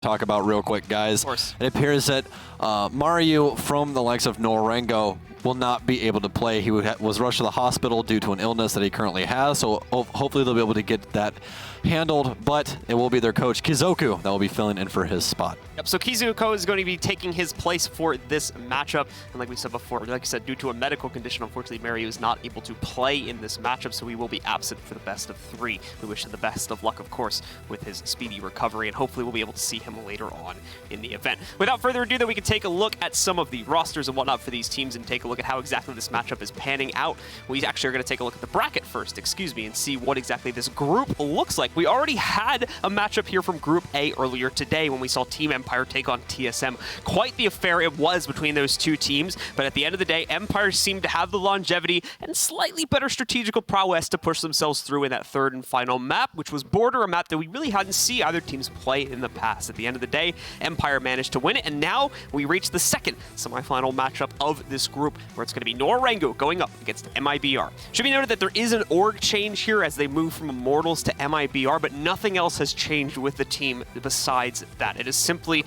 talk about real quick, guys. Of course. It appears that Mario from the likes of Nora-Rengo will not be able to play. He was rushed to the hospital due to an illness that he currently has, so hopefully they'll be able to get that handled, but it will be their coach, Kizoku, that will be filling in for his spot. Yep, so Kizoku is going to be taking his place for this matchup, and like we said before, like I said, due to a medical condition, unfortunately, Mario is not able to play in this matchup, so he will be absent for the best of 3. We wish him the best of luck, of course, with his speedy recovery, and hopefully we'll be able to see him later on in the event. Without further ado, though, we can take a look at some of the rosters and whatnot for these teams and take a look at how exactly this matchup is panning out. We actually are going to take a look at the bracket first, and see what exactly this group looks like. We already had a matchup here from Group A earlier today when we saw Team Empire take on TSM. Quite the affair it was between those two teams, but at the end of the day, Empire seemed to have the longevity and slightly better strategical prowess to push themselves through in that third and final map, which was Border, a map that we really hadn't seen other teams play in the past. At the end of the day, Empire managed to win it, and now we reach the second semifinal matchup of this group, where it's going to be Nora-Rengo going up against MIBR. Should be noted that there is an org change here as they move from Immortals to MIBR, but nothing else has changed with the team besides that. It is simply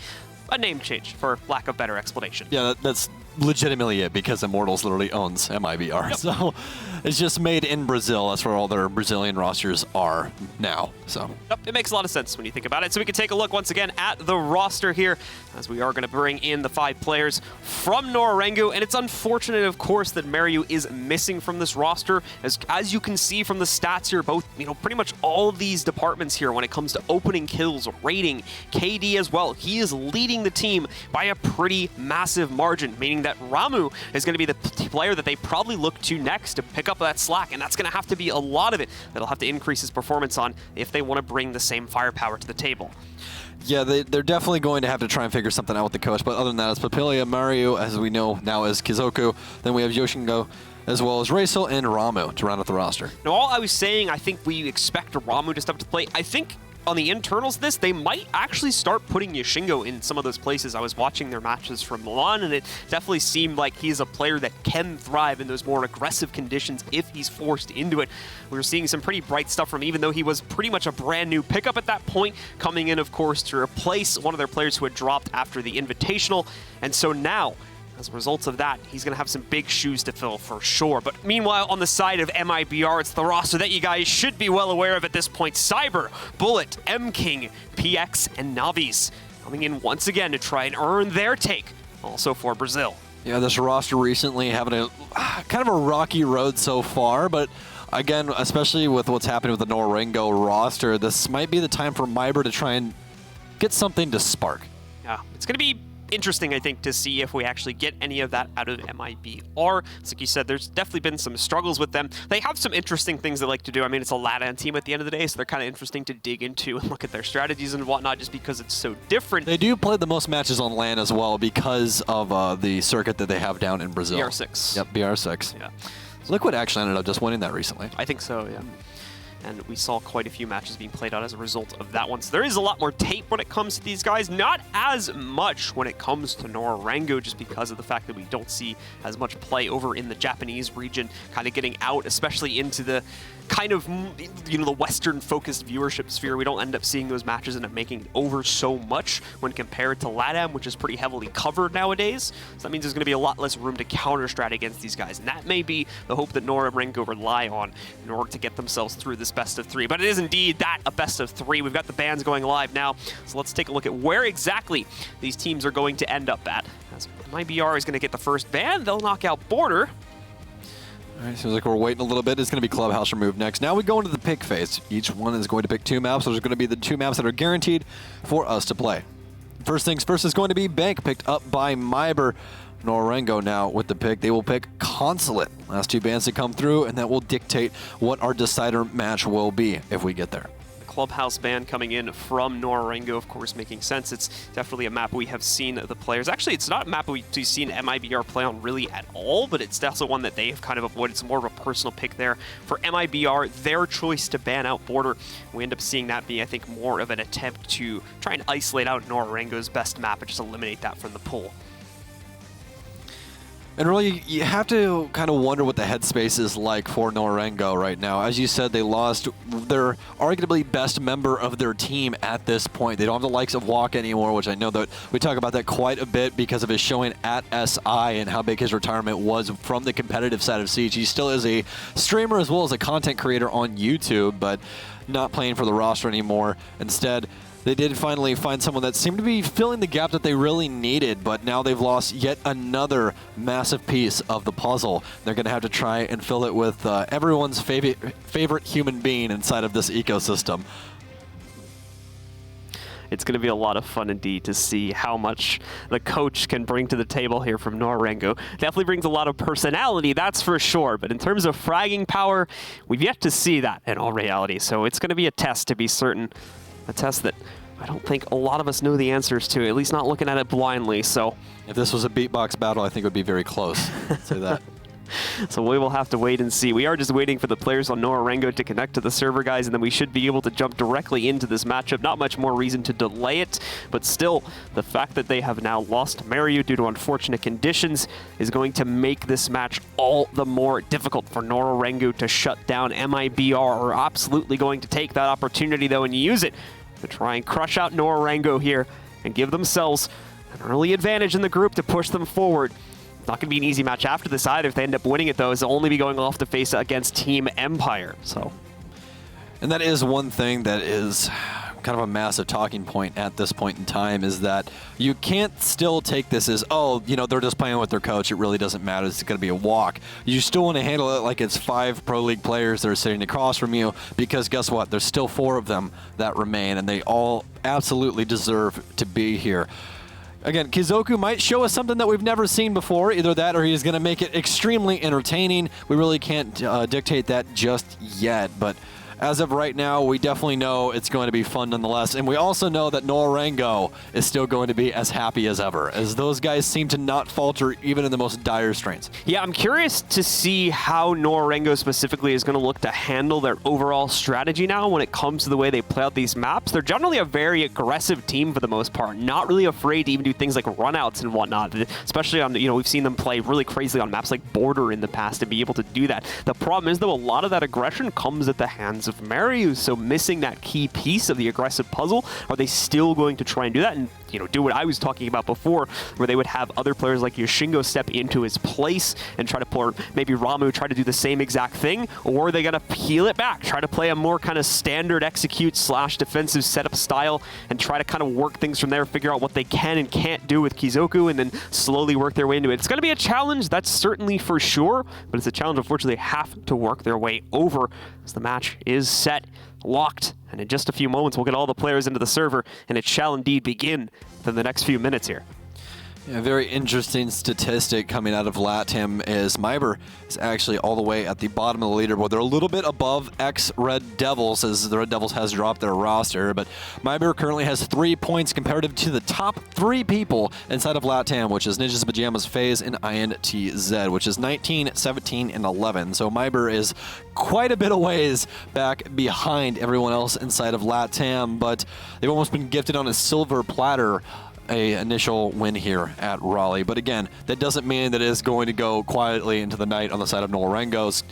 a name change, for lack of better explanation. Yeah, that's legitimately it, because Immortals literally owns MIBR. Yep. So it's just made in Brazil. That's where all their Brazilian rosters are now. So yep, it makes a lot of sense when you think about it. So we can take a look once again at the roster here, as we are going to bring in the 5 players from Nora-Rengo. And it's unfortunate, of course, that Mario is missing from this roster. As you can see from the stats here, both, pretty much all of these departments here when it comes to opening kills, rating, KD as well, he is leading the team by a pretty massive margin, meaning that Ramu is going to be the player that they probably look to next to pick up that slack, and that's going to have to be a lot of it that'll have to increase his performance on if they want to bring the same firepower to the table. Yeah, they're definitely going to have to try and figure something out with the coach, but other than that, it's Papilia, Mario, as we know now as Kizoku, then we have Yoshingo, as well as Raisel and Ramu to round out the roster. Now, all I was saying, I think we expect Ramu to step to play. I think on the internals they might actually start putting Yoshingo in some of those places. I was watching their matches from Milan, and it definitely seemed like he's a player that can thrive in those more aggressive conditions if he's forced into it. We were seeing some pretty bright stuff from him, even though he was pretty much a brand new pickup at that point, coming in, of course, to replace one of their players who had dropped after the Invitational. And so now, as a result of that, he's going to have some big shoes to fill for sure. But meanwhile, on the side of MIBR, it's the roster that you guys should be well aware of at this point. Cyber, Bullet, M-King, PX, and Navis coming in once again to try and earn their take, also for Brazil. Yeah, this roster recently having a kind of a rocky road so far, but again, especially with what's happening with the Nora-Rengo roster, this might be the time for MIBR to try and get something to spark. Yeah, it's going to be interesting, I think, to see if we actually get any of that out of MIBR. It's like you said, there's definitely been some struggles with them. They have some interesting things they like to do. I mean, it's a LATAM team at the end of the day, so they're kind of interesting to dig into and look at their strategies and whatnot just because it's so different. They do play the most matches on LAN as well because of the circuit that they have down in Brazil. BR6. Yep, BR6. Yeah. Liquid actually ended up just winning that recently. I think so, yeah. And we saw quite a few matches being played out as a result of that one. So there is a lot more tape when it comes to these guys. Not as much when it comes to Nora-Rengo, just because of the fact that we don't see as much play over in the Japanese region, kind of getting out, especially into the kind of, the Western-focused viewership sphere. We don't end up seeing those matches end up making over so much when compared to LATAM, which is pretty heavily covered nowadays. So that means there's going to be a lot less room to counter-strat against these guys. And that may be the hope that Nora-Rengo rely on in order to get themselves through this best of 3. But it is indeed that, a best of 3. We've got the bans going live now. So let's take a look at where exactly these teams are going to end up at. As MIBR is going to get the first ban, they'll knock out Border. All right, seems like we're waiting a little bit. It's going to be Clubhouse remove next. Now we go into the pick phase. Each one is going to pick 2 maps. So there's going to be the 2 maps that are guaranteed for us to play. First things first is going to be Bank, picked up by MIBR. Nora-Rengo now with the pick. They will pick Consulate. Last 2 bans to come through, and that will dictate what our decider match will be if we get there. Clubhouse ban coming in from Nora-Rengo, of course, making sense. It's definitely a map we have seen the players. Actually, it's not a map we've seen MIBR play on really at all, but it's also one that they have kind of avoided. It's more of a personal pick there for MIBR, their choice to ban out Border. We end up seeing that be, I think, more of an attempt to try and isolate out Nora-Rengo's best map and just eliminate that from the pool. And really, you have to kind of wonder what the headspace is like for Nora-Rengo right now. As you said, they lost their arguably best member of their team at this point. They don't have the likes of Walk anymore, which I know that we talk about that quite a bit because of his showing at SI and how big his retirement was from the competitive side of Siege. He still is a streamer as well as a content creator on YouTube, but not playing for the roster anymore. Instead, they did finally find someone that seemed to be filling the gap that they really needed, but now they've lost yet another massive piece of the puzzle. They're going to have to try and fill it with everyone's favorite human being inside of this ecosystem. It's going to be a lot of fun indeed to see how much the coach can bring to the table here from Nora-Rengo. Definitely brings a lot of personality, that's for sure. But in terms of fragging power, we've yet to see that in all reality. So it's going to be a test to be certain. A test that I don't think a lot of us know the answers to, at least not looking at it blindly. So if this was a beatbox battle, I think it would be very close. Say that. So we will have to wait and see. We are just waiting for the players on Nora-Rengo to connect to the server, guys, and then we should be able to jump directly into this matchup. Not much more reason to delay it, but still, the fact that they have now lost Mariu due to unfortunate conditions is going to make this match all the more difficult for Nora-Rengo to shut down MIBR. Are absolutely going to take that opportunity, though, and use it to try and crush out Nora-Rengo here and give themselves an early advantage in the group to push them forward. Not going to be an easy match after this either. If they end up winning it, though, it'll only be going off to face against Team Empire. So, and that is one thing that is kind of a massive talking point at this point in time, is that you can't still take this as, oh, you know, they're just playing with their coach. It really doesn't matter. It's going to be a walk. You still want to handle it like it's 5 Pro League players that are sitting across from you, because guess what? There's still 4 of them that remain, and they all absolutely deserve to be here. Again, Kizoku might show us something that we've never seen before. Either that or he's going to make it extremely entertaining. We really can't dictate that just yet, but as of right now, we definitely know it's going to be fun nonetheless. And we also know that Nora-Rengo is still going to be as happy as ever, as those guys seem to not falter even in the most dire strains. Yeah, I'm curious to see how Nora-Rengo specifically is going to look to handle their overall strategy now when it comes to the way they play out these maps. They're generally a very aggressive team for the most part, not really afraid to even do things like runouts and whatnot, especially on, you know, we've seen them play really crazily on maps like Border in the past to be able to do that. The problem is, though, a lot of that aggression comes at the hands of Mariu, so missing that key piece of the aggressive puzzle. Are they still going to try and do that and, you know, do what I was talking about before, where they would have other players like Yoshingo step into his place and try to pull, or maybe Ramu try to do the same exact thing, or are they going to peel it back, try to play a more kind of standard execute / defensive setup style and try to kind of work things from there, figure out what they can and can't do with Kizoku, and then slowly work their way into it. It's going to be a challenge, that's certainly for sure, but it's a challenge unfortunately they have to work their way over, as the match is set, locked, and in just a few moments we'll get all the players into the server, and it shall indeed begin within the next few minutes here. Yeah, a very interesting statistic coming out of LATAM is MIBR is actually all the way at the bottom of the leaderboard. They're a little bit above ex-Red Devils, as the Red Devils has dropped their roster, but MIBR currently has 3 points comparative to the top 3 people inside of LATAM, which is Ninjas Pajamas, FaZe, and INTZ, which is 19, 17, and 11. So MIBR is quite a bit of ways back behind everyone else inside of LATAM, but they've almost been gifted on a silver platter a initial win here at Raleigh. But again, that doesn't mean that it is going to go quietly into the night on the side of Nora-Rengo's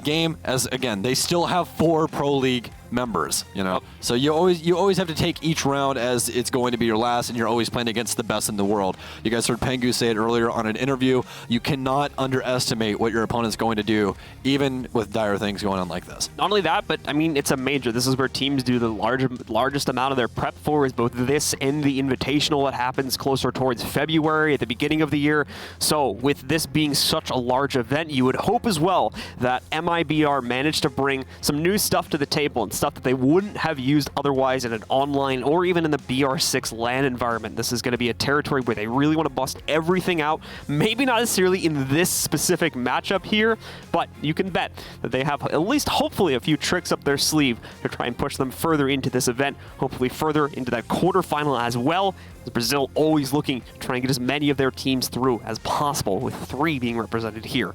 game, as again, they still have 4 Pro League members, you know. So you always have to take each round as it's going to be your last, and you're always playing against the best in the world. You guys heard Pengu say it earlier on an interview. You cannot underestimate what your opponent's going to do, even with dire things going on like this. Not only that, but I mean, it's a major. This is where teams do the largest amount of their prep for, is both this and the Invitational that happens closer towards February at the beginning of the year. So with this being such a large event, you would hope as well that MIBR managed to bring some new stuff to the table and stuff that they wouldn't have used otherwise in an online or even in the BR6 LAN environment. This is going to be a territory where they really want to bust everything out. Maybe not necessarily in this specific matchup here, but you can bet that they have at least hopefully a few tricks up their sleeve to try and push them further into this event, hopefully further into that quarterfinal as well. As Brazil always looking to try and get as many of their teams through as possible, with 3 being represented here.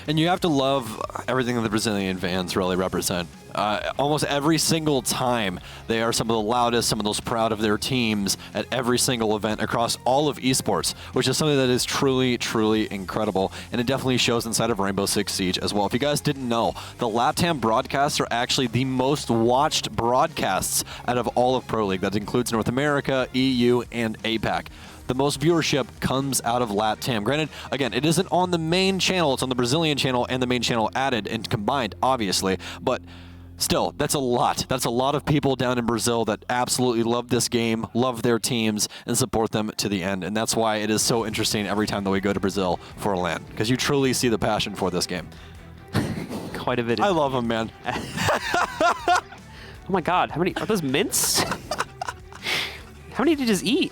And you have to love everything that the Brazilian fans really represent. Almost every single time, they are some of the loudest, some of the most proud of their teams at every single event across all of esports, which is something that is truly, truly incredible. And it definitely shows inside of Rainbow Six Siege as well. If you guys didn't know, the LATAM broadcasts are actually the most watched broadcasts out of all of Pro League. That includes North America, EU, and APAC. The most viewership comes out of LATAM. Granted, again, it isn't on the main channel. It's on the Brazilian channel and the main channel added and combined, obviously. But still, that's a lot. That's a lot of people down in Brazil that absolutely love this game, love their teams, and support them to the end. And that's why it is so interesting every time that we go to Brazil for a LAN, because you truly see the passion for this game. Quite a bit. I love them, man. Oh my God, how many are those mints? How many did you just eat?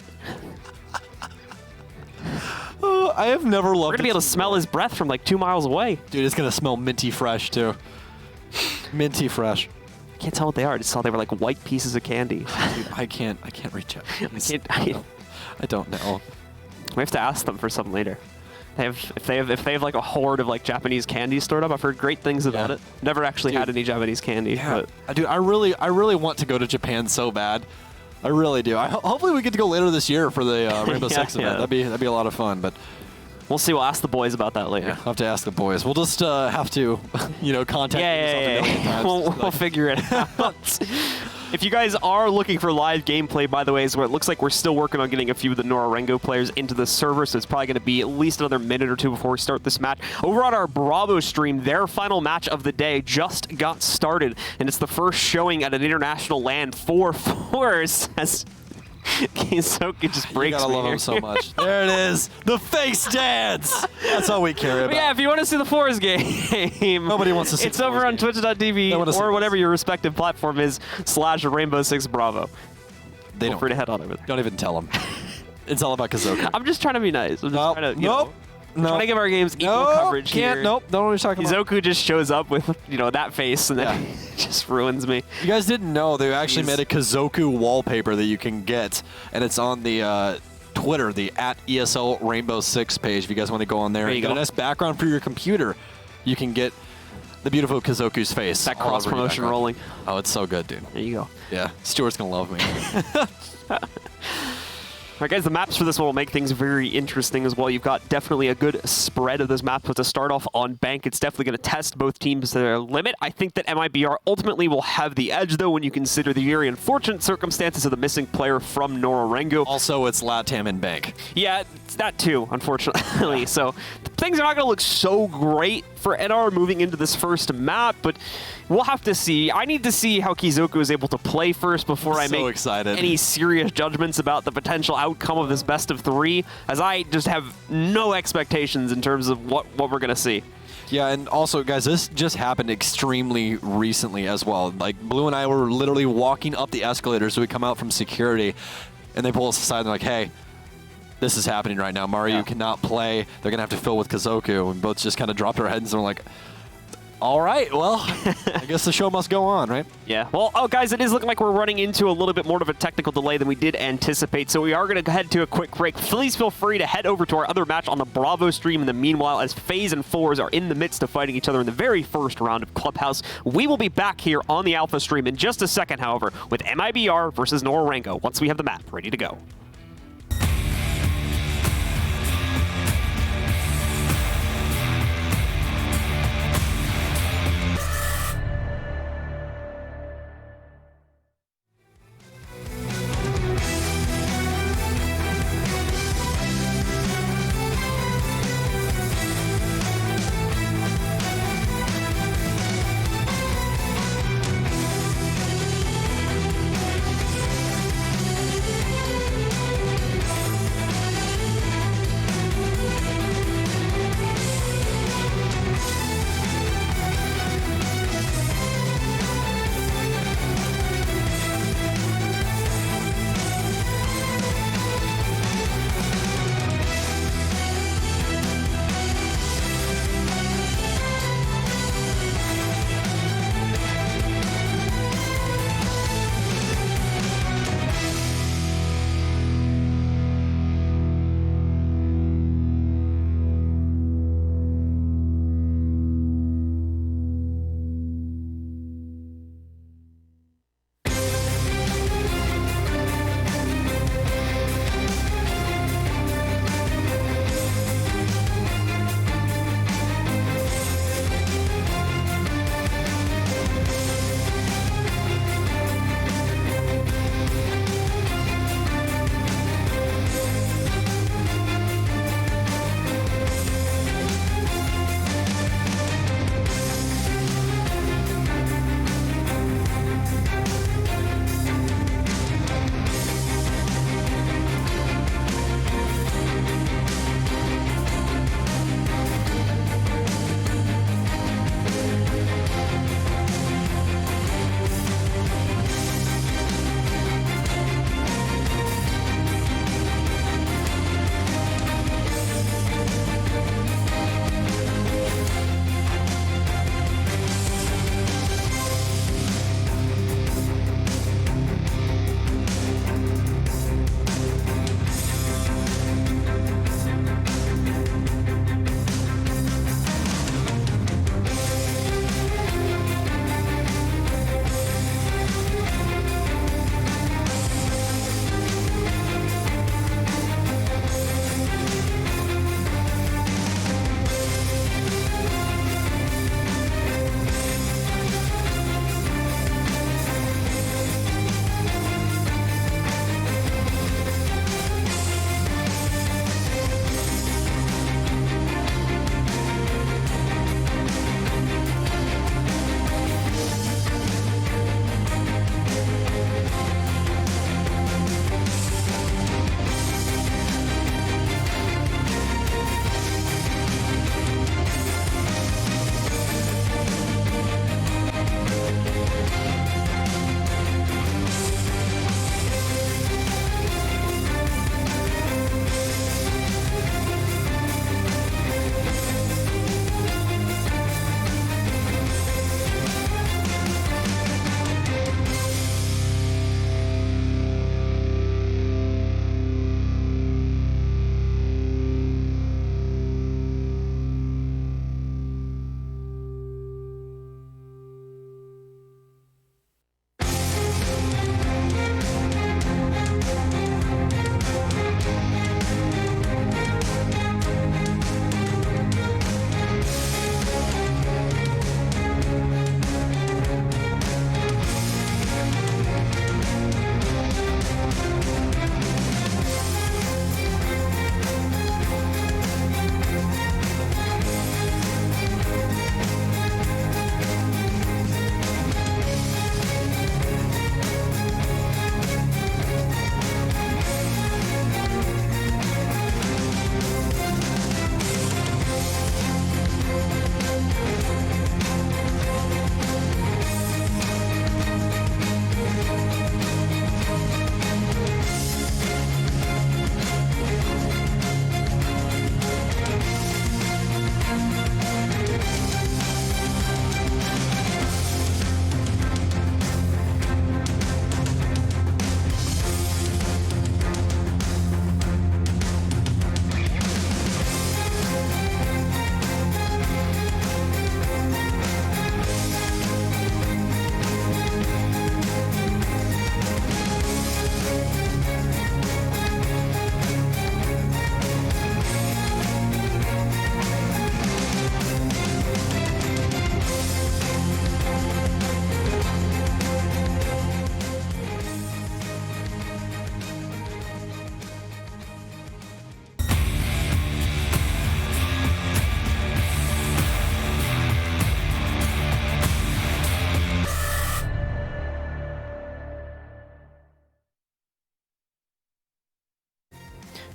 Oh, I have never loved. We're gonna be able to smell his breath from like 2 miles away. Dude, it's gonna smell minty fresh too. Minty fresh. I can't tell what they are. I just saw they were like white pieces of candy. Dude, I can't reach out. I don't know. We have to ask them for some later. If they have like a hoard of like Japanese candy stored up. I've heard great things about it. Never actually had any Japanese candy. Yeah. But Dude, I really want to go to Japan so bad. I really do. Hopefully we get to go later this year for the Rainbow Six event. That'd be a lot of fun. But we'll see. We'll ask the boys about that later. Yeah, I'll have to ask the boys. We'll just have to, contact Yeah. We'll figure it out. If you guys are looking for live gameplay, by the way, it looks like we're still working on getting a few of the Nora-Rengo players into the server, so it's probably going to be at least another minute or two before we start this match. Over on our Bravo stream, their final match of the day just got started, and it's the first showing at an international LAN for Force as Kizoku just breaks You gotta love him so much. There it is. The face dance. That's all we care about. But yeah, if you want to see the Force game, nobody wants to see it's over on twitch.tv or whatever your respective platform is /Rainbow Six Bravo. Feel free to head on over there. Don't even tell them. It's all about Kizoku. I'm just trying to be nice. I'm just trying to, trying to give our games equal coverage here. Nope, don't know what you're talking about. Kizoku just shows up with, that face and then just ruins me. You guys didn't know they actually made a Kizoku wallpaper that you can get, and it's on the Twitter, the @ESL Rainbow Six page. If you guys want to go on there and get a nice background for your computer, you can get the beautiful Kizoku's face. That cross promotion rolling. Oh, it's so good, dude. There you go. Yeah, Stuart's gonna love me. All right, guys, the maps for this one will make things very interesting as well. You've got definitely a good spread of those maps, but to start off on Bank, it's definitely going to test both teams to their limit. I think that MIBR ultimately will have the edge, though, when you consider the very unfortunate circumstances of the missing player from Nora-Rengo. Also, it's LATAM and Bank. Yeah, it's that too, unfortunately. So things are not going to look so great for NR moving into this first map, but we'll have to see. I need to see how Kizoku is able to play first before I make any serious judgments about the potential outcome of this best of 3, as I just have no expectations in terms of what we're going to see. Yeah, and also, guys, this just happened extremely recently as well. Like, Blue and I were literally walking up the escalators, so we come out from security, and they pull us aside and they're like, hey, this is happening right now. Mario cannot play. They're going to have to fill with Kizoku. And both just kind of dropped our heads and we're like, all right, well, I guess the show must go on, right? Yeah. Well, guys, it is looking like we're running into a little bit more of a technical delay than we did anticipate, so we are going to head to a quick break. Please feel free to head over to our other match on the Bravo stream in the meanwhile, as FaZe and Fours are in the midst of fighting each other in the very first round of Clubhouse. We will be back here on the Alpha stream in just a second, however, with MIBR versus Nora-Rengo once we have the map ready to go.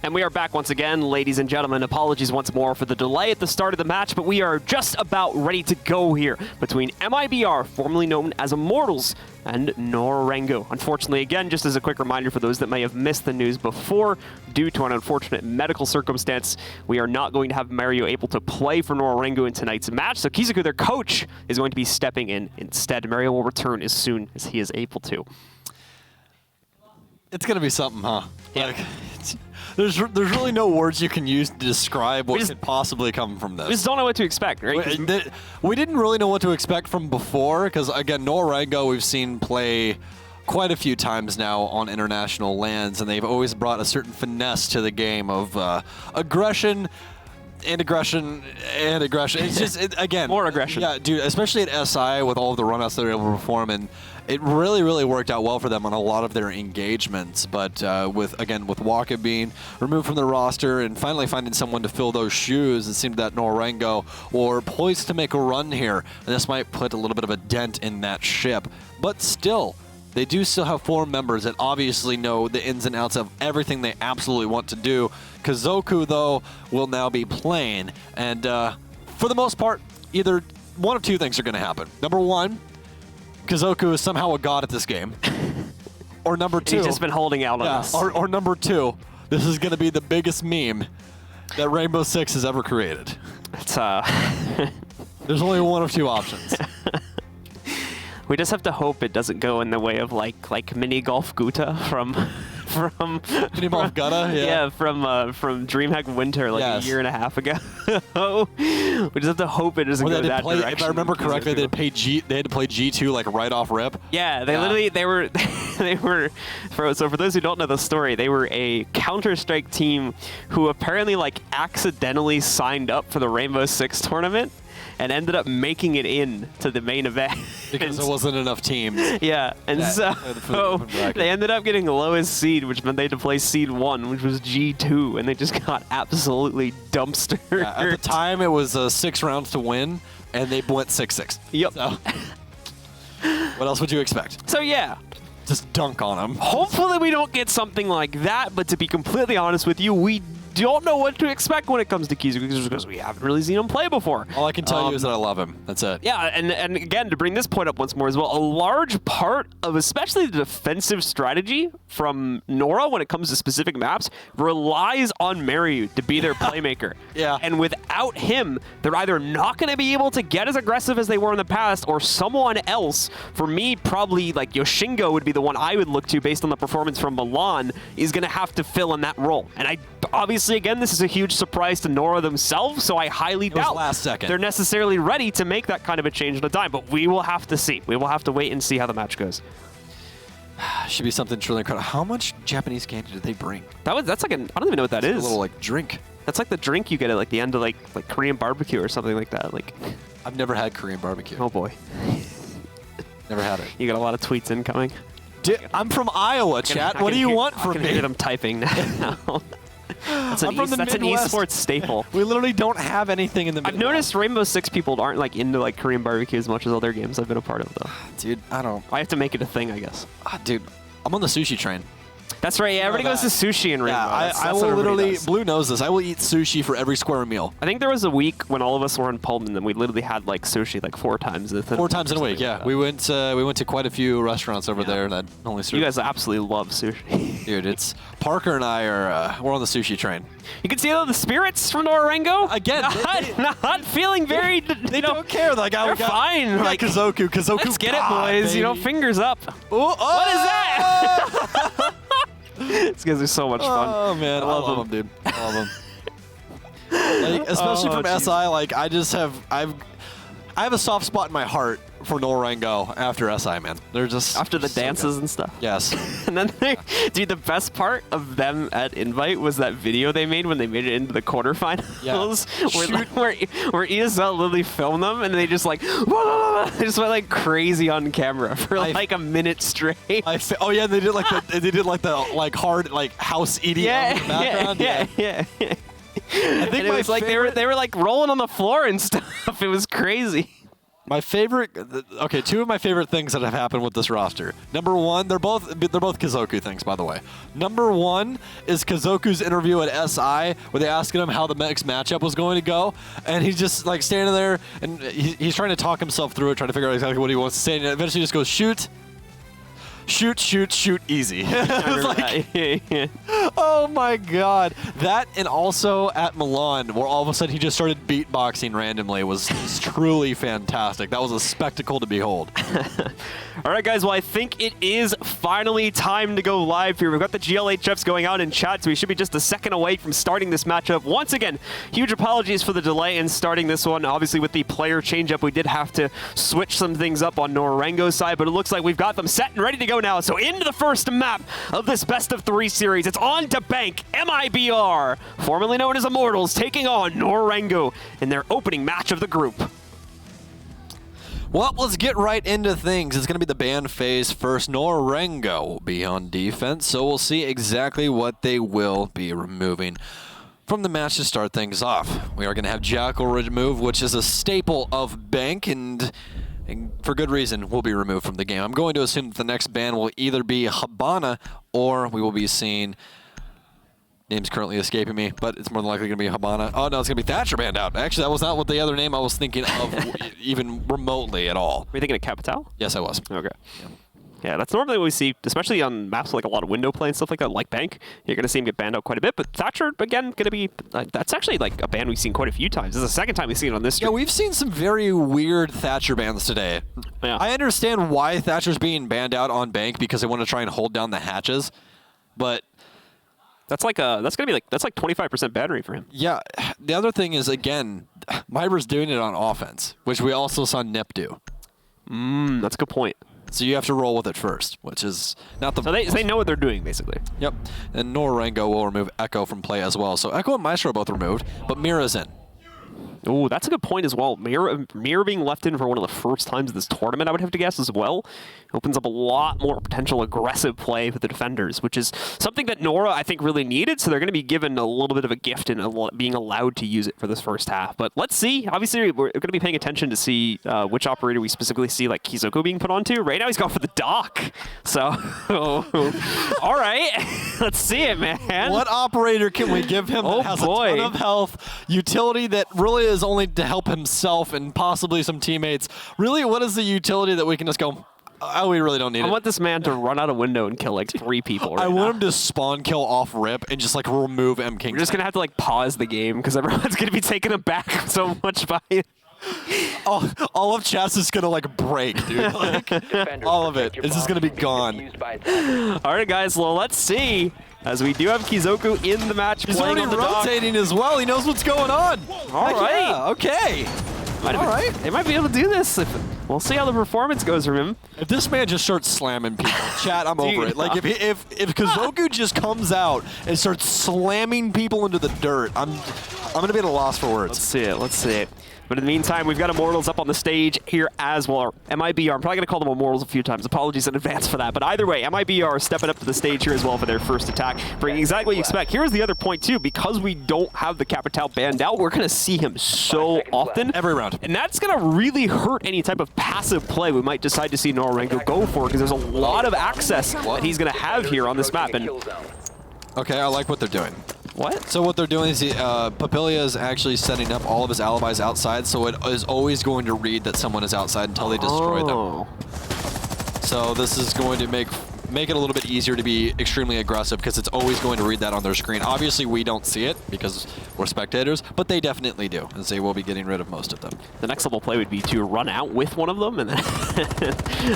And we are back once again, ladies and gentlemen. Apologies once more for the delay at the start of the match, but we are just about ready to go here between MIBR, formerly known as Immortals, and Nora-Rengo. Unfortunately, again, just as a quick reminder for those that may have missed the news before, due to an unfortunate medical circumstance, we are not going to have Mario able to play for Nora-Rengo in tonight's match, so Kizuku, their coach, is going to be stepping in instead. Mario will return as soon as he is able to. It's going to be something, huh? Yeah. Like, there's really no words you can use to describe what could possibly come from this. We just don't know what to expect, right? We didn't really know what to expect from before, because, again, Nora-Rengo we've seen play quite a few times now on international lands, and they've always brought a certain finesse to the game of aggression and aggression and aggression. It's just, again... More aggression. Yeah, dude, especially at SI with all of the runouts that they're able to perform, and it really, really worked out well for them on a lot of their engagements. But with Waka being removed from the roster and finally finding someone to fill those shoes, it seemed that Nora-Rengo were poised to make a run here. And this might put a little bit of a dent in that ship. But still, they do still have 4 members that obviously know the ins and outs of everything they absolutely want to do. Kazoku, though, will now be playing. And for the most part, either one of 2 things are going to happen. Number 1, Kazoku is somehow a god at this game. Or number 2... He's just been holding out on us. Or number 2, this is going to be the biggest meme that Rainbow Six has ever created. It's, There's only one of 2 options. We just have to hope it doesn't go in the way of like mini golf Guta from Mini golf Guta, yeah. from DreamHack Winter Yes. a year and a half ago. We just have to hope it doesn't go that direction. If I remember correctly, they had to play G2 like right off rip. Yeah, they were so for those who don't know the story, they were a Counter-Strike team who apparently like accidentally signed up for the Rainbow Six tournament and ended up making it in to the main event. Because there wasn't enough teams. Yeah, and so they ended up getting the lowest seed, which meant they had to play seed 1, which was G2, and they just got absolutely dumpstered. Yeah, at the time, it was 6 rounds to win, and they went 6-6. Yep. So, what else would you expect? So yeah. Just dunk on them. Hopefully we don't get something like that, but to be completely honest with you, we don't know what to expect when it comes to Kizuku because we haven't really seen him play before. All I can tell you is that I love him. That's it. Yeah, and again, to bring this point up once more as well, a large part of especially the defensive strategy from Nora when it comes to specific maps relies on Mario to be their playmaker. Yeah. And without him, they're either not going to be able to get as aggressive as they were in the past, or someone else, for me, probably like Yoshingo would be the one I would look to based on the performance from Milan, is going to have to fill in that role. And I obviously, again, this is a huge surprise to Nora themselves, so I highly doubt last second. they're necessarily ready to make that kind of a change in a time, but we will have to see. We will have to wait and see how the match goes. Should be something truly incredible. How much Japanese candy did they bring? That's like I don't even know what that is. A little like drink. That's like the drink you get at like the end of like Korean barbecue or something like that. Like, I've never had Korean barbecue. oh boy, Never had it. you got a lot of tweets incoming. I'm from Iowa, chat. What do you want from me? I can hear them typing now. That's an Midwest. esports staple. We literally don't have anything in the I've noticed Rainbow Six people aren't like into like Korean barbecue as much as other games I've been a part of though. Dude, I don't. I have to make it a thing, I guess. Dude, I'm on the sushi train. That's right. Yeah, everybody goes to sushi in Rainbow. Yeah, I will literally. Blue knows this. I will eat sushi for every square meal. I think there was a week when all of us were in Pullman and we literally had like sushi like 4 times. 4 times in a week. Yeah, we went to quite a few restaurants over there that only serve. You guys absolutely love sushi. Dude, it's Parker and I are we're on the sushi train. You can see the spirits from Nora-Rengo again. Not feeling very. They don't care. Like they're fine. Like Kazoku. Let's get it, boys. Baby. You know, fingers up. What is that? These guys are so much fun. Oh man, I love them, dude. I love them. Like, especially from SI, like I have a soft spot in my heart for Nora-Rengo after SI, man. They're just after the so dances good. and stuff. Yes. And then dude, the best part of them at Invite was that video they made when they made it into the quarterfinals. Yeah. where ESL literally filmed them and they just like they just went like crazy on camera for like a minute straight. Oh yeah, they did like the hard like house EDM in the background. Yeah. I think it was like they were like rolling on the floor and stuff. It was crazy. My favorite, okay, two of my favorite things that have happened with this roster. Number one, they're both Kazoku things, by the way. Number one is Kazoku's interview at SI, where they asking him how the next matchup was going to go, and he's just like standing there, and he's trying to talk himself through it, trying to figure out exactly what he wants to say, and eventually just goes, shoot. Shoot, shoot, shoot, easy. It's like, oh my god. That, and also at Milan, where all of a sudden he just started beatboxing randomly, was truly fantastic. That was a spectacle to behold. All right, guys. Well, I think it is finally time to go live here. We've got the GLHFs going out in chat, so we should be just a second away from starting this matchup. Once again, huge apologies for the delay in starting this one. Obviously, with the player change-up, we did have to switch some things up on Nora-Rengo's side, but it looks like we've got them set and ready to go now. So into the first map of this best-of-3 series. It's on to Bank MIBR, formerly known as Immortals, taking on Nora-Rengo in their opening match of the group. Well, let's get right into things. It's going to be the ban phase first. Nora-Rengo will be on defense, so we'll see exactly what they will be removing from the match to start things off. We are going to have Jackal remove, which is a staple of Bank, and for good reason, will be removed from the game. I'm going to assume that the next ban will either be Habana, or we will be seeing, name's currently escaping me, but it's more than likely going to be Habana. Oh no, it's going to be Thatcher banned out. Actually, that was not what the other name I was thinking of even remotely at all. Were you thinking of Capital? Yes, I was. Okay. Yeah, that's normally what we see, especially on maps like a lot of window play and stuff like that, like Bank. You're going to see him get banned out quite a bit, but Thatcher, again, going to be, that's actually like a ban we've seen quite a few times. This is the second time we've seen it on this stream. Yeah, we've seen some very weird Thatcher bans today. Yeah. I understand why Thatcher's being banned out on Bank, because they want to try and hold down the hatches, but that's like 25% ban rate for him. yeah, the other thing is, again, MIBR's doing it on offense, which we also saw Nip do. That's a good point. So you have to roll with it first, which is not the... So they know what they're doing, basically. Yep. And Nora-Rengo will remove Echo from play as well. So Echo and Maestro are both removed, but Mira's in. Oh, that's a good point as well. Mira being left in for one of the first times of this tournament, I would have to guess as well, opens up a lot more potential aggressive play for the defenders, which is something that Nora, I think, really needed. So they're going to be given a little bit of a gift in being allowed to use it for this first half. But let's see. Obviously, we're going to be paying attention to see which operator we specifically see, like Kizoku being put onto. Right now, he's gone for the dock. So, all right, let's see it, man. What operator can we give him that has a ton of health, utility that really is only to help himself and possibly some teammates? Really, what is the utility that we can just go, oh, we really don't need it? I want this man to run out a window and kill like 3 people right I want him to spawn kill off rip and just like remove M King. We're just going to have to like pause the game because everyone's going to be taken aback so much by it. All of chess is gonna like break, dude. Like, all of it. It's just gonna be gone. All right, guys. Well, let's see. As we do have Kizoku in the match, he's playing already on the rotating as well. He knows what's going on. All right. Yeah, okay. They might be able to do this. We'll see how the performance goes from him. If this man just starts slamming people, chat, I'm over it. Like if Kazoku just comes out and starts slamming people into the dirt, I'm gonna be at a loss for words. Let's see it. Let's see it. But in the meantime, we've got Immortals up on the stage here as well. Or MIBR. I'm probably going to call them Immortals a few times. Apologies in advance for that. But either way, MIBR are stepping up to the stage here as well for their first attack, bringing exactly what you expect. Here's the other point, too. Because we don't have the Capital banned out, we're going to see him so often. Every round. And that's going to really hurt any type of passive play we might decide to see Nora-Rengo go for, because there's a lot of access that he's going to have here on this map. And okay, I like what they're doing. What? So what they're doing is Papilia is actually setting up all of his alibis outside, so it is always going to read that someone is outside until they destroy them. So this is going to make it a little bit easier to be extremely aggressive, because it's always going to read that on their screen. Obviously, we don't see it because we're spectators, but they definitely do, and they will be getting rid of most of them. The next level play would be to run out with one of them and then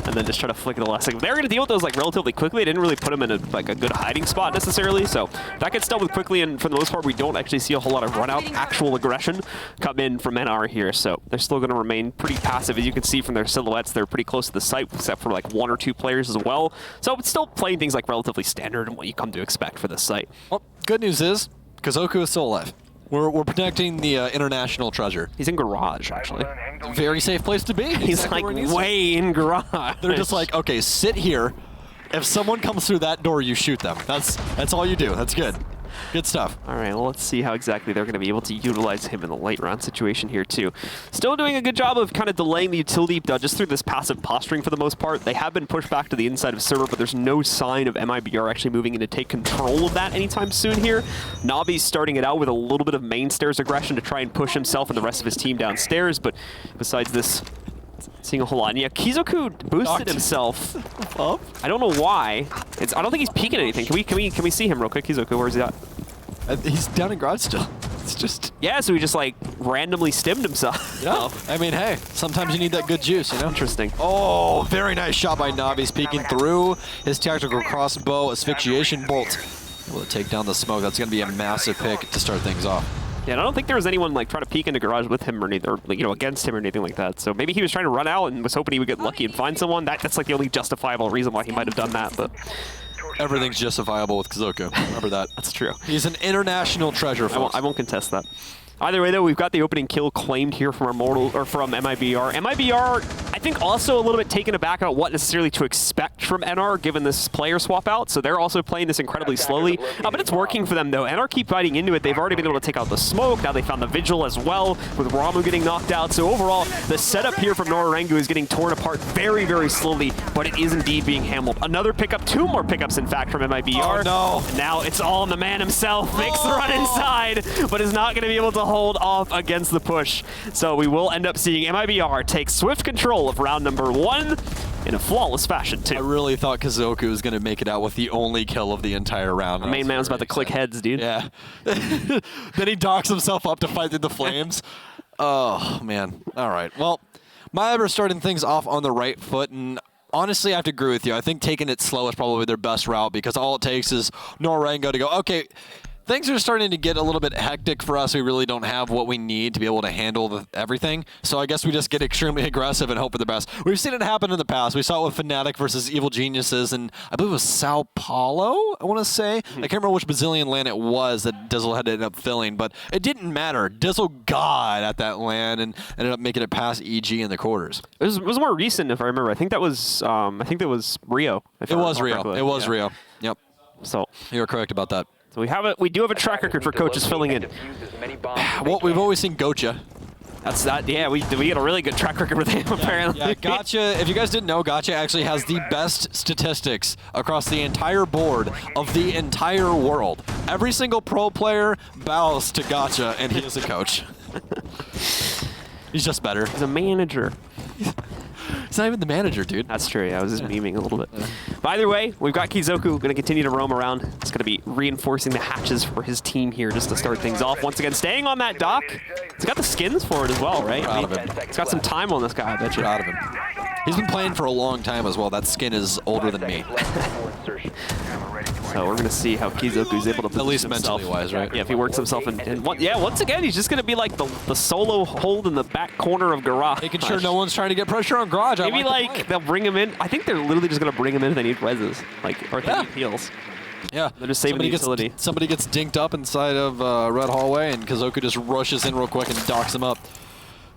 and then just try to flick it the last second. They're going to deal with those like relatively quickly. They didn't really put them in a good hiding spot necessarily, so that gets dealt with quickly. And for the most part, we don't actually see a whole lot of run out actual aggression come in from NR here. So they're still going to remain pretty passive. As you can see from their silhouettes, they're pretty close to the site, except for like 1 or 2 players as well. So it's still playing things like relatively standard and what you come to expect for this site. Well, good news is Kazoku is still alive. We're protecting the international treasure. He's in garage, actually. Very safe place to be. He's like way in garage. They're just like, okay, sit here. If someone comes through that door, you shoot them. That's all you do. That's good. Good stuff. All right, well, let's see how exactly they're going to be able to utilize him in the late round situation here, too. Still doing a good job of kind of delaying the utility just through this passive posturing for the most part. They have been pushed back to the inside of server, but there's no sign of MIBR actually moving in to take control of that anytime soon here. Navi's starting it out with a little bit of main stairs aggression to try and push himself and the rest of his team downstairs, but besides this, seeing a whole lot. And yeah, Kizoku boosted himself up. I don't know why. I don't think he's peeking anything. Can we see him real quick? Kizoku, where's he at? He's down in garage still. It's just... Yeah, so he just like randomly stimmed himself. Yeah. I mean, hey, sometimes you need that good juice, you know? Interesting. Oh, very nice shot by Navi's peeking through his tactical crossbow asphyxiation bolt. Able to take down the smoke. That's going to be a massive pick to start things off. Yeah, and I don't think there was anyone like trying to peek into garage with him or anything, or you know, against him or anything like that. So maybe he was trying to run out and was hoping he would get lucky and find someone. That's like the only justifiable reason why he might have done that. But everything's justifiable with Kizoku. Remember that. That's true. He's an international treasure, folks. I won't contest that. Either way, though, we've got the opening kill claimed here from our mortal, or from MIBR. MIBR, I think, also a little bit taken aback about what necessarily to expect from NR, given this player swap out. So they're also playing this incredibly slowly. But it's working for them, though. NR keep fighting into it. They've already been able to take out the smoke. Now they found the Vigil as well, with Ramu getting knocked out. So overall, the setup here from Nora-Rengo is getting torn apart very, very slowly, but it is indeed being handled. Another pickup, 2 more pickups, in fact, from MIBR. Oh, no. And now it's all on the man himself. Makes the run inside, but is not going to be able to hold off against the push. So we will end up seeing MIBR take swift control of round number 1 in a flawless fashion, too. I really thought Kizoku was going to make it out with the only kill of the entire round. The main man's about to click heads, dude. Yeah. Then he docks himself up to fight through the flames. Oh, man. All right. Well, MIBR starting things off on the right foot, and honestly, I have to agree with you. I think taking it slow is probably their best route, because all it takes is Nora-Rengo to go, okay, things are starting to get a little bit hectic for us. We really don't have what we need to be able to handle everything. So I guess we just get extremely aggressive and hope for the best. We've seen it happen in the past. We saw it with Fnatic versus Evil Geniuses, and I believe it was Sao Paulo, I want to say. I can't remember which Brazilian land it was that Dizzle had to end up filling, but it didn't matter. Dizzle got at that land and ended up making it past EG in the quarters. It was more recent, if I remember. I think that was Rio. It was Rio. It was Rio. Yep. So you're correct about that. So we do have a track record for coaches filling in. Well, we've always seen Gotcha. That's that. Yeah, we get a really good track record with him, apparently. Yeah, Gotcha. If you guys didn't know, Gotcha actually has the best statistics across the entire board of the entire world. Every single pro player bows to Gotcha, and he is a coach. He's just better. He's a manager. He's not even the manager, dude. That's true. Yeah, I was just memeing a little bit. But either way, we've got Kizoku going to continue to roam around. It's going to be reinforcing the hatches for his team here just to start things off. Once again, staying on that dock. He's got the skins for it as well, right? Proud of him. He's got some time on this guy, I bet you. Proud of him. He's been playing for a long time as well. That skin is older than me. So we're going to see how Kizoku's able to position at least himself. mentally wise, right? Yeah, if he works himself in once again, he's just going to be like the solo hold in the back corner of Garage. Making sure no one's trying to get pressure on Garage. Maybe like they'll bring him in. I think they're literally just going to bring him in if they need reses, or if they need heals. Yeah. They're just saving the utility. Somebody gets dinked up inside of Red Hallway, and Kizoku just rushes in real quick and docks him up.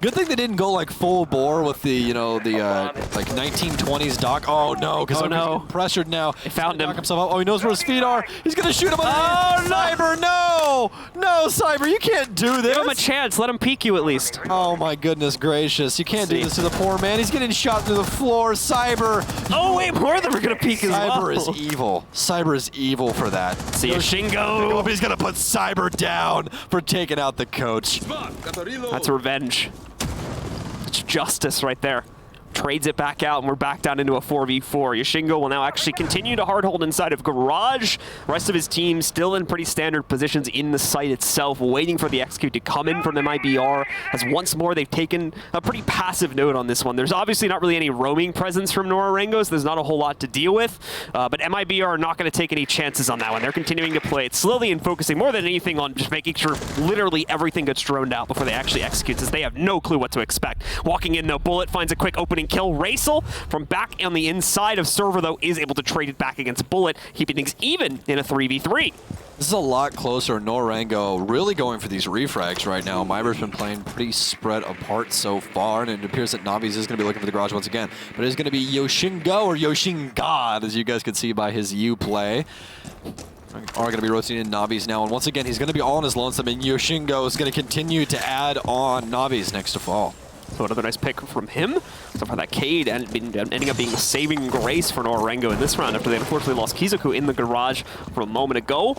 Good thing they didn't go like full bore with the, like 1920s dock. Oh no, because pressured now. They found him. Himself up. Oh, he knows where his feet are. He's gonna shoot him. Oh, Cyber, no, Cyber, you can't do this. Give him a chance. Let him peek you at least. Oh my goodness gracious, you can't do this to the poor man. He's getting shot through the floor. Cyber. Oh wait, more of them are gonna peek as well. Cyber is evil. Cyber is evil for that. See you, Shingo. He's gonna put Cyber down for taking out the coach. That's revenge. It's justice right there. Trades it back out, and we're back down into a 4v4. Yoshingo will now actually continue to hard hold inside of Garage. Rest of his team still in pretty standard positions in the site itself, waiting for the execute to come in from MIBR, as once more they've taken a pretty passive note on this one. There's obviously not really any roaming presence from Nora-Rengo, so there's not a whole lot to deal with, but MIBR are not going to take any chances on that one. They're continuing to play it slowly and focusing more than anything on just making sure literally everything gets droned out before they actually execute, since they have no clue what to expect. Walking in, though, Bullet finds a quick opening kill. Racel from back on the inside of server, though, is able to trade it back against Bullet, keeping things even in a 3v3. This is a lot closer. Nora-Rengo really going for these refrags right now. MIBR's been playing pretty spread apart so far, and it appears that Navi's is going to be looking for the Garage once again. But it is going to be Yoshingo or Yoshinga, as you guys can see by his U play. are going to be rotating Navi's now. And once again, he's going to be all on his lonesome, and Yoshingo is going to continue to add on Navi's next to fall. So another nice pick from him. So far that Cade ending up being the saving grace for Nora-Rengo in this round after they unfortunately lost Kizoku in the garage from a moment ago.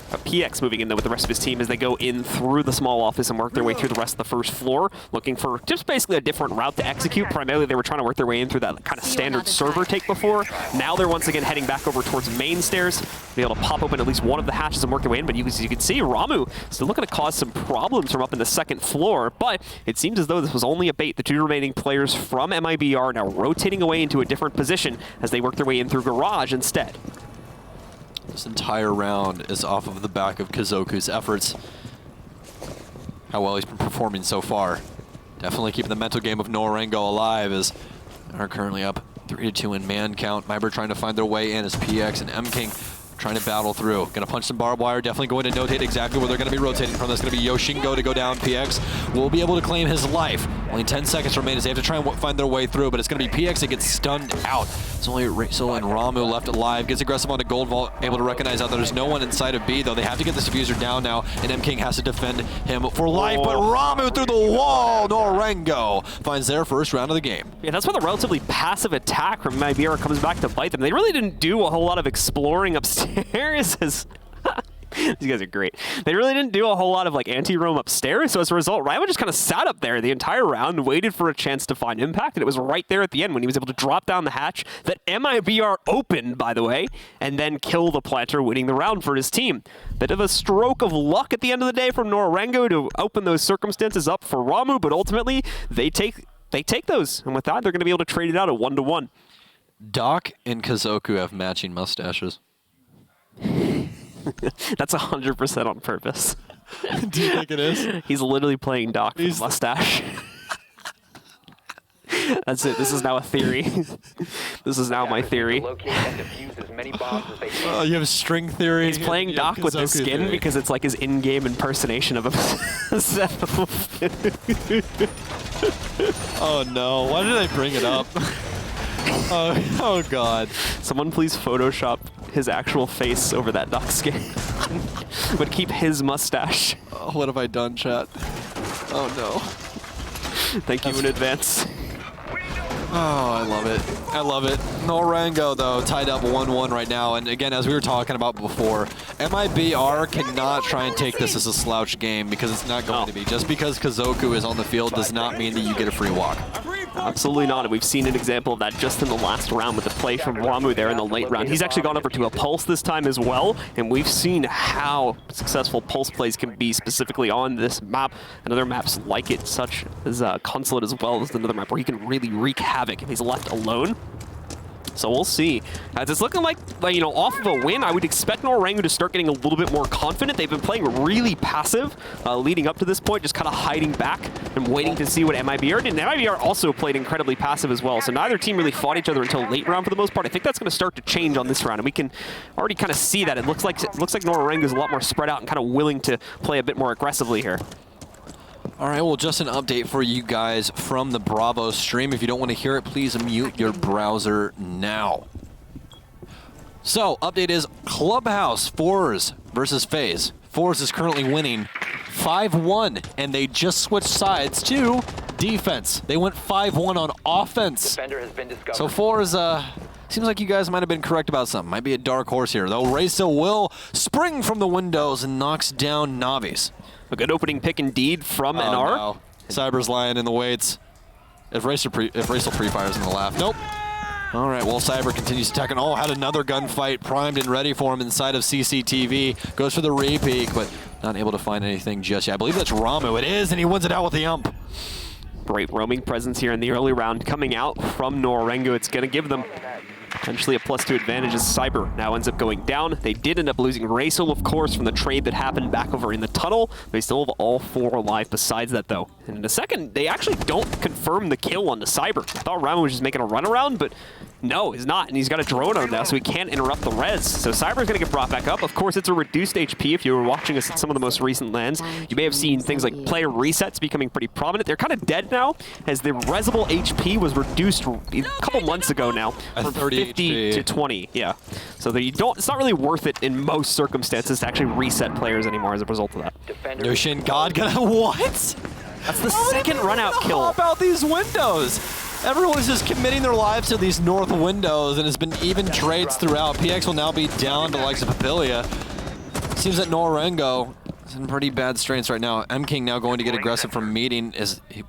But PX moving in there with the rest of his team as they go in through the small office and work their way through the rest of the first floor, looking for just basically a different route to execute. Primarily, they were trying to work their way in through that kind of standard server take before. Now they're once again heading back over towards main stairs, be able to pop open at least one of the hatches and work their way in. But as you can see, Ramu still looking to cause some problems from up in the second floor. But it seems as though this was only a bait. The two remaining players from MIBR now rotating away into a different position as they work their way in through garage instead. This entire round is off of the back of Kazoku's efforts. How well he's been performing so far. Definitely keeping the mental game of Nora-Rengo alive as they're currently up 3-2 in man count. MIBR trying to find their way in as PX and M-King trying to battle through. Gonna punch some barbed wire, definitely going to notate exactly where they're gonna be rotating from. That's gonna be Yoshingo to go down. PX will be able to claim his life. Only 10 seconds remain as they have to try and find their way through, but it's gonna be PX that gets stunned out. It's only Rachel and Ramu left alive. Gets aggressive on a gold vault, able to recognize out there's no one inside of B, though. They have to get this diffuser down now, and M-King has to defend him for life, but Ramu through the wall. Nora-Rengo finds their first round of the game. Yeah, that's where the relatively passive attack from MIBR comes back to bite them. They really didn't do a whole lot of exploring upstairs. These guys are great. They really didn't do a whole lot of like anti-roam upstairs, so as a result, Raiva just kind of sat up there the entire round and waited for a chance to find impact, and it was right there at the end when he was able to drop down the hatch that MIBR opened, by the way, and then kill the planter, winning the round for his team. Bit of a stroke of luck at the end of the day from Nora-Rengo to open those circumstances up for Ramu, but ultimately they take those, and with that, they're going to be able to trade it out at 1-1. Doc and Kazoku have matching mustaches. That's 100% on purpose. Do you think it is? He's literally playing Doc with a mustache. That's it. This is now a theory. This is now my theory. You have a string theory? He's playing Doc with the skin theory because it's like his in-game impersonation of himself. Oh no, why did I bring it up? Oh god. Someone please Photoshop his actual face over that Doc skin. But keep his mustache. Oh, what have I done, chat? Oh no. Thank you in advance. Oh, I love it. I love it. Nora-Rengo, though, tied up 1-1 right now. And again, as we were talking about before, MIBR cannot try and take this as a slouch game because it's not going to be. Just because Kazoku is on the field does not mean that you get a free walk. Absolutely not. And we've seen an example of that just in the last round with the play from Ramu there in the late round. He's actually gone over to a Pulse this time as well, and we've seen how successful Pulse plays can be specifically on this map and other maps like it, such as Consulate as well as another map where he can really wreak havoc if he's left alone. So we'll see. As it's looking like, you know, off of a win, I would expect Nora-Rengo to start getting a little bit more confident. They've been playing really passive leading up to this point, just kind of hiding back and waiting to see what MIBR did. And MIBR also played incredibly passive as well. So neither team really fought each other until late round for the most part. I think that's going to start to change on this round, and we can already kind of see that. It looks like Nora-Rengo is a lot more spread out and kind of willing to play a bit more aggressively here. All right, well, just an update for you guys from the Bravo stream. If you don't want to hear it, please mute your browser now. So, update is Clubhouse Fours versus FaZe. Fours is currently winning 5-1, and they just switched sides to defense. They went 5-1 on offense. Defender has been discovered. So Fours, seems like you guys might have been correct about something. Might be a dark horse here, though. Reza will spring from the windows and knocks down Navi's. A good opening pick indeed from NR. No. Cyber's lying in the weights. If Racer pre-fires in the laugh. Nope. All right, well, Cyber continues attacking. Oh, had another gunfight primed and ready for him inside of CCTV. Goes for the re-peek, but not able to find anything just yet. I believe that's Ramu. It is, and he wins it out with the ump. Great roaming presence here in the early round coming out from Nora-Rengo. It's going to give them potentially a +2 advantage as Cyber now ends up going down. They did end up losing Racel, of course, from the trade that happened back over in the tunnel. They still have all 4 alive besides that, though. And in a second, they actually don't confirm the kill on the Cyber. I thought Ramu was just making a runaround, but No, he's not, and he's got a drone on now, so he can't interrupt the res. So Cyber's going to get brought back up. Of course, it's a reduced HP. If you were watching us at some of the most recent lands, you may have seen things like player resets becoming pretty prominent. They're kind of dead now, as the resable HP was reduced a couple months ago now from 50 HP. to 20. Yeah, so that you don't. It's not really worth it in most circumstances to actually reset players anymore as a result of that. Yoshin God gonna what? That's the second run-out kill. Hop out these windows. Everyone's just committing their lives to these north windows, and it's been even trades throughout. PX will now be down to the likes of Papilia. Seems that Nora-Rengo is in pretty bad strains right now. M-King now going to get aggressive from meeting.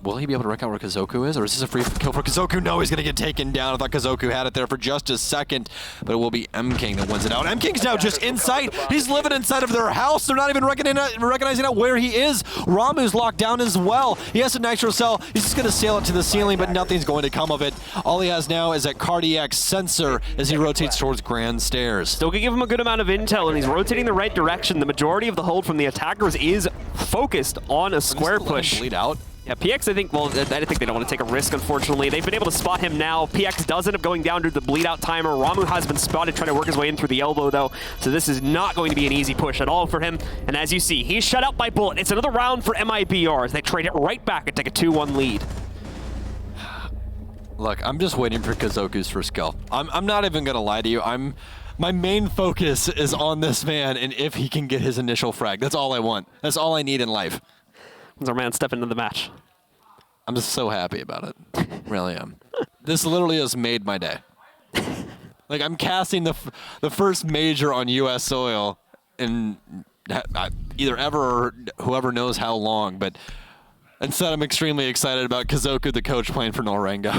Will he be able to wreck out where Kazoku is, or is this a free kill for Kazoku? No, he's going to get taken down. I thought Kazoku had it there for just a second, but it will be M-King that wins it out. M-King's now just in sight. He's living inside of their house. They're not even recognizing out where he is. Ramu's locked down as well. He has a nitro cell. He's just going to sail it to the ceiling, but nothing's going to come of it. All he has now is that cardiac sensor as he rotates towards Grand Stairs. Still can give him a good amount of intel, and he's rotating the right direction. The majority of the hold from the attackers is focused on a square push. Bleed out. Yeah, PX, I think, well, I think they don't want to take a risk, unfortunately. They've been able to spot him now. PX does end up going down to the bleed out timer. Ramu has been spotted trying to work his way in through the elbow, though, so this is not going to be an easy push at all for him. And as you see, he's shut out by Bullet. It's another round for MIBR as they trade it right back and take a 2-1 lead. Look, I'm just waiting for Kazoku's first kill. I'm not even going to lie to you. My main focus is on this man and if he can get his initial frag. That's all I want. That's all I need in life. When's our man step into the match? I'm just so happy about it. Really am. This literally has made my day. Like, I'm casting the first major on U.S. soil in either ever or whoever knows how long, but instead I'm extremely excited about Kazoku, the coach, playing for Nora-Rengo.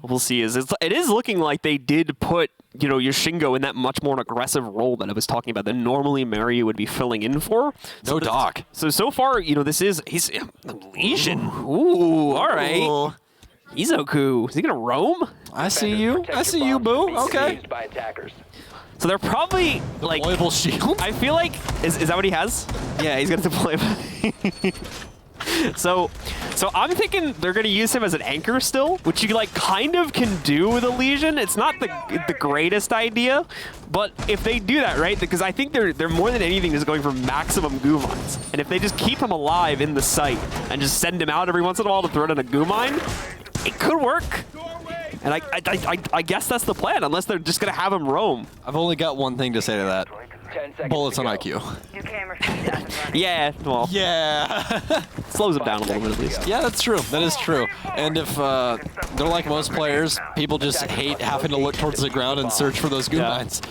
We'll see. It is looking like they did put, you know, Yoshingo in that much more aggressive role that I was talking about that normally Mario would be filling in for. No doc. So far, you know, he's Legion. Ooh, all right. Ooh. Izoku, is he gonna roam? I see you. I see you, boo. Okay. So they're probably like Deployable shield. I feel like is that what he has? Yeah, he's gonna deploy. So I'm thinking they're going to use him as an anchor still, which you like kind of can do with a Legion. It's not the greatest idea, but if they do that, right, because I think they're more than anything just going for maximum goo mines. And if they just keep him alive in the site and just send him out every once in a while to throw in a goo mine, it could work. And I guess that's the plan, unless they're just going to have him roam. I've only got one thing to say to that. Bullets on IQ. Yeah, well. Yeah. Slows him down a little bit at least. Yeah, that's true. That is true. And if they're like most players, people just hate having to look towards the ground and search for those goo mines.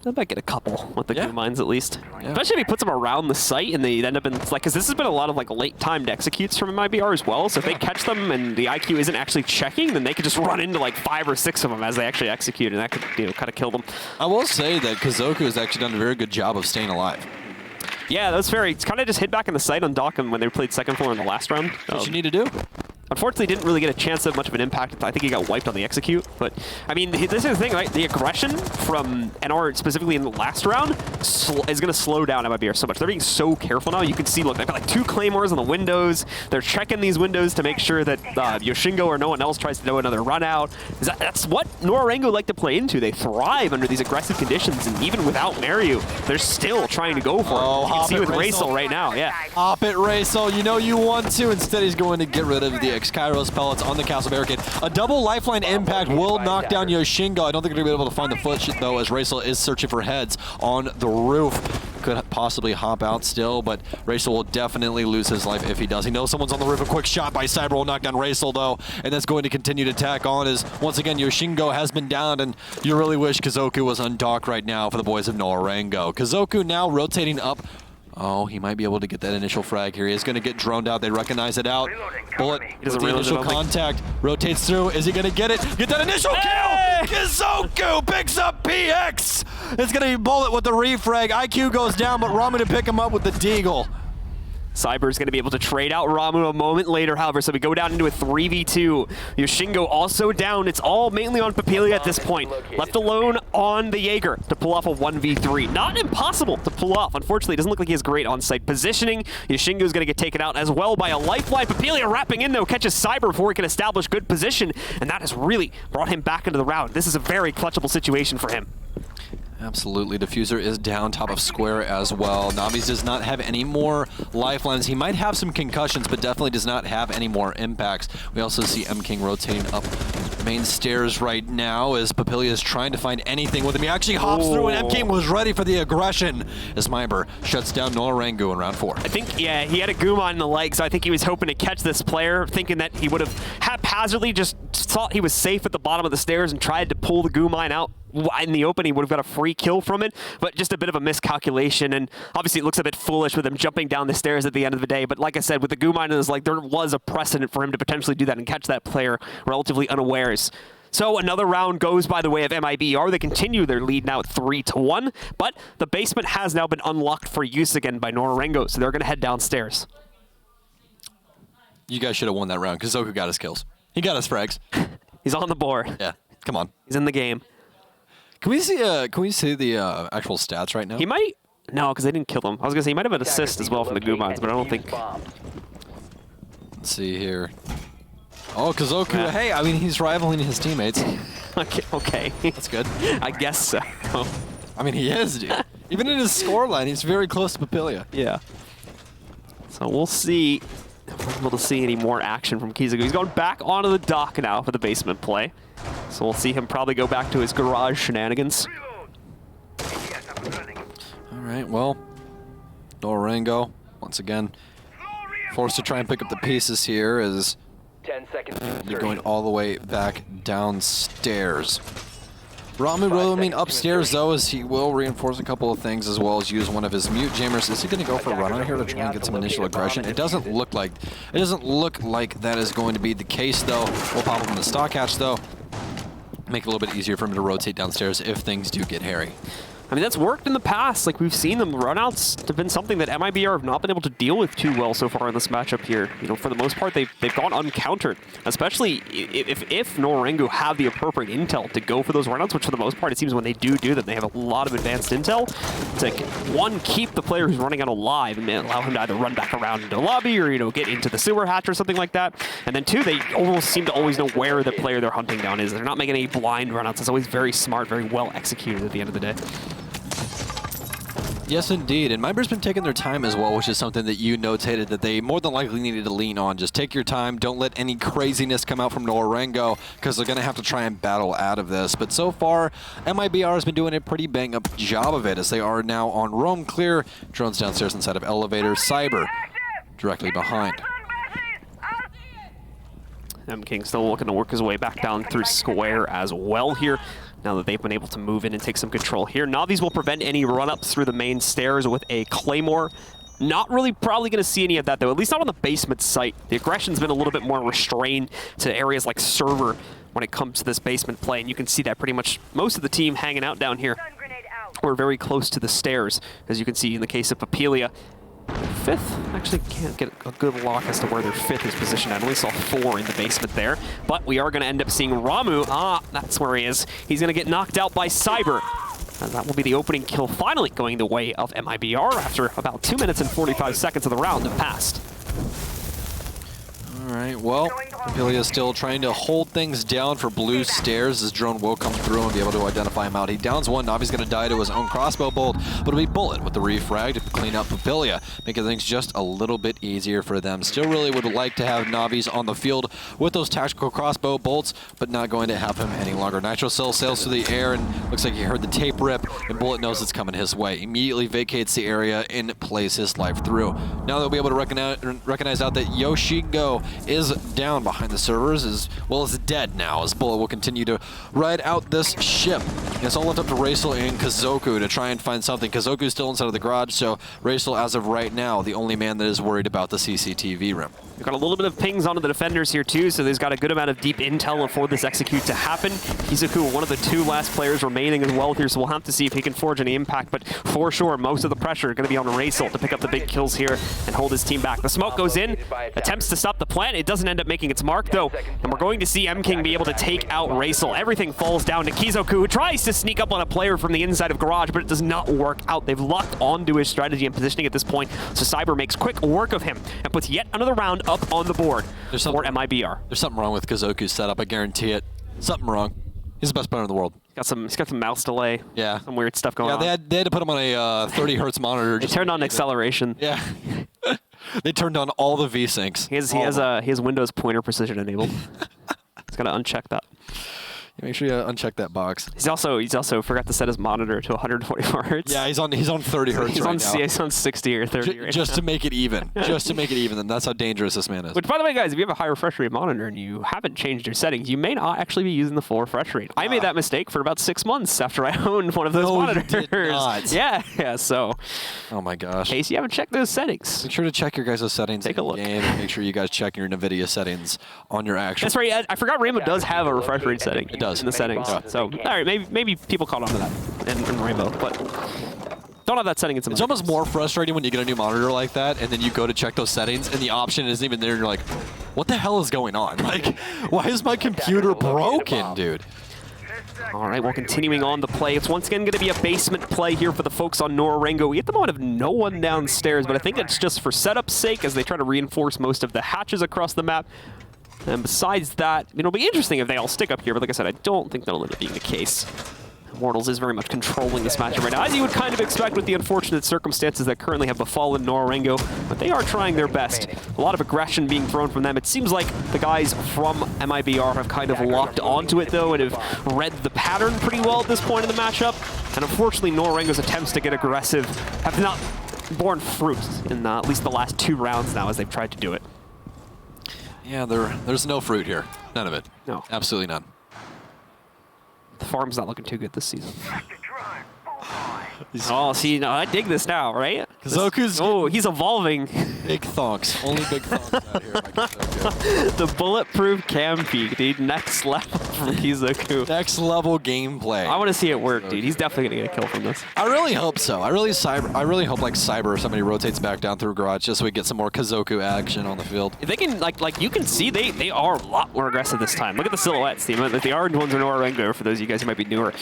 I might get a couple with the goo mines at least. Yeah. Especially if he puts them around the site and they end up in, like, because this has been a lot of like late timed executes from MIBR as well. So if they catch them and the IQ isn't actually checking, then they could just run into like 5 or 6 of them as they actually execute, and that could, you know, kind of kill them. I will say that Kazoku has actually done a very good job of staying alive. Yeah, that's fair. He's kind of just hit back in the site on Dock when they played second floor in the last round. What you need to do. Unfortunately, didn't really get a chance of much of an impact. I think he got wiped on the execute. But, I mean, this is the thing, right? The aggression from NR, specifically in the last round, is going to slow down MIBR so much. They're being so careful now. You can see, look, they've got like 2 claymores on the windows. They're checking these windows to make sure that Yoshingo or no one else tries to do another run out. That's what Nora-Rengo like to play into. They thrive under these aggressive conditions, and even without Mario, they're still trying to go for it. You can see with Racel right now, yeah. Hop it, Racel. You know you want to. Instead, he's going to get rid of the X-Kairos pellets on the castle barricade. A double lifeline impact will knock down Yoshingo. I don't think they're going to be able to find the foot, though, as Racel is searching for heads on the roof. Could possibly hop out still, but Racel will definitely lose his life if he does. He knows someone's on the roof. A quick shot by Cyber will knock down Racel, though, and that's going to continue to tack on as, once again, Yoshingo has been downed, and you really wish Kazoku was on dock right now for the boys of Nora-Rengo. Kazoku now rotating up. Oh, he might be able to get that initial frag here. He is going to get droned out. They recognize it out. Bullet with the initial contact. Rotates through. Is he going to get it? Get that initial kill! Kazoku picks up PX! It's going to be Bullet with the refrag. IQ goes down, but Ramu to pick him up with the deagle. Cyber's going to be able to trade out Ramu a moment later, however, so we go down into a 3v2. Yoshingo also down. It's all mainly on Papilia at this point. Left alone on the Jaeger to pull off a 1v3. Not impossible to pull off. Unfortunately, it doesn't look like he has great on-site positioning. Yoshingo's going to get taken out as well by a lifeline. Papilia wrapping in, though, catches Cyber before he can establish good position, and that has really brought him back into the round. This is a very clutchable situation for him. Absolutely. Diffuser is down top of square as well. Navi's does not have any more lifelines. He might have some concussions, but definitely does not have any more impacts. We also see M King rotating up main stairs right now as Papilia is trying to find anything with him. He actually hops through, and M King was ready for the aggression as MIBR shuts down Nora-Rengo in round 4. I think, yeah, he had a Guma in the leg, so I think he was hoping to catch this player, thinking that he would have haphazardly just thought he was safe at the bottom of the stairs and tried to pull the Guma out in the open. He would have got a free kill from it, but just a bit of a miscalculation, and obviously it looks a bit foolish with him jumping down the stairs at the end of the day, but like I said, with the Guma in his leg, there was a precedent for him to potentially do that and catch that player relatively unawares. So another round goes by the way of MIBR. They continue their lead now at 3-1, but the basement has now been unlocked for use again by Nora-Rengo, so they're going to head downstairs. You guys should have won that round because Zoku got his kills. He got his frags. He's on the board. Yeah, come on. He's in the game. Can we see the actual stats right now? He might. No, because they didn't kill him. I was going to say he might have an assist as well from the Gumans, but I don't think. Let's see here. Oh, Kazoku. Yeah. Hey, I mean, he's rivaling his teammates. Okay. That's good. I guess so. I mean, he is, dude. Even in his scoreline, he's very close to Papilia. Yeah. So we'll see if we're able to see any more action from Kizaku. He's going back onto the dock now for the basement play. So we'll see him probably go back to his garage shenanigans. All right, well, Nora-Rengo, once again, forced to try and pick up the pieces here as 10 seconds. you're going all the way back downstairs. Ramu roaming upstairs, though, as he will reinforce a couple of things as well as use one of his mute jammers. Is he going to go for a run on here to try and get some initial aggression? It doesn't look like that is going to be the case, though. We'll pop him in the stock hatch, though. Make it a little bit easier for him to rotate downstairs if things do get hairy. I mean, that's worked in the past. Like, we've seen them. Runouts have been something that MIBR have not been able to deal with too well so far in this matchup here. You know, for the most part, they've gone uncountered, especially if Nora-Rengo have the appropriate intel to go for those runouts, which for the most part, it seems when they do them, they have a lot of advanced intel to, one, keep the player who's running out alive and allow him to either run back around into the lobby or, you know, get into the sewer hatch or something like that. And then, two, they almost seem to always know where the player they're hunting down is. They're not making any blind runouts. It's always very smart, very well executed at the end of the day. Yes, indeed. And MIBR's been taking their time as well, which is something that you notated that they more than likely needed to lean on. Just take your time. Don't let any craziness come out from Nora-Rengo because they're going to have to try and battle out of this. But so far, MIBR has been doing a pretty bang-up job of it as they are now on roam clear. Drones downstairs inside of elevators. Cyber directly behind. M King still looking to work his way back down through square as well here, now that they've been able to move in and take some control here. Navi's will prevent any run-ups through the main stairs with a Claymore. Not really probably going to see any of that, though, at least not on the basement site. The aggression's been a little bit more restrained to areas like server when it comes to this basement play, and you can see that pretty much most of the team hanging out down here. We're very close to the stairs, as you can see in the case of Papilia. Fifth, actually can't get a good lock as to where their fifth is positioned at. I only saw 4 in the basement there, but we are going to end up seeing Ramu. That's where he is. He's going to get knocked out by Cyber. And that will be the opening kill, finally going the way of MIBR after about 2 minutes and 45 seconds of the round have passed. All right, well, Papilia is still trying to hold things down for blue stairs. His drone will come through and be able to identify him out. He downs one. Navi's going to die to his own crossbow bolt, but it'll be Bullet with the refrag to clean up Papilia, making things just a little bit easier for them. Still really would like to have Navi's on the field with those tactical crossbow bolts, but not going to have him any longer. Nitro Cell sails through the air and looks like he heard the tape rip, and Bullet knows it's coming his way. Immediately vacates the area and plays his life through. Now they'll be able to recognize out that Yoshingo is down behind the servers, as well as dead now, as Bullet will continue to ride out this ship. It's all left up to Raisel and Kazoku to try and find something. Kazoku's still inside of the garage, so Raisel, as of right now, the only man that is worried about the CCTV room. We've got a little bit of pings onto the defenders here too, so there's got a good amount of deep intel for this execute to happen. Kizoku, one of the 2 last players remaining as well here, so we'll have to see if he can forge any impact, but for sure, most of the pressure is going to be on Racel to pick up the big kills here and hold his team back. The smoke goes in, attempts to stop the plant. It doesn't end up making its mark though, and we're going to see M-King be able to take out Racel. Everything falls down to Kizoku, who tries to sneak up on a player from the inside of Garage, but it does not work out. They've locked onto his strategy and positioning at this point, so Cyber makes quick work of him and puts yet another round up on the board for MIBR. There's something wrong with Kizoku's setup, I guarantee it. Something wrong. He's the best player in the world. He's got some mouse delay. Yeah. Some weird stuff going on. Yeah, they had to put him on a 30 hertz monitor. They turned on acceleration. Yeah. They turned on all the V-Syncs. He has Windows pointer precision enabled. He's got to uncheck that. Yeah, make sure you uncheck that box. He's also forgot to set his monitor to 124 hertz. Yeah, he's on 30 hertz right now. He's on 60 or 30 right just now. to make it even. Just to make it even. And that's how dangerous this man is. Which, by the way, guys, if you have a high refresh rate monitor and you haven't changed your settings, you may not actually be using the full refresh rate. I made that mistake for about 6 months after I owned one of those monitors. You did not. Yeah, so. Oh my gosh. In case you haven't checked those settings. Make sure to check your guys' settings. Take a look. Game and make sure you guys check your NVIDIA settings on your actual. That's right. I forgot Rainbow does have a refresh rate setting. It does. In the settings. Yeah. So, all right, maybe people caught on to that in Rainbow, but don't have that setting. It's almost more frustrating when you get a new monitor like that, and then you go to check those settings, and the option isn't even there, and you're like, what the hell is going on? Like, why is my computer broken, dude? All right, well, continuing on the play. It's once again going to be a basement play here for the folks on Nora-Rengo. We at the moment have no one downstairs, but I think it's just for setup's sake as they try to reinforce most of the hatches across the map. And besides that, it'll be interesting if they all stick up here, but like I said, I don't think that'll end up being the case. Immortals is very much controlling this matchup right now, as you would kind of expect with the unfortunate circumstances that currently have befallen Nora-Rengo, but they are trying their best. A lot of aggression being thrown from them. It seems like the guys from MIBR have kind of locked onto it, though, and have read the pattern pretty well at this point in the matchup. And unfortunately, Nora-Rengo's attempts to get aggressive have not borne fruit in at least the last 2 rounds now as they've tried to do it. Yeah, there's no fruit here. None of it. No. Absolutely none. The farm's not looking too good this season. Oh, see, no, I dig this now, right? Kizoku's he's evolving. Big thonks. Only big thonks out here by Kizoku. The bulletproof cam peek, dude. Next level from Kizoku. Next level gameplay. I want to see it work, dude. He's definitely going to get a kill from this. I really hope so. I really hope like Cyber or somebody rotates back down through Garage just so we get some more Kizoku action on the field. If they can, like you can see, they are a lot more aggressive this time. Look at the silhouettes. The orange ones are Nora-Rengo for those of you guys who might be newer.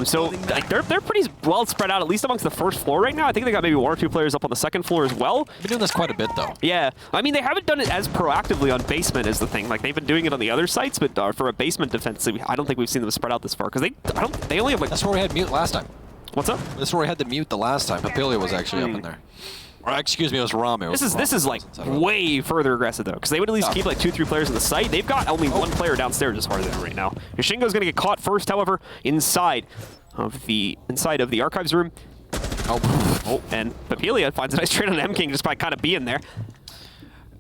So like they're pretty well spread out, at least amongst the first floor right now. I think they got maybe 1 or 2 players up on the second floor as well. They've been doing this quite a bit though. Yeah, I mean they haven't done it as proactively on basement is the thing. Like they've been doing it on the other sites, but for a basement defense, I don't think we've seen them spread out this far because they only have like. That's where we had mute last time. What's up? That's where we had the mute the last time. Papilia was actually up in there. Or excuse me, it was Ramu. This is like way further aggressive though, because they would at least keep like 2-3 players on the site. They've got only 1 player downstairs as far as I know right now. Yoshingo's gonna get caught first, however, inside of the archives room. Oh, and Papilia finds a nice trade on M-King just by kind of being there.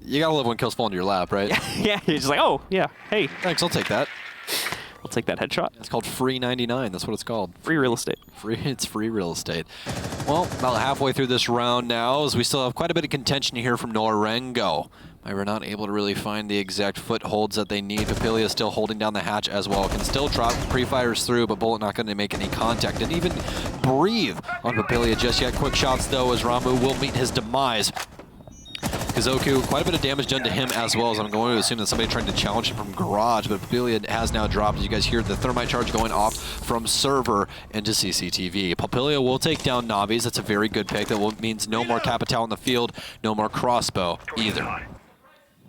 You gotta love when kills fall into your lap, right? Yeah, he's just like, oh, yeah, hey. Thanks, I'll take that. I'll take that headshot. It's called free 99. That's what it's called. Free real estate. It's free real estate. Well, about halfway through this round now, as we still have quite a bit of contention here from Nora-Rengo. We're not able to really find the exact footholds that they need. Papilia still holding down the hatch as well. Can still drop pre-fires through, but Bullet not going to make any contact. Didn't even breathe on Papilia just yet. Quick shots, though, as Ramu will meet his demise. Kizoku, quite a bit of damage done to him as well, as I'm going to assume that somebody trying to challenge him from Garage, but Papilia has now dropped. As you guys hear the thermite charge going off from server into CCTV. Papilia will take down Navis. That's a very good pick. That means no more Capital in the field, no more crossbow either.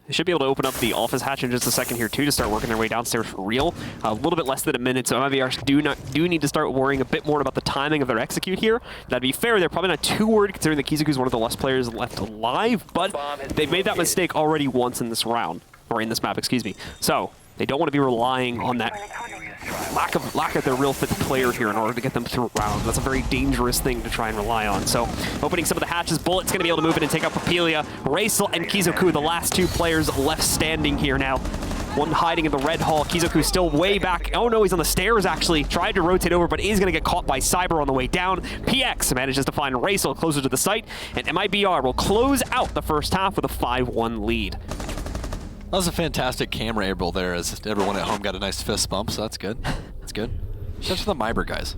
They should be able to open up the office hatch in just a second here, too, to start working their way downstairs for real. A little bit less than a minute, so MIBR do need to start worrying a bit more about the timing of their execute here. That'd be fair. They're probably not too worried, considering that Kizoku's one of the less players left alive, but they've made that mistake already once in this round, or in this map, excuse me. So they don't want to be relying on that lack of their real fifth player here in order to get them through a round. That's a very dangerous thing to try and rely on. So opening some of the hatches, Bullet's going to be able to move in and take out Papilia. Racel and Kizoku, the last 2 players left standing here now. One hiding in the red hall. Kizoku still way back. Oh no, he's on the stairs actually. Tried to rotate over, but is going to get caught by Cyber on the way down. PX manages to find Racel closer to the site, and MIBR will close out the first half with a 5-1 lead. That was a fantastic camera angle there, as everyone at home got a nice fist bump, so that's good. That's good. Shout out to the MIBR guys.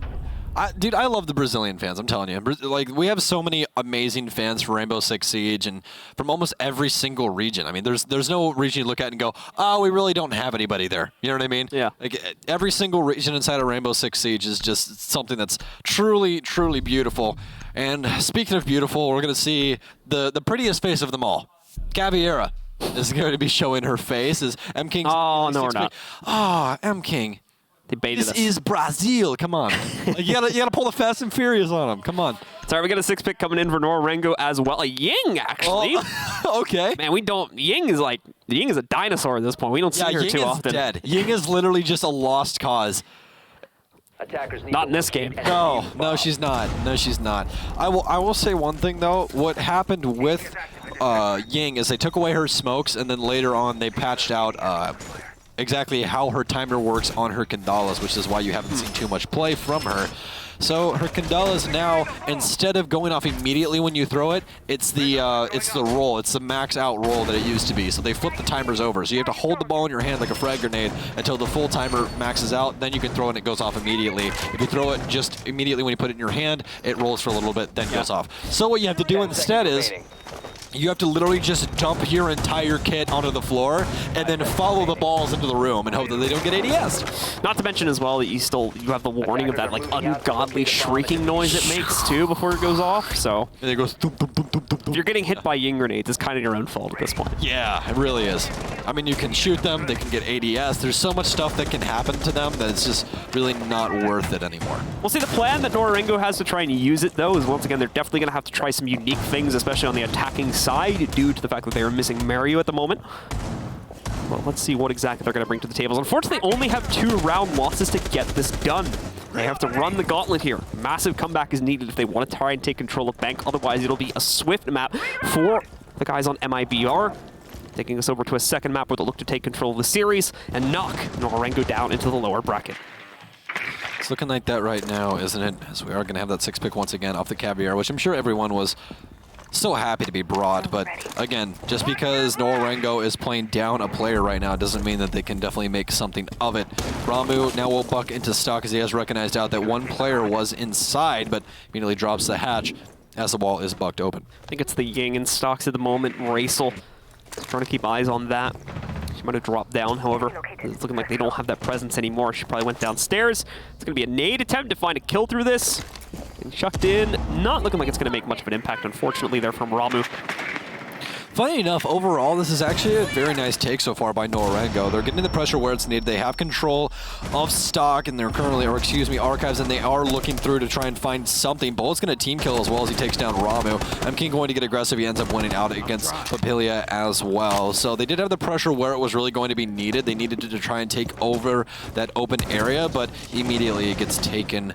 Dude, I love the Brazilian fans, I'm telling you. Like, we have so many amazing fans for Rainbow Six Siege and from almost every single region. I mean, there's no region you look at and go, oh, we really don't have anybody there. You know what I mean? Yeah. Like, every single region inside of Rainbow Six Siege is just something that's truly, truly beautiful. And speaking of beautiful, we're going to see the prettiest face of them all. Kafe is going to be showing her face as M King. Oh, no, we're not. Oh, M King. They baited us. This is Brazil. Come on. Like, you gotta pull the Fast and Furious on them. Come on. Sorry, we got a 6-pick coming in for Nora-Rengo as well. A Ying, actually. Oh, okay. Man, Ying is a dinosaur at this point. We don't see her Ying too is often. dead. Ying is literally just a lost cause. Not in this game. No, she's not. No, she's not. I will say one thing though. What happened with Ying is they took away her smokes, and then later on they patched out exactly how her timer works on her Kandalas, which is why you haven't seen too much play from her. So her Kandalas now, instead of going off immediately when you throw it, it's the roll. It's the max out roll that it used to be. So they flip the timers over. So you have to hold the ball in your hand like a frag grenade until the full timer maxes out. Then you can throw it and it goes off immediately. If you throw it just immediately when you put it in your hand, it rolls for a little bit, then goes off. So what you have to do instead is you have to literally just dump your entire kit onto the floor and then follow the balls into the room and hope that they don't get ADS. Not to mention as well that you have the warning of that like ungodly shrieking noise it makes too before it goes off. So and it goes thump, thump, thump, thump, thump. If you're getting hit by Ying grenades, it's kind of your own fault at this point. Yeah, it really is. I mean, you can shoot them, they can get ADS. There's so much stuff that can happen to them that it's just really not worth it anymore. We'll see the plan that Nora-Rengo has to try and use it though is once again they're definitely going to have to try some unique things, especially on the attacking side due to the fact that they are missing Mario at the moment. Well, let's see what exactly they're going to bring to the tables. Unfortunately, they only have 2-round losses to get this done. They have to run the gauntlet here. Massive comeback is needed if they want to try and take control of Bank. Otherwise, it'll be a swift map for the guys on MIBR. Taking us over to a second map where they'll look to take control of the series and knock Nora-Rengo down into the lower bracket. It's looking like that right now, isn't it? As we are going to have that 6-pick once again off the Caviar, which I'm sure everyone was so happy to be brought, but again, just because Nora-Rengo is playing down a player right now doesn't mean that they can definitely make something of it. Ramu now will buck into stock as he has recognized out that one player was inside, but immediately drops the hatch as the wall is bucked open. I think it's the Ying in stocks at the moment. Racel trying to keep eyes on that. She might have dropped down, however. It's looking like they don't have that presence anymore. She probably went downstairs. It's going to be a nade attempt to find a kill through this. And chucked in. Not looking like it's going to make much of an impact, unfortunately, there from Ramu. Funny enough, overall, this is actually a very nice take so far by Nora-Rengo. They're getting the pressure where it's needed. They have control of stock, and they're currently, or excuse me, archives, and they are looking through to try and find something. Bullet's going to team kill as well as he takes down Ramu. M-King going to get aggressive. He ends up winning out against Papilia as well. So they did have the pressure where it was really going to be needed. They needed to try and take over that open area, but immediately it gets taken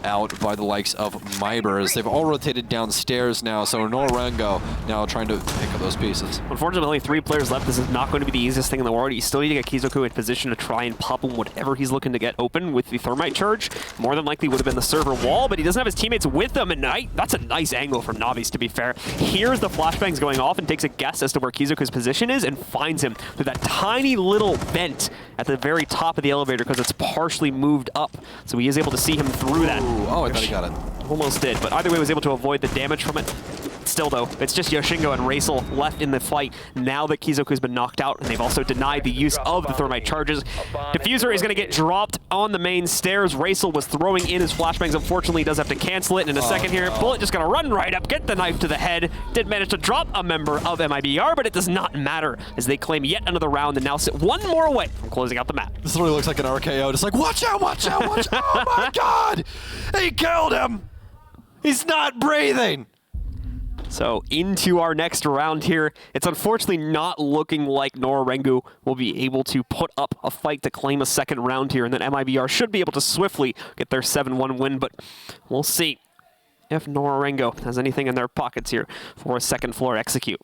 out by the likes of MIBR as they've all rotated downstairs now, so Nora-Rengo now trying to pick up those pieces. Unfortunately, only 3 players left. This is not going to be the easiest thing in the world. You still need to get Kizoku in position to try and pop him whatever he's looking to get open with the thermite charge. More than likely would have been the server wall, but he doesn't have his teammates with him, and that's a nice angle from Navi's, to be fair. Hears the flashbangs going off and takes a guess as to where Kizoku's position is and finds him through that tiny little vent at the very top of the elevator because it's partially moved up, so he is able to see him through that. Oh, I thought he got it. Almost did, but either way was able to avoid the damage from it. Still, though, it's just Yoshingo and Racel left in the fight now that Kizoku's been knocked out, and they've also denied the use of the thermite charges. Diffuser is going to get dropped on the main stairs. Racel was throwing in his flashbangs. Unfortunately, he does have to cancel it. In a second here, Bullet just going to run right up, get the knife to the head. Did manage to drop a member of MIBR, but it does not matter as they claim yet another round and now sit one more away from closing out the map. This literally looks like an RKO. Just like, watch out, watch out, watch out. Oh my God! He killed him! He's not breathing! So into our next round here. It's unfortunately not looking like Nora-Rengo will be able to put up a fight to claim a second round here, and then MIBR should be able to swiftly get their 7-1 win, but we'll see if Nora-Rengo has anything in their pockets here for a second floor execute.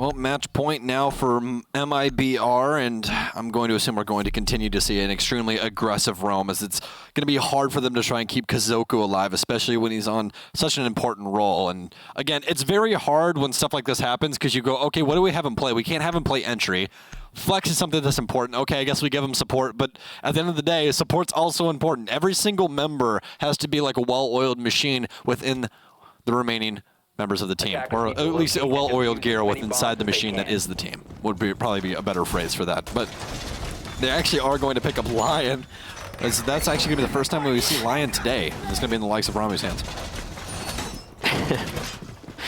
Well, match point now for MIBR, and I'm going to assume we're going to continue to see an extremely aggressive roam, as it's going to be hard for them to try and keep Kazoku alive, especially when he's on such an important role. And again, it's very hard when stuff like this happens, because you go, okay, what do we have him play? We can't have him play entry. Flex is something that's important. Okay, I guess we give him support, but at the end of the day, support's also important. Every single member has to be like a well-oiled machine within the remaining members of the team, or at least a well-oiled gear with inside the machine that is the team, would probably be a better phrase for that. But they actually are going to pick up Lion, as that's actually going to be the first time we see Lion today. It's going to be in the likes of Ramu's hands.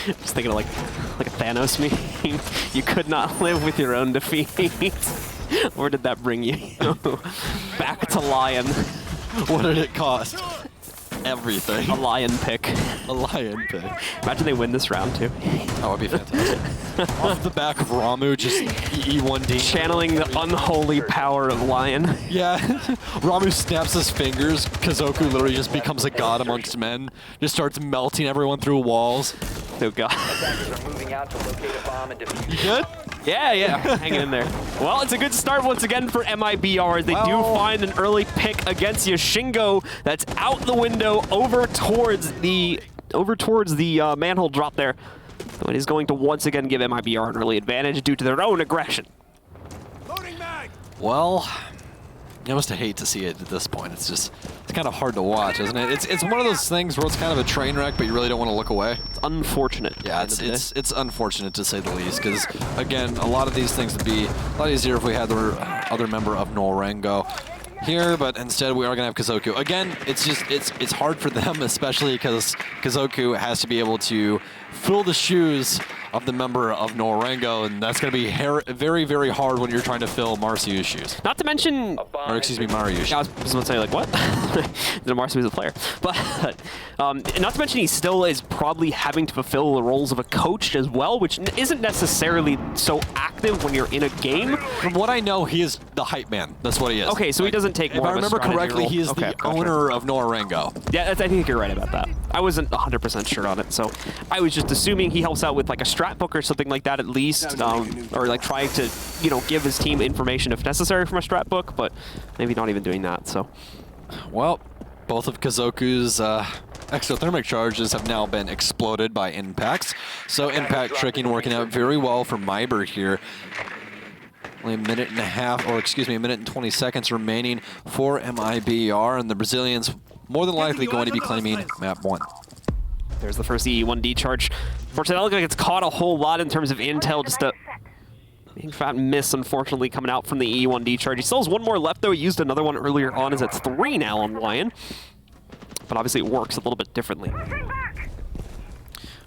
Just thinking of like a Thanos meme. You could not live with your own defeat. Where did that bring you? Back to Lion. What did it cost? Everything. A Lion pick. A Lion pick. Imagine they win this round too. That would be fantastic. Off the back of Ramu, just E1D. Channeling the unholy power of Lion. Yeah. Ramu snaps his fingers. Kazoku literally just becomes a god amongst men. Just starts melting everyone through walls. Oh god. You good? Yeah, hanging in there. Well, it's a good start once again for MIBR. They do find an early pick against Yoshingo. That's out the window over towards the manhole drop there. So it is going to once again give MIBR an early advantage due to their own aggression. Well, you must hate to see it at this point. It's kind of hard to watch, isn't it? It's one of those things where it's kind of a train wreck, but you really don't want to look away. It's unfortunate. Yeah, it's unfortunate to say the least, because again, a lot of these things would be a lot easier if we had the other member of Nora-Rengo here, but instead we are going to have Kazoku. Again, it's hard for them, especially because Kazoku has to be able to fill the shoes of the member of Nora-Rengo, and that's going to be very, very hard when you're trying to fill Marciu's shoes. Not to mention... Or excuse me, Mariu's. I was going to say, like, what? Marciu's a player. But not to mention he still is probably having to fulfill the roles of a coach as well, which isn't necessarily so active when you're in a game. From what I know, he is the hype man. That's what he is. Okay, so he doesn't take more of a strategy role. If I remember correctly, he is the owner of Nora-Rengo. Yeah, I think you're right about that. I wasn't 100% sure on it, so I was just assuming he helps out with like a strat book or something like that at least, or like trying to, give his team information if necessary from a strat book, but maybe not even doing that, so. Well, both of Kazoku's exothermic charges have now been exploded by impacts, so impact tricking working out very well for MIBR here. Only a minute and a half, or excuse me, a minute and 20 seconds remaining for MIBR, and the Brazilians more than likely going to be claiming map 1. There's the first E1D charge. Fortunately, that looks like it's caught a whole lot in terms of intel. Just a big fat miss, unfortunately, coming out from the E1D charge. He still has one more left, though. He used another one earlier on, as it's 3 now on Lion. But obviously, it works a little bit differently.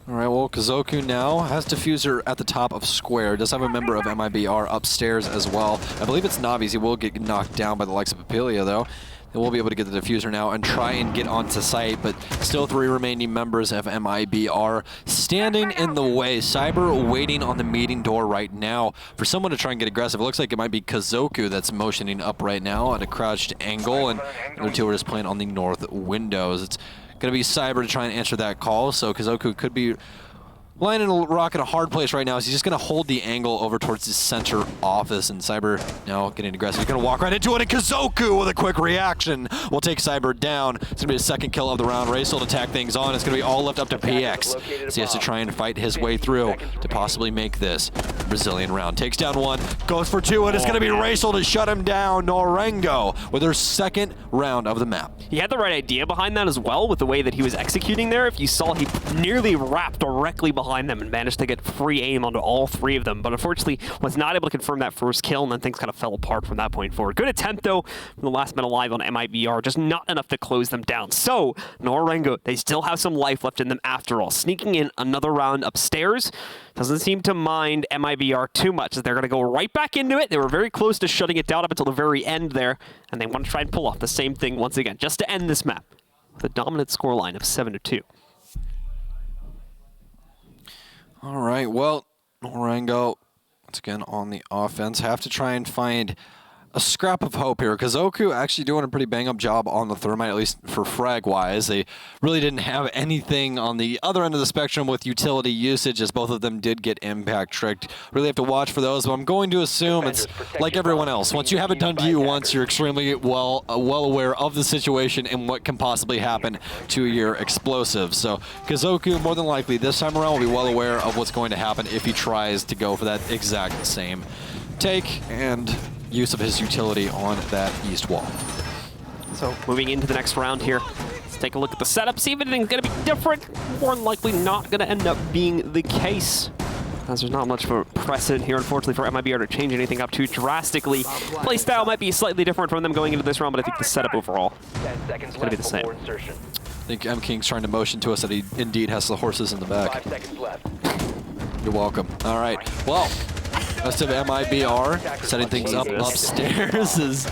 All right, well, Kazoku now has Diffuser at the top of square. Does have a member of MIBR upstairs as well. I believe it's Navi's. He will get knocked down by the likes of Apelia, though. They will be able to get the Diffuser now and try and get onto site, but still 3 remaining members of MIBR standing in the way. Cyber waiting on the meeting door right now for someone to try and get aggressive. It looks like it might be Kazoku that's motioning up right now at a crouched angle, and the other 2 are just playing on the north windows. It's going to be Cyber to try and answer that call, so Kazoku could be lying in a rock in a hard place right now. So he's just going to hold the angle over towards his center office, and Cyber now getting aggressive. He's going to walk right into it, and Kazoku with a quick reaction will take Cyber down. It's going to be a second kill of the round. Raisel to tack things on. It's going to be all left up to PX. So he has to try and fight his way through to possibly make this Brazilian round. Takes down 1, goes for 2, and it's going to be Raisel to shut him down. Nora-Rengo with her second round of the map. He had the right idea behind that as well with the way that he was executing there. If you saw, he nearly wrapped directly behind them and managed to get free aim onto all 3 of them, but unfortunately was not able to confirm that first kill, and then things kind of fell apart from that point forward. Good attempt, though, from the last man alive on MIBR, just not enough to close them down. So, Nora-Rengo, they still have some life left in them after all. Sneaking in another round upstairs doesn't seem to mind MIBR too much, as they're going to go right back into it. They were very close to shutting it down up until the very end there, and they want to try and pull off the same thing once again, just to end this map with a dominant scoreline of 7-2. All right, well, Nora-Rengo, once again on the offense, have to try and find a scrap of hope here. Kazoku actually doing a pretty bang-up job on the Thermite, at least for frag-wise. They really didn't have anything on the other end of the spectrum with utility usage, as both of them did get impact tricked. Really have to watch for those, but I'm going to assume it's like everyone else. Once you have it done to you once, you're extremely well aware of the situation and what can possibly happen to your explosives. So Kazoku, more than likely, this time around will be well aware of what's going to happen if he tries to go for that exact same take and use of his utility on that east wall. So moving into the next round here, let's take a look at the setup, see if anything's going to be different. More than likely not going to end up being the case, as there's not much of a precedent here, unfortunately, for MIBR to change anything up too drastically. Playstyle might be slightly different from them going into this round, but I think the setup overall is going to be the same. I think M King's trying to motion to us that he indeed has the horses in the back. 5 seconds left. You're welcome. All right. Well, rest of MIBR setting things up upstairs as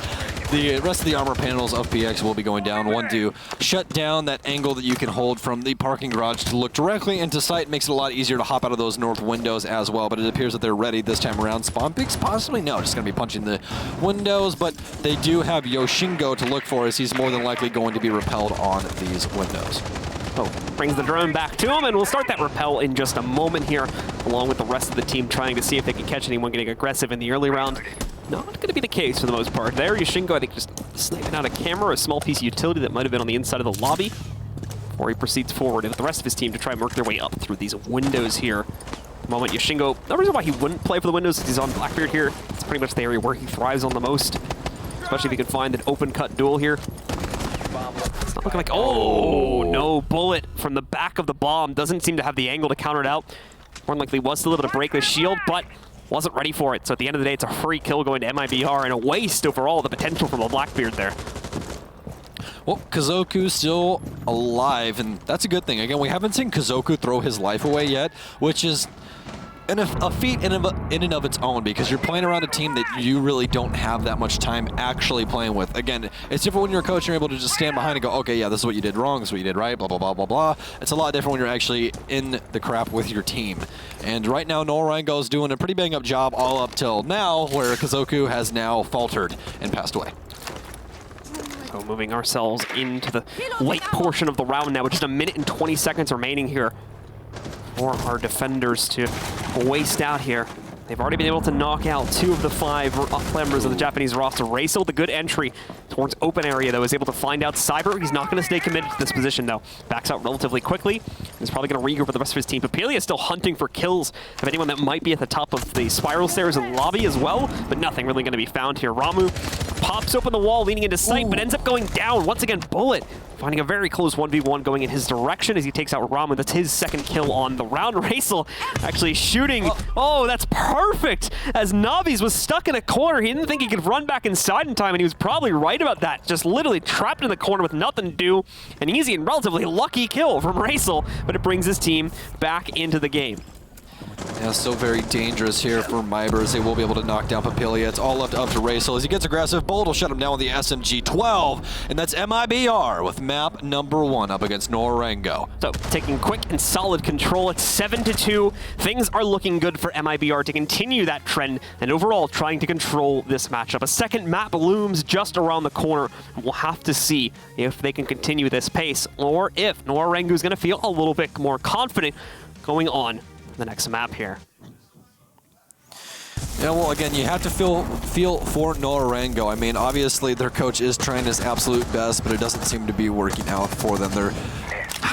the rest of the armor panels of PX will be going down. One to shut down that angle that you can hold from the parking garage to look directly into sight. Makes it a lot easier to hop out of those north windows as well, but it appears that they're ready this time around. Spawn Pigs possibly? No, just going to be punching the windows, but they do have Yoshingo to look for, as he's more than likely going to be repelled on these windows. Oh, brings the drone back to him, and we'll start that rappel in just a moment here, along with the rest of the team trying to see if they can catch anyone getting aggressive in the early round. Not going to be the case for the most part. There, Yoshingo, I think, just sniping out a camera, a small piece of utility that might have been on the inside of the lobby, before he proceeds forward with the rest of his team to try and work their way up through these windows here. The moment Yoshingo, no reason why he wouldn't play for the windows, he's on Blackbeard here. It's pretty much the area where he thrives on the most, especially if he can find an open-cut duel here. It's not looking like, oh, no, bullet from the back of the bomb. Doesn't seem to have the angle to counter it out. More than likely was still able to break the shield, but wasn't ready for it. So at the end of the day, it's a free kill going to MIBR and a waste overall the potential from a Blackbeard there. Well, Kazoku's still alive, and that's a good thing. Again, we haven't seen Kazoku throw his life away yet, which is a feat in and of its own, because you're playing around a team that you really don't have that much time actually playing with. Again, it's different when you're a coach and you're able to just stand behind and go, okay, yeah, this is what you did wrong, this is what you did right, blah, blah, blah, blah, blah. It's a lot different when you're actually in the crap with your team. And right now, Nora-Rengo is doing a pretty bang-up job all up till now, where Kazoku has now faltered and passed away. So moving ourselves into the late portion of the round now, with just 1 minute and 20 seconds remaining here for our defenders to waste out here. They've already been able to knock out 2 of the 5 members of the Japanese roster. Racel, the good entry towards open area, though, is able to find out Cyber. He's not going to stay committed to this position, though. Backs out relatively quickly. He's probably going to regroup with the rest of his team. Papelia is still hunting for kills of anyone that might be at the top of the spiral stairs in the lobby as well, but nothing really going to be found here. Ramu pops open the wall, leaning into sight, but ends up going down. Once again, Bullet finding a very close 1v1 going in his direction as he takes out Ramu. That's his 2nd kill on the round. Racel actually shooting. Oh, that's perfect! As Navi's was stuck in a corner, he didn't think he could run back inside in time, and he was probably right about that. Just literally trapped in the corner with nothing to do. An easy and relatively lucky kill from Racel, but it brings his team back into the game. Yeah, so very dangerous here for MIBR, as they will be able to knock down Papelia. It's all left up to Racel as he gets aggressive. Bolt will shut him down with the SMG-12, and that's MIBR with map number 1 up against Nora-Rengo. So taking quick and solid control at 7-2. Things are looking good for MIBR to continue that trend, and overall trying to control this matchup. A second map looms just around the corner. We'll have to see if they can continue this pace, or if Nora-Rengo is going to feel a little bit more confident going on the next map here. Yeah, well, again, you have to feel for Nora-Rengo. I mean, obviously, their coach is trying his absolute best, but it doesn't seem to be working out for them. They're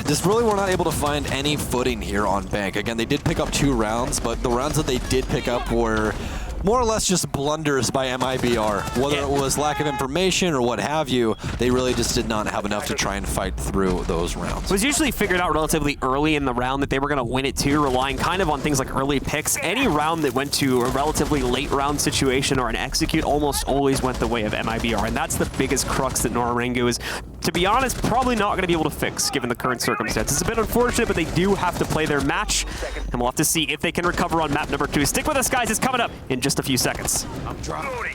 just really were not able to find any footing here on Bank. Again, they did pick up 2 rounds, but the rounds that they did pick up were more or less just blunders by MIBR. Whether it was lack of information or what have you, they really just did not have enough to try and fight through those rounds. It was usually figured out relatively early in the round that they were going to win it too, relying kind of on things like early picks. Any round that went to a relatively late round situation or an execute almost always went the way of MIBR, and that's the biggest crux that Nora-Rengo is, to be honest, probably not going to be able to fix given the current circumstances. It's a bit unfortunate, but they do have to play their match, and we'll have to see if they can recover on map number 2. Stick with us, guys. It's coming up in just a few seconds. I'm dropping.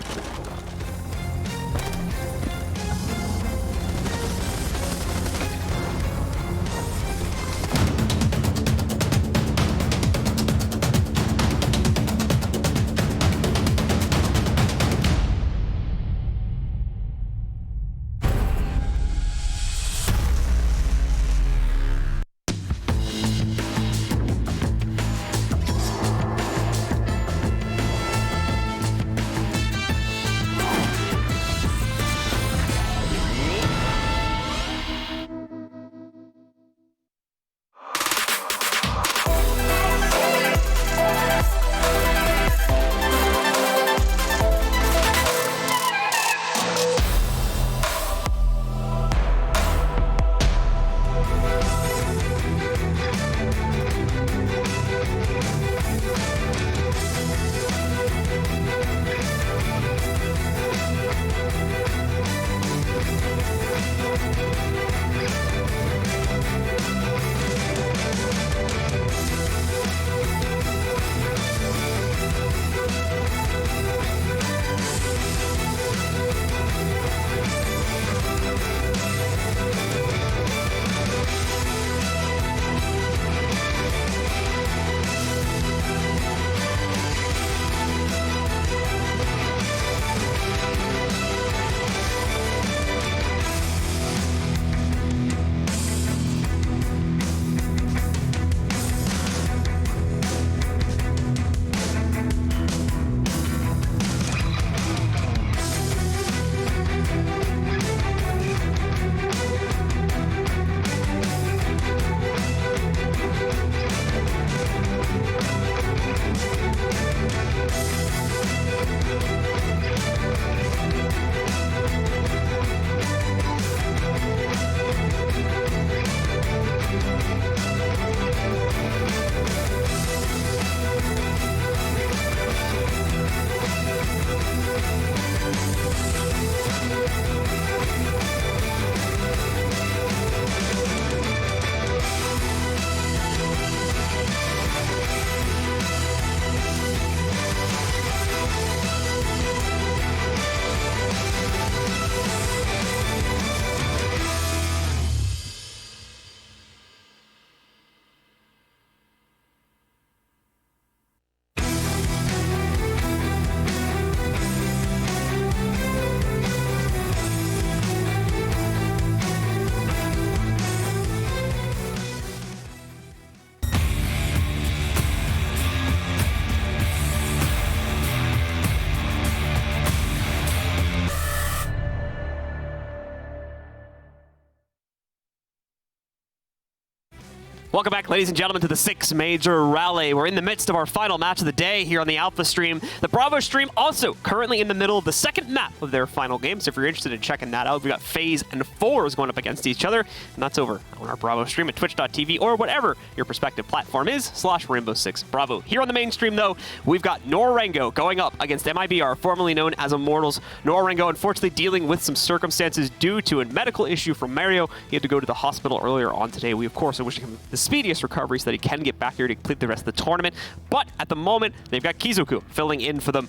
Welcome back, ladies and gentlemen, to the 6 Major Raleigh. We're in the midst of our final match of the day here on the Alpha stream. The Bravo stream also currently in the middle of the second map of their final game, so if you're interested in checking that out, we got FaZe and Fours going up against each other, and that's over on our Bravo stream at twitch.tv or whatever your respective platform is, /Rainbow6 Bravo. Here on the main stream, though, we've got Nora-Rengo going up against MIBR, formerly known as Immortals. Nora-Rengo, unfortunately, dealing with some circumstances due to a medical issue from Mario. He had to go to the hospital earlier on today. We, of course, are wishing him the speediest recovery so that he can get back here to complete the rest of the tournament. But at the moment, they've got Kizoku filling in for them.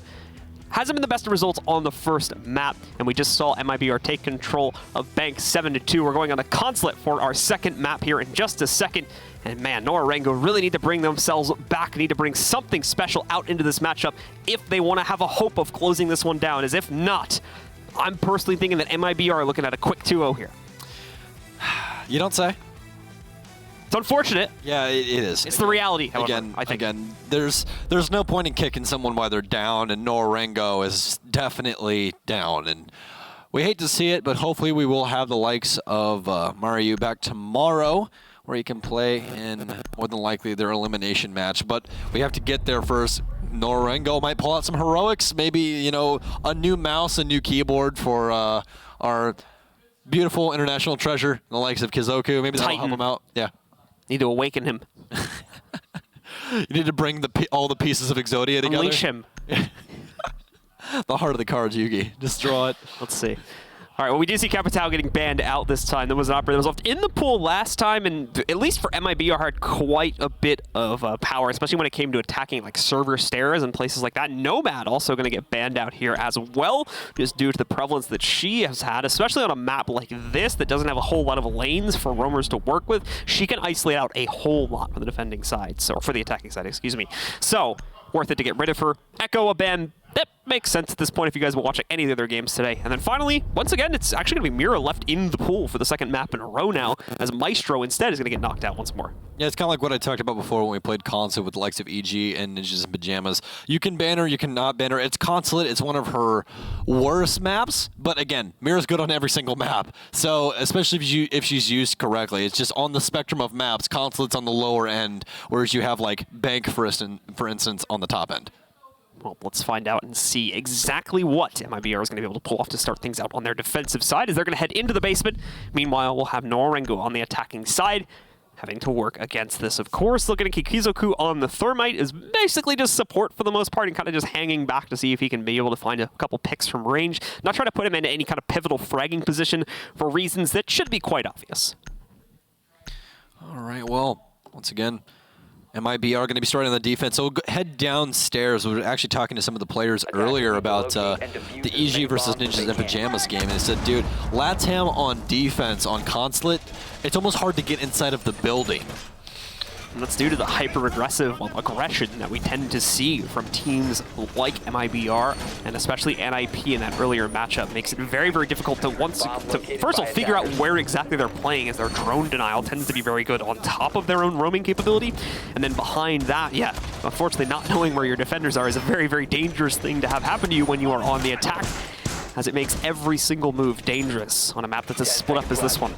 Hasn't been the best of results on the first map, and we just saw MIBR take control of Bank 7-2. We're going on the Consulate for our second map here in just a second. And man, Nora-Rengo really need to bring themselves back, need to bring something special out into this matchup if they want to have a hope of closing this one down. As if not, I'm personally thinking that MIBR are looking at a quick 2-0 here. You don't say? It's unfortunate. Yeah, it is. It's the reality, however, I think. Again, there's no point in kicking someone while they're down, and Nora-Rengo is definitely down. And we hate to see it, but hopefully we will have the likes of Mario back tomorrow, where he can play in more than likely their elimination match. But we have to get there first. Nora-Rengo might pull out some heroics, maybe, you know, a new mouse, a new keyboard for our beautiful international treasure, the likes of Kizoku. Maybe that'll help him out. Yeah. Need to awaken him. You need to bring all the pieces of Exodia together. Unleash him. The heart of the cards, Yugi. Just draw it. Let's see. All right, well, we did see Capitao getting banned out this time. There was an operator that was left in the pool last time, and at least for MIBR had quite a bit of power, especially when it came to attacking like server stairs and places like that. Nomad also going to get banned out here as well, just due to the prevalence that she has had, especially on a map like this that doesn't have a whole lot of lanes for roamers to work with. She can isolate out a whole lot for the defending side, so for the attacking side, excuse me. So, worth it to get rid of her. Echo a ban. That makes sense at this point if you guys were watching any of the other games today. And then finally, once again, it's actually going to be Mira left in the pool for the second map in a row now, as Maestro instead is going to get knocked out once more. Yeah, it's kind of like what I talked about before when we played Consulate with the likes of EG and Ninjas in Pajamas. You can ban her, you can not ban her. It's Consulate, it's one of her worst maps, but again, Mira's good on every single map. So, especially if she's used correctly, it's just on the spectrum of maps, Consulate's on the lower end, whereas you have like Bank, for instance, on the top end. Well, let's find out and see exactly what MIBR is going to be able to pull off to start things out on their defensive side, as they're going to head into the basement. Meanwhile, we'll have Nora-Rengo on the attacking side, having to work against this, of course. Looking at Kizoku on the Thermite is basically just support for the most part, and kind of just hanging back to see if he can be able to find a couple picks from range. Not trying to put him into any kind of pivotal fragging position for reasons that should be quite obvious. All right, well, once again, MIBR are going to be starting on the defense. So we'll head downstairs. We were actually talking to some of the players earlier about the EG versus Ninjas in Pajamas game, and they said, dude, Latam on defense on Consulate, it's almost hard to get inside of the building. And that's due to the hyper-aggressive aggression that we tend to see from teams like MIBR, and especially NIP in that earlier matchup. Makes it very, very difficult to first of all figure out where exactly they're playing, as their drone denial tends to be very good on top of their own roaming capability. And then behind that, yeah, unfortunately not knowing where your defenders are is a very, very dangerous thing to have happen to you when you are on the attack, as it makes every single move dangerous on a map that's as split up as this one.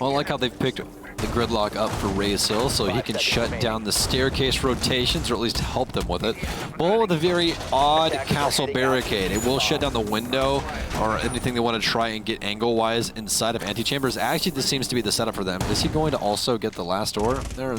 Well, I like how they've picked the gridlock up for Raise Hill so he can shut down the staircase rotations, or at least help them with it. But with a very odd castle barricade. It will shut down the window or anything they want to try and get angle-wise inside of antechambers. Actually, this seems to be the setup for them. Is he going to also get the last door there?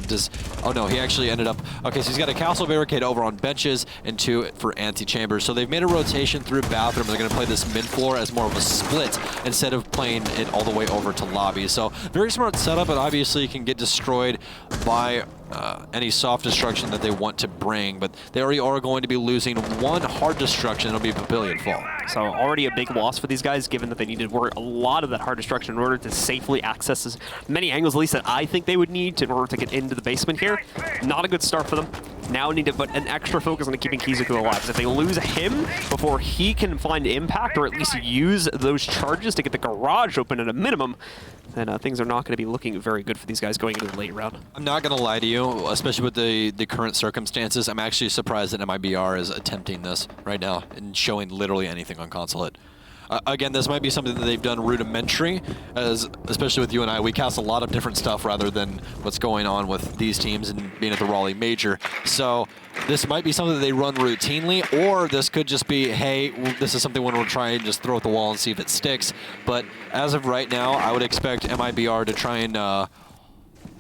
Oh no, he actually ended up... Okay, so he's got a castle barricade over on benches and two for antechambers. So they've made a rotation through bathroom. They're going to play this mid-floor as more of a split instead of playing it all the way over to lobby. So very smart setup, but obviously you can get destroyed by any soft destruction that they want to bring, but they already are going to be losing one hard destruction. It'll be Papillion Fall. So already a big loss for these guys, given that they needed to work a lot of that hard destruction in order to safely access as many angles, at least that I think they would need in order to get into the basement here. Not a good start for them. Now need to put an extra focus on keeping Kizoku alive, because if they lose him before he can find impact, or at least use those charges to get the garage open at a minimum, then things are not going to be looking very good for these guys going into the late round. I'm not going to lie to you, especially with the current circumstances. I'm actually surprised that MIBR is attempting this right now and showing literally anything on Consulate. Again, this might be something that they've done rudimentary, as especially with you and I, we cast a lot of different stuff rather than what's going on with these teams and being at the Raleigh Major. So this might be something that they run routinely, or this could just be, hey, this is something we'll try and just throw at the wall and see if it sticks. But as of right now, I would expect MIBR to try and at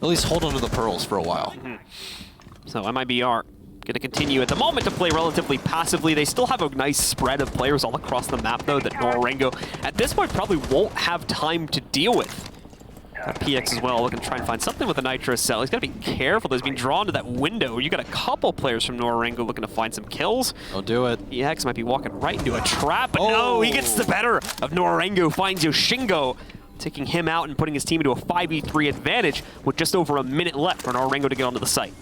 least hold onto the pearls for a while. So MIBR going to continue at the moment to play relatively passively. They still have a nice spread of players all across the map, though, that Nora-Rengo at this point probably won't have time to deal with. PX as well, looking to try and find something with a Nitro cell. He's got to be careful. He's being drawn to that window. You got a couple players from Nora-Rengo looking to find some kills. Don't do it. PX might be walking right into a trap, but no, he gets the better of Nora-Rengo, finds Yoshingo, taking him out and putting his team into a 5v3 advantage with just over a minute left for Nora-Rengo to get onto the site.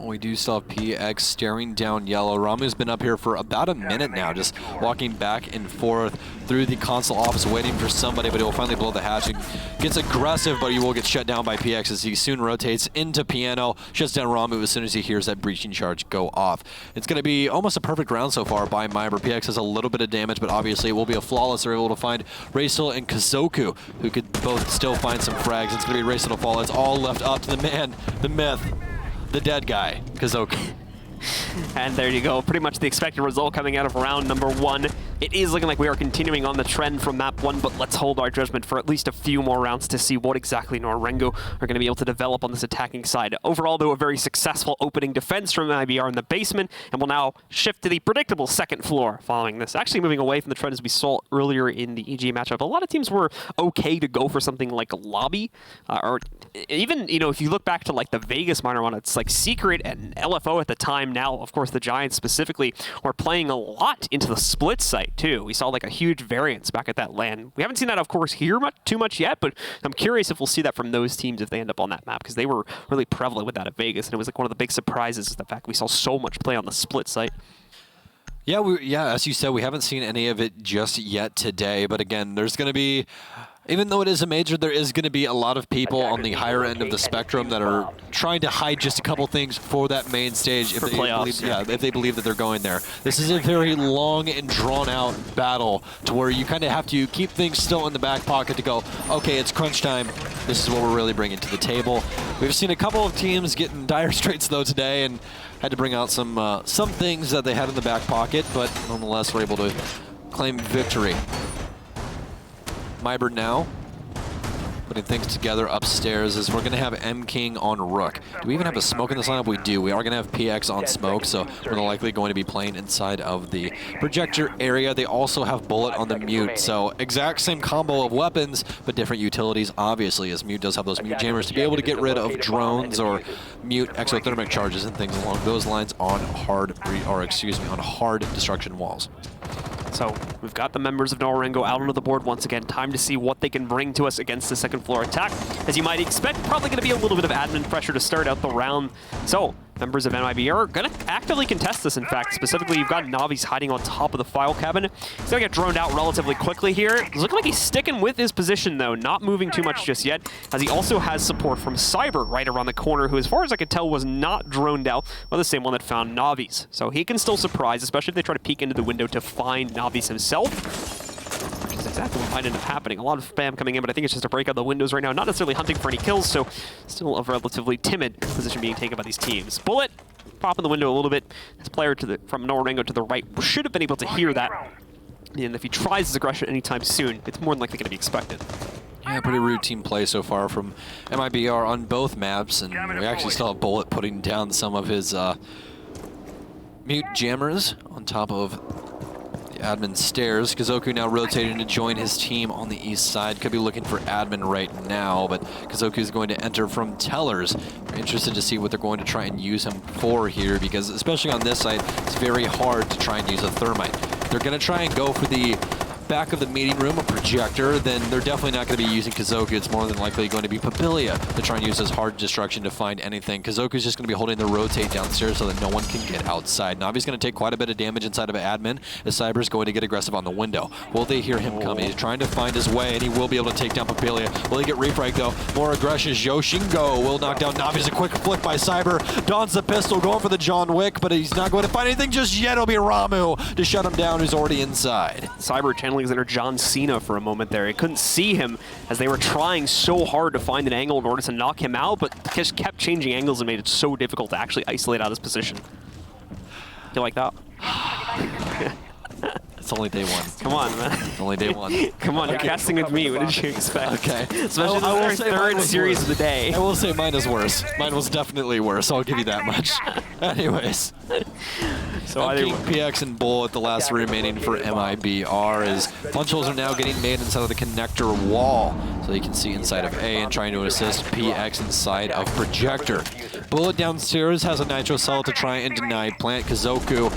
We do still have PX staring down yellow. Ramu's been up here for about a minute now, just walking back and forth through the console office, waiting for somebody, but he will finally blow the hatch and gets aggressive, but he will get shut down by PX as he soon rotates into Piano, shuts down Ramu as soon as he hears that breaching charge go off. It's going to be almost a perfect round so far by MIBR. PX has a little bit of damage, but obviously it will be a flawless. They're able to find Raisel and Kazoku, who could both still find some frags. It's going to be Raisel to fall. It's all left up to the man, the myth, the dead guy, Kazoku. And there you go, pretty much the expected result coming out of round number 1. It is looking like we are continuing on the trend from map 1, but let's hold our judgment for at least a few more rounds to see what exactly Nora-Rengo are going to be able to develop on this attacking side. Overall, though, a very successful opening defense from MIBR in the basement, and we'll now shift to the predictable second floor following this. Actually moving away from the trend as we saw earlier in the EG matchup. A lot of teams were okay to go for something like a lobby, or even, you know, if you look back to like the Vegas minor one, it's like Secret and LFO at the time. Now, of course, the Giants specifically were playing a lot into the split site too. We saw like a huge variance back at that LAN. We haven't seen that, of course, here too much yet, but I'm curious if we'll see that from those teams if they end up on that map, because they were really prevalent with that at Vegas, and it was like one of the big surprises is the fact we saw so much play on the split site. Yeah, as you said, we haven't seen any of it just yet today, but again, there's going to be, even though it is a major, there is going to be a lot of people on the higher end of the spectrum that are trying to hide just a couple things for that main stage if they believe that they're going there. This is a very long and drawn-out battle to where you kind of have to keep things still in the back pocket to go, okay, it's crunch time. This is what we're really bringing to the table. We've seen a couple of teams get in dire straits, though, today, and had to bring out some things that they had in the back pocket, but nonetheless were able to claim victory. MIBR now putting things together upstairs as we're going to have M King on Rook. Do we even have a smoke in this lineup? We do. We are going to have PX on smoke, so we're likely going to be playing inside of the projector area. They also have Bullet on the mute, so exact same combo of weapons, but different utilities, obviously, as mute does have those mute jammers to be able to get rid of drones or mute exothermic charges and things along those lines on hard destruction walls. So we've got the members of Nora-Rengo out onto the board once again. Time to see what they can bring to us against the second floor attack. As you might expect, probably going to be a little bit of admin pressure to start out the round. So members of MIBR are going to actively contest this, in fact. Specifically, you've got Navi's hiding on top of the file cabinet. He's going to get droned out relatively quickly here. It's looking like he's sticking with his position, though, not moving too much just yet, as he also has support from Cyber right around the corner, who, as far as I could tell, was not droned out by the same one that found Navi's. So he can still surprise, especially if they try to peek into the window to find Navi's himself. Which is exactly what might end up happening. A lot of spam coming in, but I think it's just a break out the windows right now. Not necessarily hunting for any kills, so still a relatively timid position being taken by these teams. Bullet, popping the window a little bit. This player from Nora-Rengo to the right should have been able to hear that. And if he tries his aggression anytime soon, it's more than likely going to be expected. Yeah, pretty routine play so far from MIBR on both maps, and we actually still have Bullet putting down some of his mute jammers on top of admin stairs. Kazoku now rotating to join his team on the east side. Could be looking for admin right now, but Kazoku is going to enter from tellers. We're interested to see what they're going to try and use him for here, because especially on this side, it's very hard to try and use a thermite. They're going to try and go for the back of the meeting room, a projector, then they're definitely not going to be using Kazoku. It's more than likely going to be Papilia to try and use his hard destruction to find anything. Kazoku's just going to be holding the rotate downstairs so that no one can get outside. Navi's going to take quite a bit of damage inside of admin as Cyber's going to get aggressive on the window. Will they hear him coming? He's trying to find his way, and he will be able to take down Papilia. Will he get refrag, though? More aggression. Yoshingo will knock down Navi's a quick flick by Cyber. Dons the pistol, going for the John Wick, but he's not going to find anything just yet. It'll be Ramu to shut him down, who's already inside. Cyber channeling his inner John Cena for a moment there. He couldn't see him as they were trying so hard to find an angle in order to knock him out, but just kept changing angles and made it so difficult to actually isolate out his position. You like that? It's only day one. Come on, man. It's only day one. Come on, you're casting with me. What did you expect? Okay. Especially the third series of the day. I will say mine is worse. Mine was definitely worse. I'll give you that much. Anyways. So King, PX, and Bullet, the last remaining for MIBR, as punch holes are now getting made inside of the connector wall. So you can see inside of A and trying to assist PX inside of Projector. Bullet downstairs has a Nitro Cell to try and deny plant. Kazoku,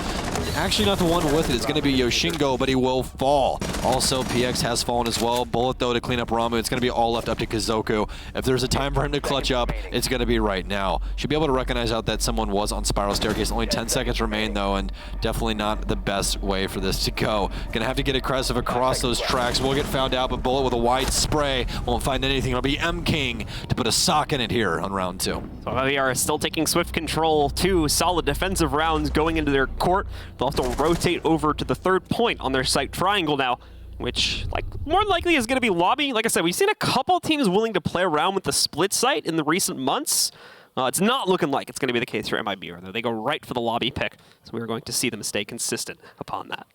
actually not the one with it. It's going to be Yoshingo, but he will fall. Also, PX has fallen as well. Bullet, though, to clean up Ramu. It's going to be all left up to Kazoku. If there's a time for him to clutch up, it's going to be right now. Should be able to recognize out that someone was on Spiral Staircase. Only 10 seconds remain, though, and definitely not the best way for this to go. Going to have to get aggressive across those tracks. We'll get found out, but Bullet with a wide spray won't find anything. It'll be M-King to put a sock in it here on round 2. So we are still taking swift control. 2 solid defensive rounds going into their court. They'll have to rotate over to the third point on their site triangle now, which more than likely is going to be lobby. Like I said, we've seen a couple teams willing to play around with the split site in the recent months. It's not looking like it's going to be the case for MIBR, though. They go right for the lobby pick, so we're going to see them stay consistent upon that.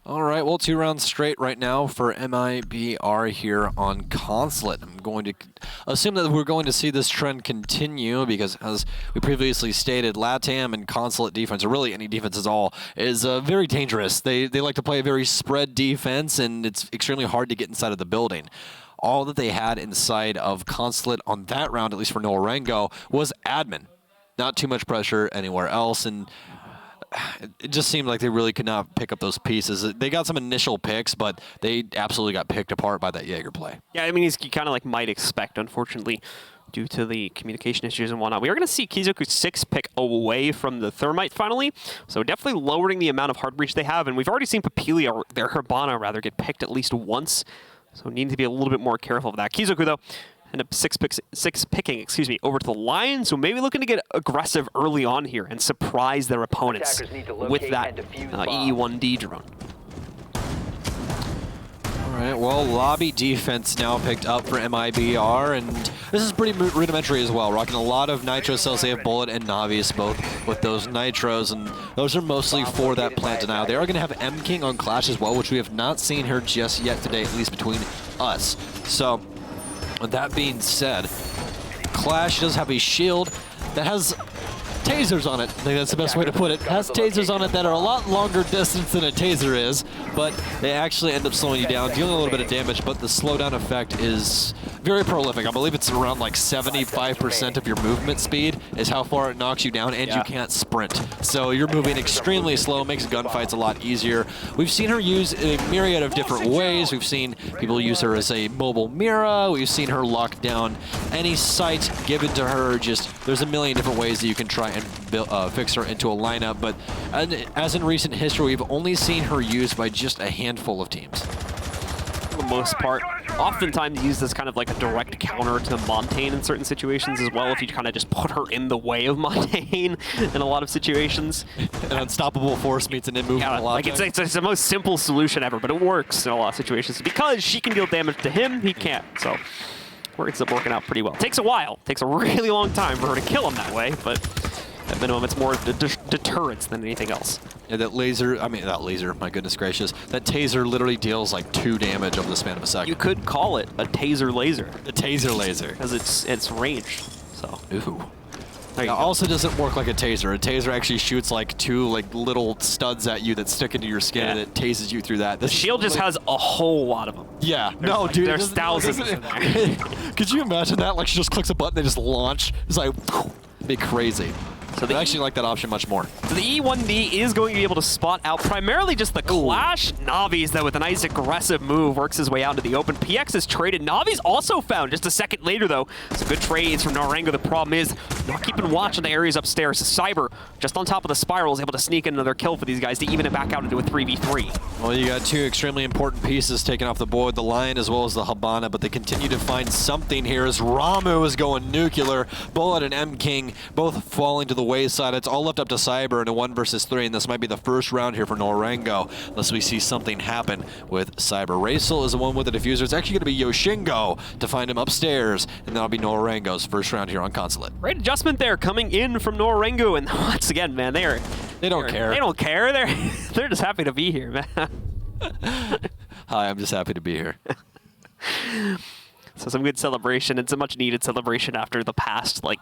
All right, well, 2 rounds straight right now for MIBR here on Consulate. I'm going to assume that we're going to see this trend continue because, as we previously stated, LATAM and Consulate defense, or really any defense at all, is very dangerous. They like to play a very spread defense, and it's extremely hard to get inside of the building. All that they had inside of Consulate on that round, at least for Nora-Rengo, was admin. Not too much pressure anywhere else, and it just seemed like they really could not pick up those pieces. They got some initial picks, but they absolutely got picked apart by that Jaeger play. Yeah, I mean, you kind of might expect, unfortunately, due to the communication issues and whatnot. We are going to see Kizoku 6 pick away from the Thermite finally, so definitely lowering the amount of hard breach they have, and we've already seen Papilia, their Hibana rather, get picked at least once, so need to be a little bit more careful of that. Kizoku, though, ended up picking over to the line, so maybe looking to get aggressive early on here and surprise their opponents with that EE1D drone. All right, well, lobby defense now picked up for MIBR, and this is pretty rudimentary as well. Rocking a lot of Nitro Cells. They have Bullet and Navius both with those Nitros, and those are mostly for that plant denial. They are going to have M-King on Clash as well, which we have not seen here just yet today, at least between us. So, with that being said, Clash does have a shield that has tasers on it. I think that's the best way to put it. It has tasers on it that are a lot longer distance than a taser is, but they actually end up slowing you down, dealing a little bit of damage, but the slowdown effect is very prolific. I believe it's around like 75% of your movement speed is how far it knocks you down, and you can't sprint. So you're moving extremely slow, makes gunfights a lot easier. We've seen her use a myriad of different ways. We've seen people use her as a mobile Mira. We've seen her lock down any site given to her. Just there's a million different ways that you can try and fix her into a lineup, but as in recent history, we've only seen her used by just a handful of teams. For the most part, oftentimes used as kind of like a direct counter to Montaigne in certain situations as well, if you kind of just put her in the way of Montaigne in a lot of situations. An unstoppable force meets an immovable object. Like it's the most simple solution ever, but it works in a lot of situations because she can deal damage to him, he can't. So it ends up working out pretty well. Takes a while. Takes a really long time for her to kill him that way, but at minimum, it's more deterrence than anything else. Yeah, that laser, not laser, my goodness gracious. That taser literally deals like 2 damage over the span of a second. You could call it a taser laser. A taser laser. Because it's ranged, so. Ooh. It also doesn't work like a taser. A taser actually shoots like 2 little studs at you that stick into your skin and it tases you through that. The shield just has a whole lot of them. Yeah. No, dude. There's thousands in there. Could you imagine that? Like she just clicks a button, they just launch. It's like, it'd be crazy. So I actually like that option much more. So the E1D is going to be able to spot out primarily just the Clash. Navi's, though, with a nice aggressive move, works his way out into the open. PX is traded. Navi's also found just a second later, though. Some good trades from Nora-Rengo. The problem is not keeping watch on the areas upstairs. Cyber, just on top of the spiral, is able to sneak in another kill for these guys to even it back out into a 3v3. Well, you got two extremely important pieces taken off the board, the Lion as well as the Habana, but they continue to find something here as Ramu is going nuclear. Bullet and M-King both falling to the wayside. It's all left up to Cyber in a 1 versus 3, and this might be the first round here for Nora-Rengo, unless we see something happen with Cyber. Raisel is the one with the diffuser. It's actually going to be Yoshingo to find him upstairs, and that'll be Nora-Rengo's first round here on Consulate. Great adjustment there coming in from Nora-Rengo, and once again, man, they don't care. They don't care. They're just happy to be here, man. Hi, I'm just happy to be here. So some good celebration and some much needed celebration after the past, like,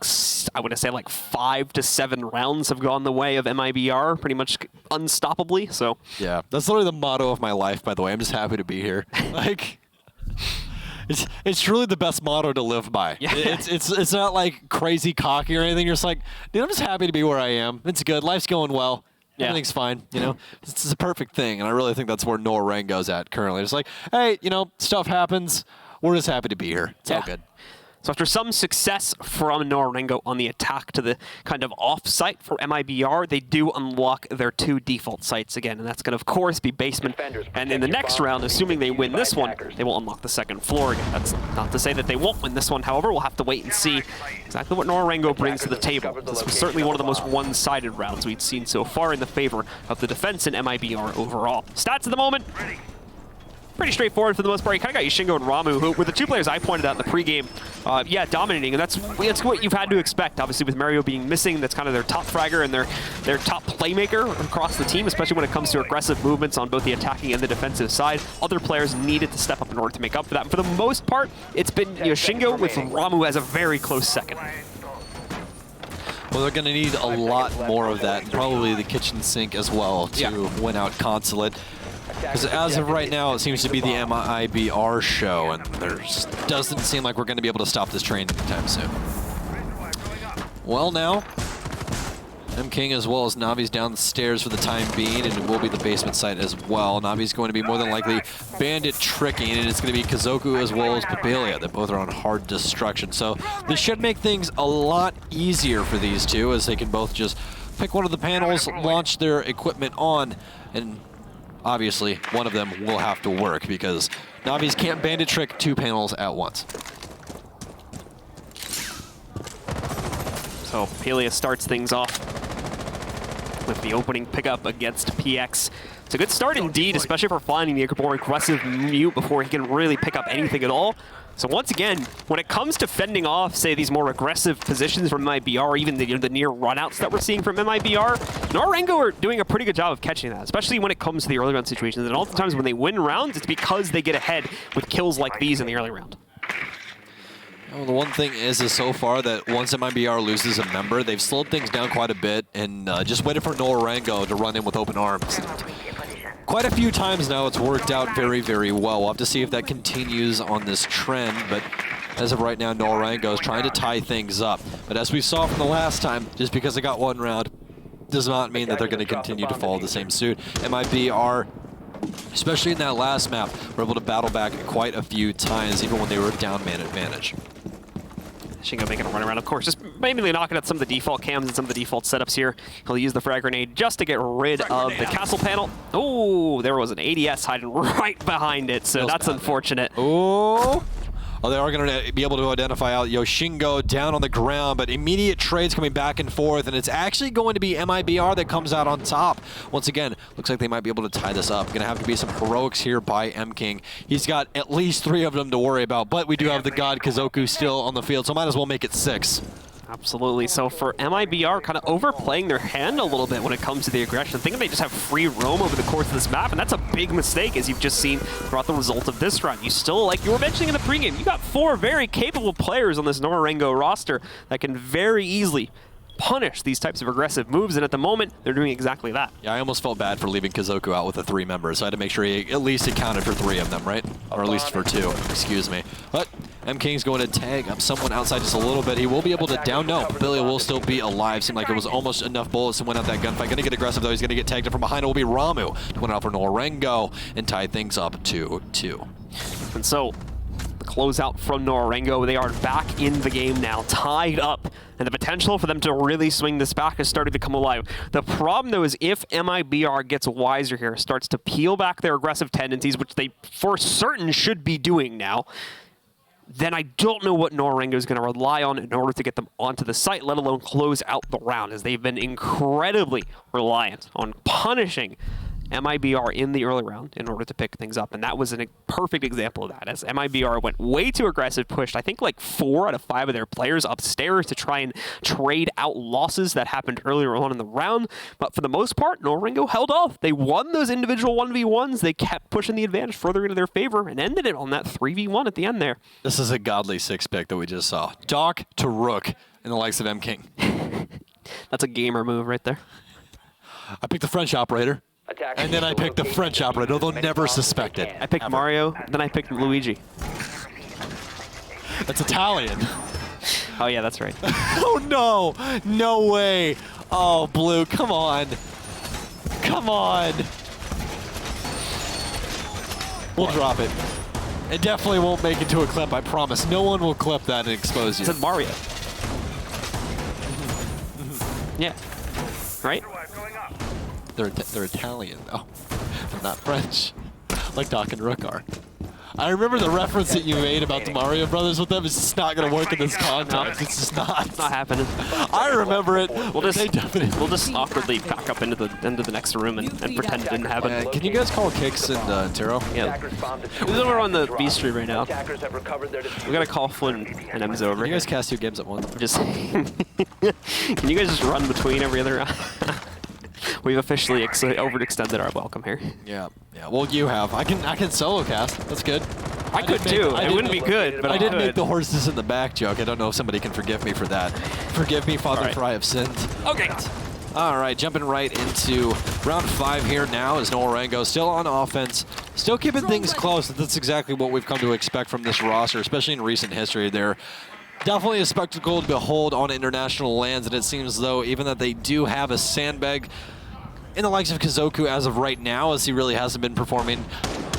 I want to say like 5 to 7 rounds have gone the way of MIBR pretty much unstoppably. So yeah, that's literally the motto of my life, by the way. I'm just happy to be here. Like, it's truly the best motto to live by. Yeah. It's not like crazy cocky or anything. You're just like, dude, I'm just happy to be where I am. It's good. Life's going well. Yeah. Everything's fine, you know? It's a perfect thing, and I really think that's where Nora-Rengo's at currently. It's like, hey, you know, stuff happens. We're just happy to be here. It's all good. So after some success from Nora-Rengo on the attack to the kind of off-site for MIBR, they do unlock their 2 default sites again, and that's going to, of course, be basement. And in the next round, assuming they win this one, they will unlock the 2nd floor again. That's not to say that they won't win this one, however, we'll have to wait and see exactly what Nora-Rengo brings to the table. This was certainly one of the most one-sided rounds we'd seen so far in the favor of the defense in MIBR overall. Stats at the moment. Pretty straightforward for the most part. You kind of got Yoshingo and Ramu, who were the 2 players I pointed out in the pregame. Yeah, dominating, and that's what you've had to expect. Obviously, with Mario being missing, that's kind of their top fragger and their top playmaker across the team, especially when it comes to aggressive movements on both the attacking and the defensive side. Other players needed to step up in order to make up for that. And for the most part, it's been Yoshingo with Ramu as a very close second. Well, they're going to need a lot more of that, and probably the kitchen sink as well to win out Consulate. Because as of right now, it seems to be the MIBR show, and there doesn't seem like we're going to be able to stop this train anytime soon. Well, now, M-King as well as Navi's down the stairs for the time being, and it will be the basement site as well. Navi's going to be more than likely bandit tricking, and it's going to be Kazoku as well as Pabelia. They both are on hard destruction, so this should make things a lot easier for these two, as they can both just pick one of the panels, launch their equipment on, and obviously, one of them will have to work because Navi's can't bandit trick 2 panels at once. So Pabelia starts things off with the opening pickup against PX. It's a good start indeed, especially for finding the more aggressive mute before he can really pick up anything at all. So once again, when it comes to fending off, say, these more aggressive positions from MIBR, or even the near runouts that we're seeing from MIBR, Nora-Rengo are doing a pretty good job of catching that, especially when it comes to the early round situations. And oftentimes when they win rounds, it's because they get ahead with kills like these in the early round. Well, the one thing is so far that once MIBR loses a member, they've slowed things down quite a bit and just waited for Nora-Rengo to run in with open arms. Quite a few times now it's worked out very, very well. We'll have to see if that continues on this trend, but as of right now, Nora-Rengo is trying to tie things up. But as we saw from the last time, just because they got 1 round does not mean that they're going to continue to follow the same suit. MIBR, especially in that last map, were able to battle back quite a few times, even when they were down man advantage. Shingo making a run around, of course, just mainly knocking out some of the default cams and some of the default setups here. He'll use the frag grenade just to get rid of the castle panel. Oh, there was an ADS hiding right behind it, so that's unfortunate. Oh, they are going to be able to identify out Yoshingo down on the ground, but immediate trades coming back and forth, and it's actually going to be MIBR that comes out on top. Once again, looks like they might be able to tie this up. Going to have to be some heroics here by M-King. He's got at least 3 of them to worry about, but we do have the god Kazoku still on the field, so might as well make it 6. Absolutely. So for MIBR, kind of overplaying their hand a little bit when it comes to the aggression, thinking they just have free roam over the course of this map, and that's a big mistake, as you've just seen throughout the result of this round. You still, like you were mentioning in the pregame, you got 4 very capable players on this Nora-Rengo roster that can very easily punish these types of aggressive moves, and at the moment, they're doing exactly that. Yeah, I almost felt bad for leaving Kazoku out with the 3 members, so I had to make sure he at least accounted for 3 of them, right? Or at least for 2, excuse me. But M-King's going to tag up someone outside just a little bit. He will be able to down. No, Billy will still be alive. Seemed like it was almost enough bullets to win out that gunfight. Going to get aggressive, though. He's going to get tagged from behind. It will be Ramu to win out for Nora-Rengo and tie things up 2-2. And so, the closeout from Nora-Rengo, they are back in the game now, tied up, and the potential for them to really swing this back is starting to come alive. The problem, though, is if MIBR gets wiser here, starts to peel back their aggressive tendencies, which they for certain should be doing now, then I don't know what Nora-Rengo is going to rely on in order to get them onto the site, let alone close out the round, as they've been incredibly reliant on punishing MIBR in the early round in order to pick things up. And that was a perfect example of that, as MIBR went way too aggressive, pushed, I think, like 4 out of 5 of their players upstairs to try and trade out losses that happened earlier on in the round. But for the most part, Nora-Rengo held off. They won those individual 1v1s. They kept pushing the advantage further into their favor and ended it on that 3v1 at the end there. This is a godly 6 pick that we just saw. Doc to Rook in the likes of M-King. That's a gamer move right there. I picked the French operator. And then I picked the French operator. They'll never suspect it. I picked Mario, then I picked Luigi. That's Italian. Oh yeah, that's right. Oh no! No way! Oh, Blue, come on. Come on. We'll drop it. It definitely won't make it to a clip, I promise. No one will clip that and expose you. It said Mario. Yeah. Right? They're Italian, though. They're not French, like Doc and Rook are. I remember the reference that you made about the Mario Brothers with them. It's just not going to work in this context. It's just not. It's not happening. I remember it. We'll just awkwardly back up into the next room and pretend it didn't happen. Can you guys call Kix and Taro? Yeah. Who's over on the B stream right now? We got to call Flynn and M's over. Can you guys cast 2 games at once? Just can you guys just run between every other round? We've officially overextended our welcome here. Yeah. Well, you have. I can solo cast. That's good. I could too. It wouldn't be good, but I did make the horses in the back joke. I don't know if somebody can forgive me for that. Forgive me, Father, for I have sinned. Okay. All right, jumping right into round 5 here now is Nora-Rengo still on offense, still keeping things close. That's exactly what we've come to expect from this roster, especially in recent history. They're definitely a spectacle to behold on international lands, and it seems though even that they do have a sandbag in the likes of Kazoku as of right now, as he really hasn't been performing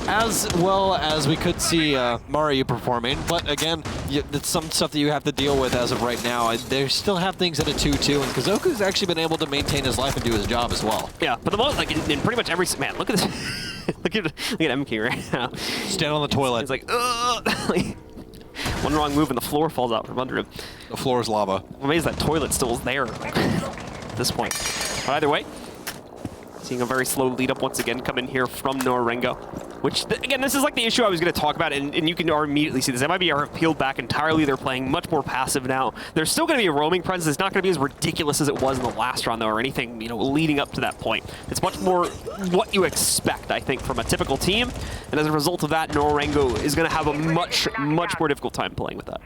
as well as we could see Mario performing. But again, it's some stuff that you have to deal with as of right now. They still have things at a 2-2, and Kazoku's actually been able to maintain his life and do his job as well. Yeah, but the most, like in pretty much every, man, look at this. look at MK right now. Stand on the toilet. It's like, ugh. One wrong move and the floor falls out from under him. The floor is lava. I'm amazed that toilet still is there at this point. But either way, seeing a very slow lead up once again come in here from Nora-Rengo. Which, again, this is like the issue I was going to talk about, and you can immediately see this. MIBR have peeled back entirely. They're playing much more passive now. There's still going to be a roaming presence. It's not going to be as ridiculous as it was in the last round, though, or anything, you know, leading up to that point. It's much more what you expect, I think, from a typical team. And as a result of that, Nora-Rengo is going to have a much more difficult time playing with that.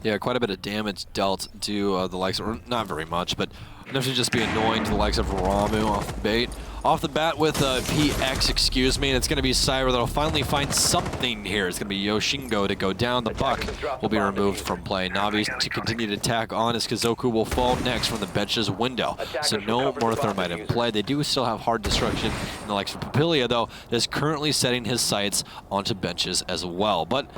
Yeah, quite a bit of damage dealt to the likes of, not very much, but enough to just be annoying to the likes of Ramu off the bait. Off the bat with PX, excuse me, and it's going to be Cyber that'll finally find something here. It's going to be Yoshingo to go down. The buck will be removed from play. Navi to continue to tack on as Kazoku will fall next from the bench's window. So no more Thermite in play. They do still have hard destruction in the likes of Papilia, though, that is currently setting his sights onto benches as well. But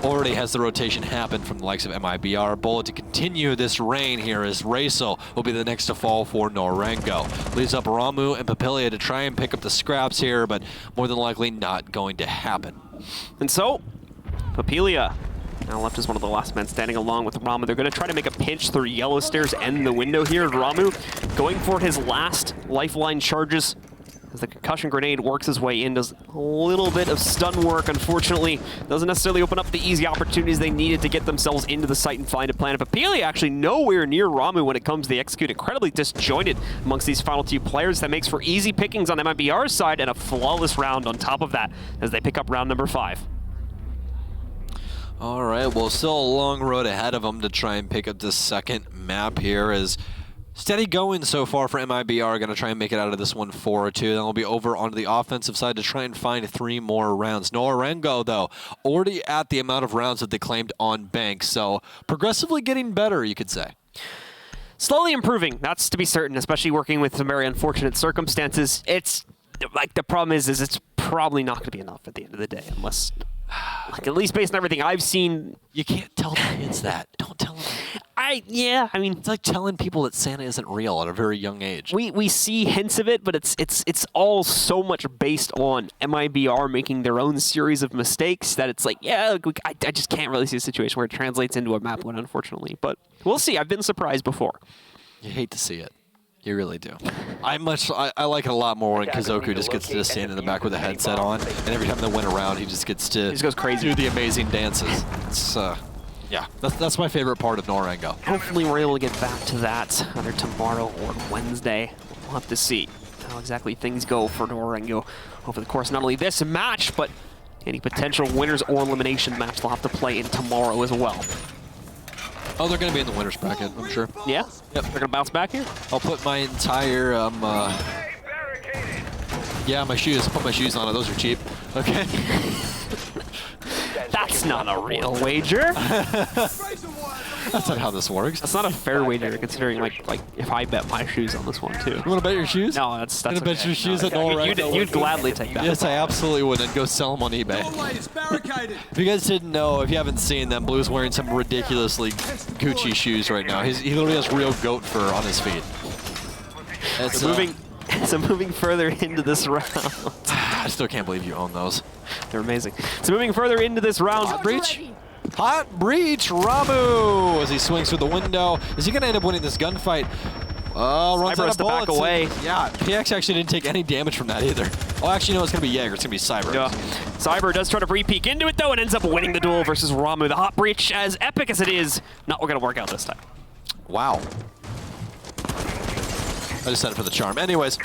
already has the rotation happened from the likes of MIBR. Bullet to continue this reign here as Raisel will be the next to fall for Nora-Rengo. Leaves up Ramu and Papilia to try and pick up the scraps here, but more than likely not going to happen. And so, Papilia now left as one of the last men standing along with Ramu. They're going to try to make a pinch through yellow stairs and the window here. Ramu going for his last lifeline charges as the concussion grenade works his way in, does a little bit of stun work. Unfortunately, doesn't necessarily open up the easy opportunities they needed to get themselves into the site and find a plan. Papilia actually nowhere near Ramu when it comes to the execute. Incredibly disjointed amongst these final 2 players. That makes for easy pickings on MIBR's side and a flawless round on top of that as they pick up round number 5. All right, well, still a long road ahead of them to try and pick up this second map here as Steady going so far for MIBR. Going to try and make it out of this one 4-2. Then we'll be over onto the offensive side to try and find 3 more rounds. Nora-Rengo, though, already at the amount of rounds that they claimed on bank. So progressively getting better, you could say. Slowly improving, that's to be certain, especially working with some very unfortunate circumstances. It's like the problem is it's probably not going to be enough at the end of the day, unless, like, at least based on everything I've seen. You can't tell the kids that. Don't tell them. Yeah, I mean, it's like telling people that Santa isn't real at a very young age. We see hints of it, but it's all so much based on MIBR making their own series of mistakes that it's like, yeah, I just can't really see a situation where it translates into a map win, unfortunately. But we'll see. I've been surprised before. You hate to see it. You really do. I like it a lot more when Kazoku just gets to stand in the back with a headset on, and every time they went around, he just gets to goes crazy. Do the amazing dances. It's yeah, that's my favorite part of Nora-Rengo. Hopefully we're able to get back to that either tomorrow or Wednesday. We'll have to see how exactly things go for Nora-Rengo over the course of not only this match, but any potential winners or elimination match they'll have to play in tomorrow as well. Oh, they're going to be in the winner's bracket, I'm sure. Yeah? Yep. They're going to bounce back here? I'll put my entire, yeah, my shoes. I'll put my shoes on it. Those are cheap. Okay. That's not a real wager. That's not how this works. That's not a fair wager, considering like if I bet my shoes on this one too. You want to bet your shoes? No, that's okay. Bet your shoes at Nora-Rengo. You'd gladly take that. Yes, I absolutely would. And go sell them on eBay. If you guys didn't know, if you haven't seen them, Blue's wearing some ridiculously Gucci shoes right now. He literally has real goat fur on his feet. It's moving further into this round. I still can't believe you own those. They're amazing. So moving further into this round. Hot breach. Hot breach. Ramu as he swings through the window. Is he going to end up winning this gunfight? Runs out of bullets. Back away. Yeah, PX actually didn't take any damage from that either. Oh, actually, no, it's going to be Jaeger. It's going to be Cyber. Yeah. Cyber does try to re-peek into it, though, and ends up winning the duel versus Ramu. The hot breach, as epic as it is, not going to work out this time. Wow. I just said it for the charm. Anyways,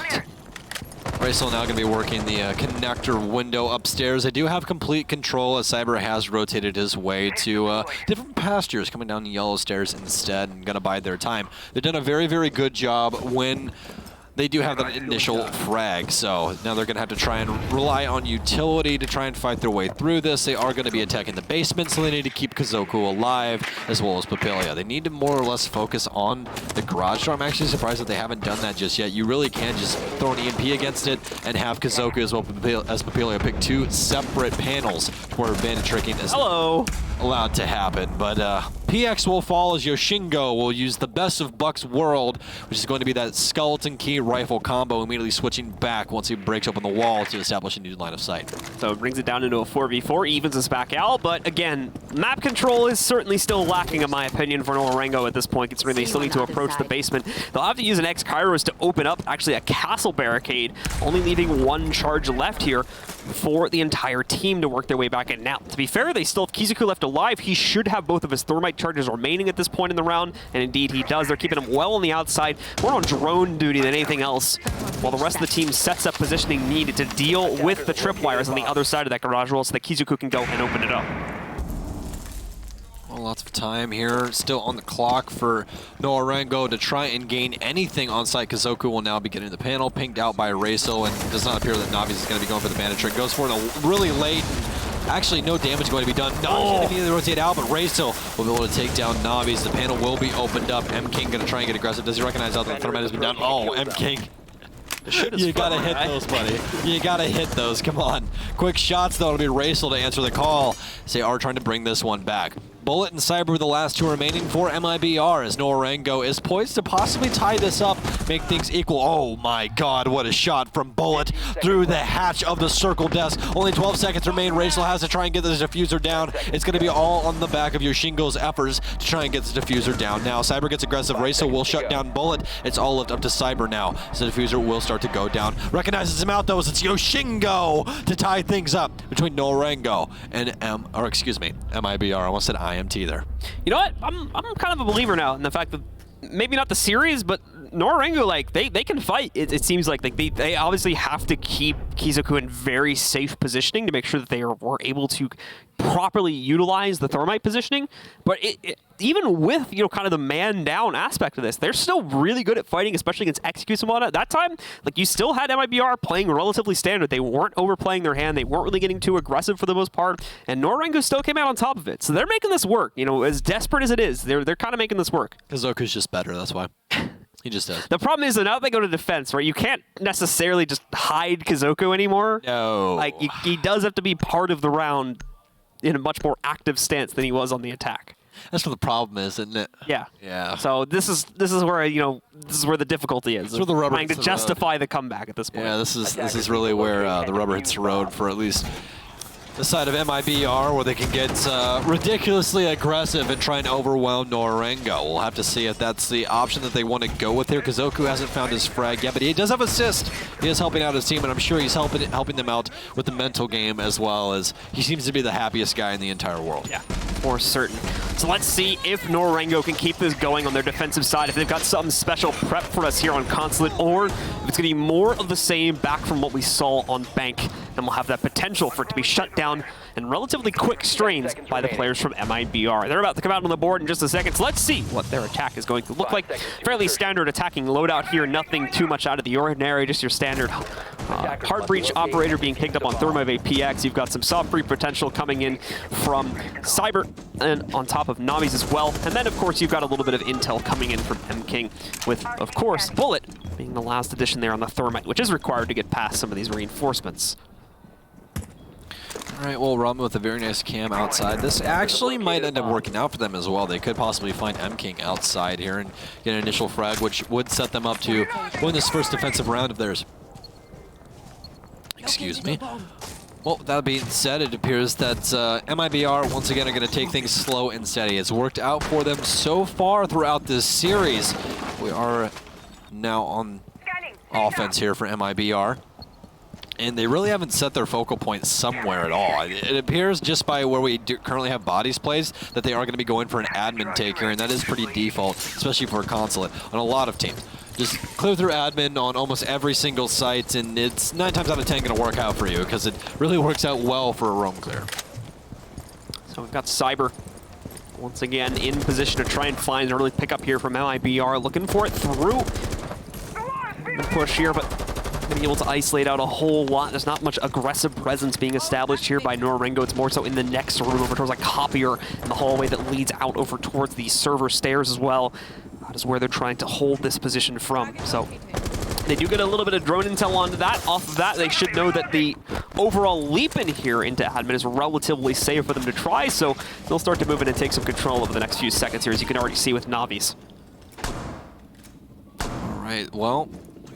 Racel now going to be working the connector window upstairs. They do have complete control as Cyber has rotated his way to different pastures, coming down the yellow stairs instead and going to bide their time. They've done a very, very good job when they do have that initial frag, so now they're going to have to try and rely on utility to try and fight their way through this. They are going to be attacking the basement, so they need to keep Kazoku alive, as well as Papilia. They need to more or less focus on the garage door. I'm actually surprised that they haven't done that just yet. You really can just throw an EMP against it and have Kazoku as well as Papilia pick 2 separate panels where bandit tricking is allowed to happen. But PX will fall as Yoshingo will use the best of Buck's world, which is going to be that skeleton key rifle combo, immediately switching back once he breaks open the wall to establish a new line of sight. So it brings it down into a 4v4, evens us back out, but again, map control is certainly still lacking in my opinion for Nora-Rengo at this point, considering they still need to approach the basement. They'll have to use an X-Kairos to open up actually a castle barricade, only leaving 1 charge left here for the entire team to work their way back in. Now, to be fair, they still have Kizuku left alive. He should have both of his thermite charges remaining at this point in the round, and indeed he does. They're keeping him well on the outside, more on drone duty than anything else, while the rest of the team sets up positioning needed to deal with the tripwires on the other side of that garage wall so that Kizuku can go and open it up. Well, lots of time here still on the clock for Nora-Rengo to try and gain anything on site. Kazoku will now be getting the panel pinged out by Racel, and it does not appear that Navi's is going to be going for the bandit trick. Goes for it really late. Actually, no damage going to be done. Navi's going to immediately rotate out, but Racel will be able to take down Navi's. The panel will be opened up. M-King going to try and get aggressive. Does he recognize how the thermite has been done? Oh, M-King. You gotta hit those, buddy. You gotta hit those. Come on. Quick shots, though. It'll be Racel to answer the call. They are trying to bring this one back. Bullet and Cyber were the last 2 remaining for MIBR as Nora-Rengo is poised to possibly tie this up, make things equal. Oh my god, what a shot from Bullet through the hatch of the circle desk. Only 12 seconds remain. Racel has to try and get the diffuser down. It's going to be all on the back of Yoshingo's efforts to try and get the diffuser down. Now, Cyber gets aggressive. Racel will shut down Bullet. It's all left up to Cyber now. So the diffuser will start to go down. Recognizes him out, though, as it's Yoshingo to tie things up between Nora-Rengo and MIBR. I almost said IMT there. You know what? I'm kind of a believer now in the fact that maybe not the series, but Nora-Rengo, like, they can fight. It seems like they obviously have to keep Kizoku in very safe positioning to make sure that they were able to properly utilize the thermite positioning, but even with, you know, kind of the man down aspect of this, they're still really good at fighting, especially against executes and whatnot. That time, like, you still had MIBR playing relatively standard. They weren't overplaying their hand. They weren't really getting too aggressive for the most part, and Nora-Rengo still came out on top of it. So they're making this work. You know, as desperate as it is, they're kind of making this work. Kazoku's just better, that's why. He just does. The problem is that now they go to defense, right? You can't necessarily just hide Kazoku anymore. No. Like, he does have to be part of the round in a much more active stance than he was on the attack. That's what the problem is, isn't it? Yeah. Yeah. So this is where, you know, this is where the difficulty is. Where the rubber trying to hits the justify the comeback at this point. Yeah, this is really where the rubber hits the road for at least the side of MIBR, where they can get ridiculously aggressive and try and overwhelm Nora-Rengo. We'll have to see if that's the option that they want to go with here. Kazoku hasn't found his frag yet, but he does have assist. He is helping out his team, and I'm sure he's helping them out with the mental game, as well as he seems to be the happiest guy in the entire world. Yeah, for certain. So let's see if Nora-Rengo can keep this going on their defensive side, if they've got something special prepped for us here on Consulate, or if it's going to be more of the same back from what we saw on Bank, and we'll have that potential for it to be shut down in relatively quick strains by the players from MIBR. They're about to come out on the board in just a second, so let's see what their attack is going to look like. Fairly standard attacking loadout here, nothing too much out of the ordinary, just your standard hard breach operator being picked up on Thermivate PX. You've got some soft breach potential coming in from Cyber and on top of Navi's as well. And then, of course, you've got a little bit of intel coming in from M-King with, of course, Bullet being the last addition there on the Thermite, which is required to get past some of these reinforcements. All right, well, Ramen with a very nice cam outside. This actually might end up working out for them as well. They could possibly find M-King outside here and get an initial frag, which would set them up to win this first defensive round of theirs. Excuse me. Well, that being said, it appears that MIBR, once again, are going to take things slow and steady. It's worked out for them so far throughout this series. We are now on offense here for MIBR. And they really haven't set their focal point somewhere at all. It appears just by where we currently have bodies placed that they are going to be going for an admin take here, and that is pretty default, especially for a Consulate on a lot of teams. Just clear through admin on almost every single site, and it's 9 times out of 10 going to work out for you because it really works out well for a roam clear. So we've got Cyber once again in position to try and find an early pickup here from MIBR, looking for it through the push here, but going to be able to isolate out a whole lot. There's not much aggressive presence being established here by Nora-Rengo. It's more so in the next room over towards like copier in the hallway that leads out over towards the server stairs as well. That is where they're trying to hold this position from. So they do get a little bit of drone intel onto that. Off of that, they should know that the overall leap in here into admin is relatively safe for them to try, so they'll start to move in and take some control over the next few seconds here, as you can already see with Navi's. All right, well,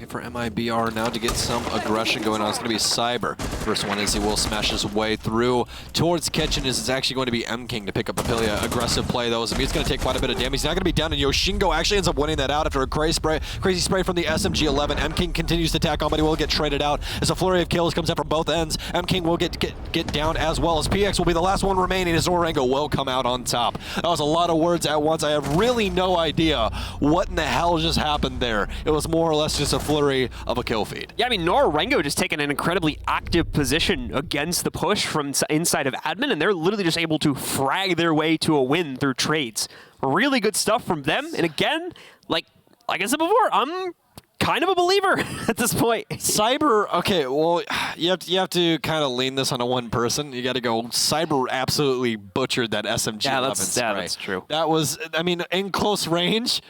for MIBR now to get some aggression going on. It's going to be Cyber. First one is he will smash his way through towards Kitchen. It's actually going to be M-King to pick up Apilia. Aggressive play though. He's going to take quite a bit of damage. He's not going to be down, and Yoshingo actually ends up winning that out after a crazy spray from the SMG-11. M-King continues to attack on, but he will get traded out as a flurry of kills comes out from both ends. M-King will get down as well as PX will be the last one remaining as Nora-Rengo will come out on top. That was a lot of words at once. I have really no idea what in the hell just happened there. It was more or less just a flurry of a kill feed. Yeah, I mean, Nora-Rengo just taking an incredibly active position against the push from inside of admin, and they're literally just able to frag their way to a win through trades. Really good stuff from them, and again, like I said before, I'm kind of a believer at this point. Cyber, okay, well, you have to kind of lean this on a one person. You got to go, Cyber absolutely butchered that SMG-11 spray. Yeah, that's true. That was, I mean, in close range,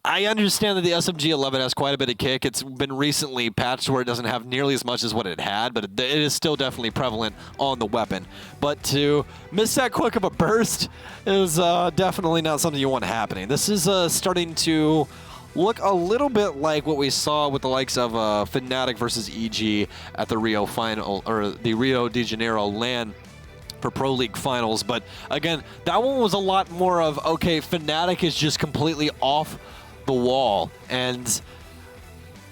I understand that the SMG-11 has quite a bit of kick. It's been recently patched where it doesn't have nearly as much as what it had, but it is still definitely prevalent on the weapon. But to miss that quick of a burst is definitely not something you want happening. This is starting to look a little bit like what we saw with the likes of Fnatic versus EG at the Rio final, or the Rio de Janeiro LAN for Pro League Finals. But again, that one was a lot more of, okay, Fnatic is just completely off the wall, and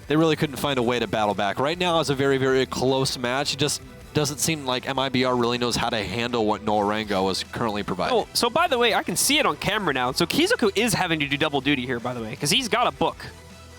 they really couldn't find a way to battle back. Right now it's a very, very close match. It just doesn't seem like MIBR really knows how to handle what Nora-Rengo is currently providing. Oh, so by the way, I can see it on camera now. So Kizoku is having to do double duty here, by the way, because he's got a book.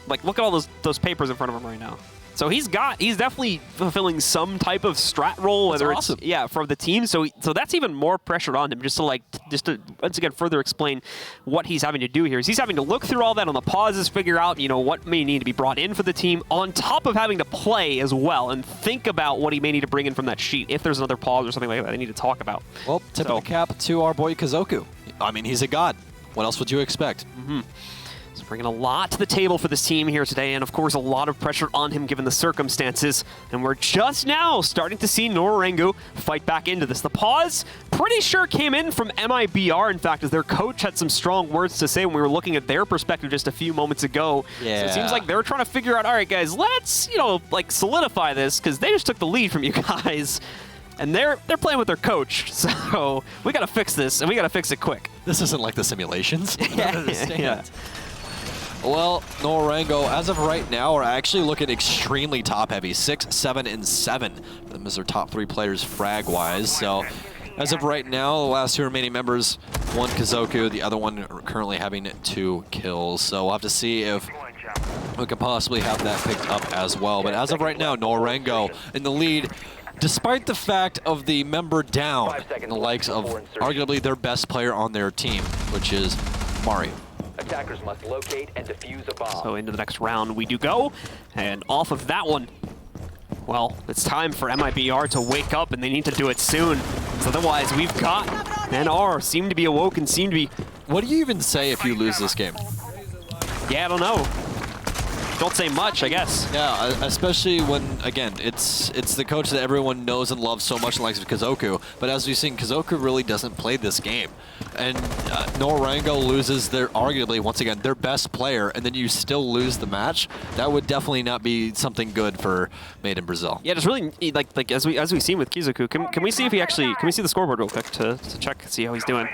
Like, look at all those papers in front of him right now. So he's definitely fulfilling some type of strat role, whether That's awesome. it's for the team. So that's even more pressure on him, just to once again further explain what he's having to do here. Is he's having to look through all that on the pauses, figure out what may need to be brought in for the team, on top of having to play as well, and think about what he may need to bring in from that sheet if there's another pause or something like that they need to talk about. Well, tip of the cap to our boy Kazoku. I mean, he's a god. What else would you expect? So bringing a lot to the table for this team here today, and of course a lot of pressure on him given the circumstances. And we're just now starting to see Nora-Rengo fight back into this. The pause, pretty sure came in from MIBR, in fact, as their coach had some strong words to say when we were looking at their perspective just a few moments ago. Yeah. So it seems like they're trying to figure out, all right, guys, let's, solidify this, because they just took the lead from you guys. And they're playing with their coach, so we got to fix this, and we got to fix it quick. This isn't like the simulations. I don't understand. Yeah. Well, Nora-Rengo, as of right now, are actually looking extremely top-heavy. 6, 7, and 7. For them as their top 3 players frag-wise. So, as of right now, the last 2 remaining members, one Kazoku, the other one currently having 2 kills. So we'll have to see if we could possibly have that picked up as well. But as of right now, Nora-Rengo in the lead, despite the fact of the member down, in the likes of arguably their best player on their team, which is Mari. Attackers must locate and defuse a bomb. So into the next round we do go, and off of that one, well, it's time for MIBR to wake up, and they need to do it soon. So otherwise, we've got NR seem to be awoken, seem to be... What do you even say if you lose this game? Yeah, I don't know. Don't say much, I guess. Yeah, especially when, again, it's the coach that everyone knows and loves so much and likes Kazoku. But as we've seen, Kazoku really doesn't play this game. And Nora-Rengo loses arguably, once again, their best player, and then you still lose the match. That would definitely not be something good for Made in Brazil. Yeah, just really, like as we've seen with Kizoku, can we see if can we see the scoreboard real quick to check, see how he's doing?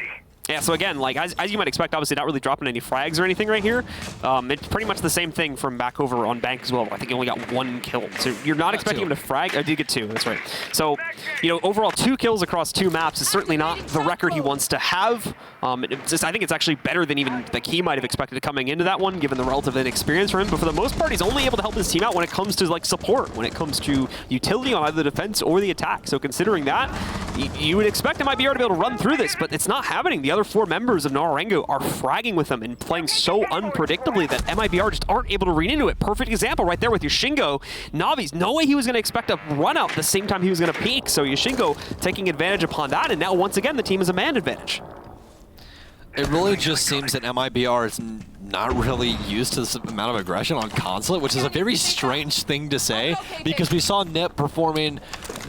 Yeah, so again, as you might expect, obviously not really dropping any frags or anything right here. It's pretty much the same thing from back over on Bank as well. I think he only got 1 kill. So you're not expecting him to frag. I did get 2, that's right. So, overall 2 kills across 2 maps is certainly not the record he wants to have. I think it's actually better than even he might have expected coming into that one, given the relative inexperience for him. But for the most part, he's only able to help his team out when it comes to support, when it comes to utility on either the defense or the attack. So considering that, you would expect MIBR to be able to run through this, but it's not happening. The other 4 members of Nora-Rengo are fragging with them and playing so unpredictably that MIBR just aren't able to read into it. Perfect example right there with Yoshingo. Navi's, no way he was going to expect a run out the same time he was going to peek. So Yoshingo taking advantage upon that, and now once again the team is a man advantage. It really just seems that MIBR is not really used to this amount of aggression on Consulate, which is a very strange thing to say, because we saw Nip performing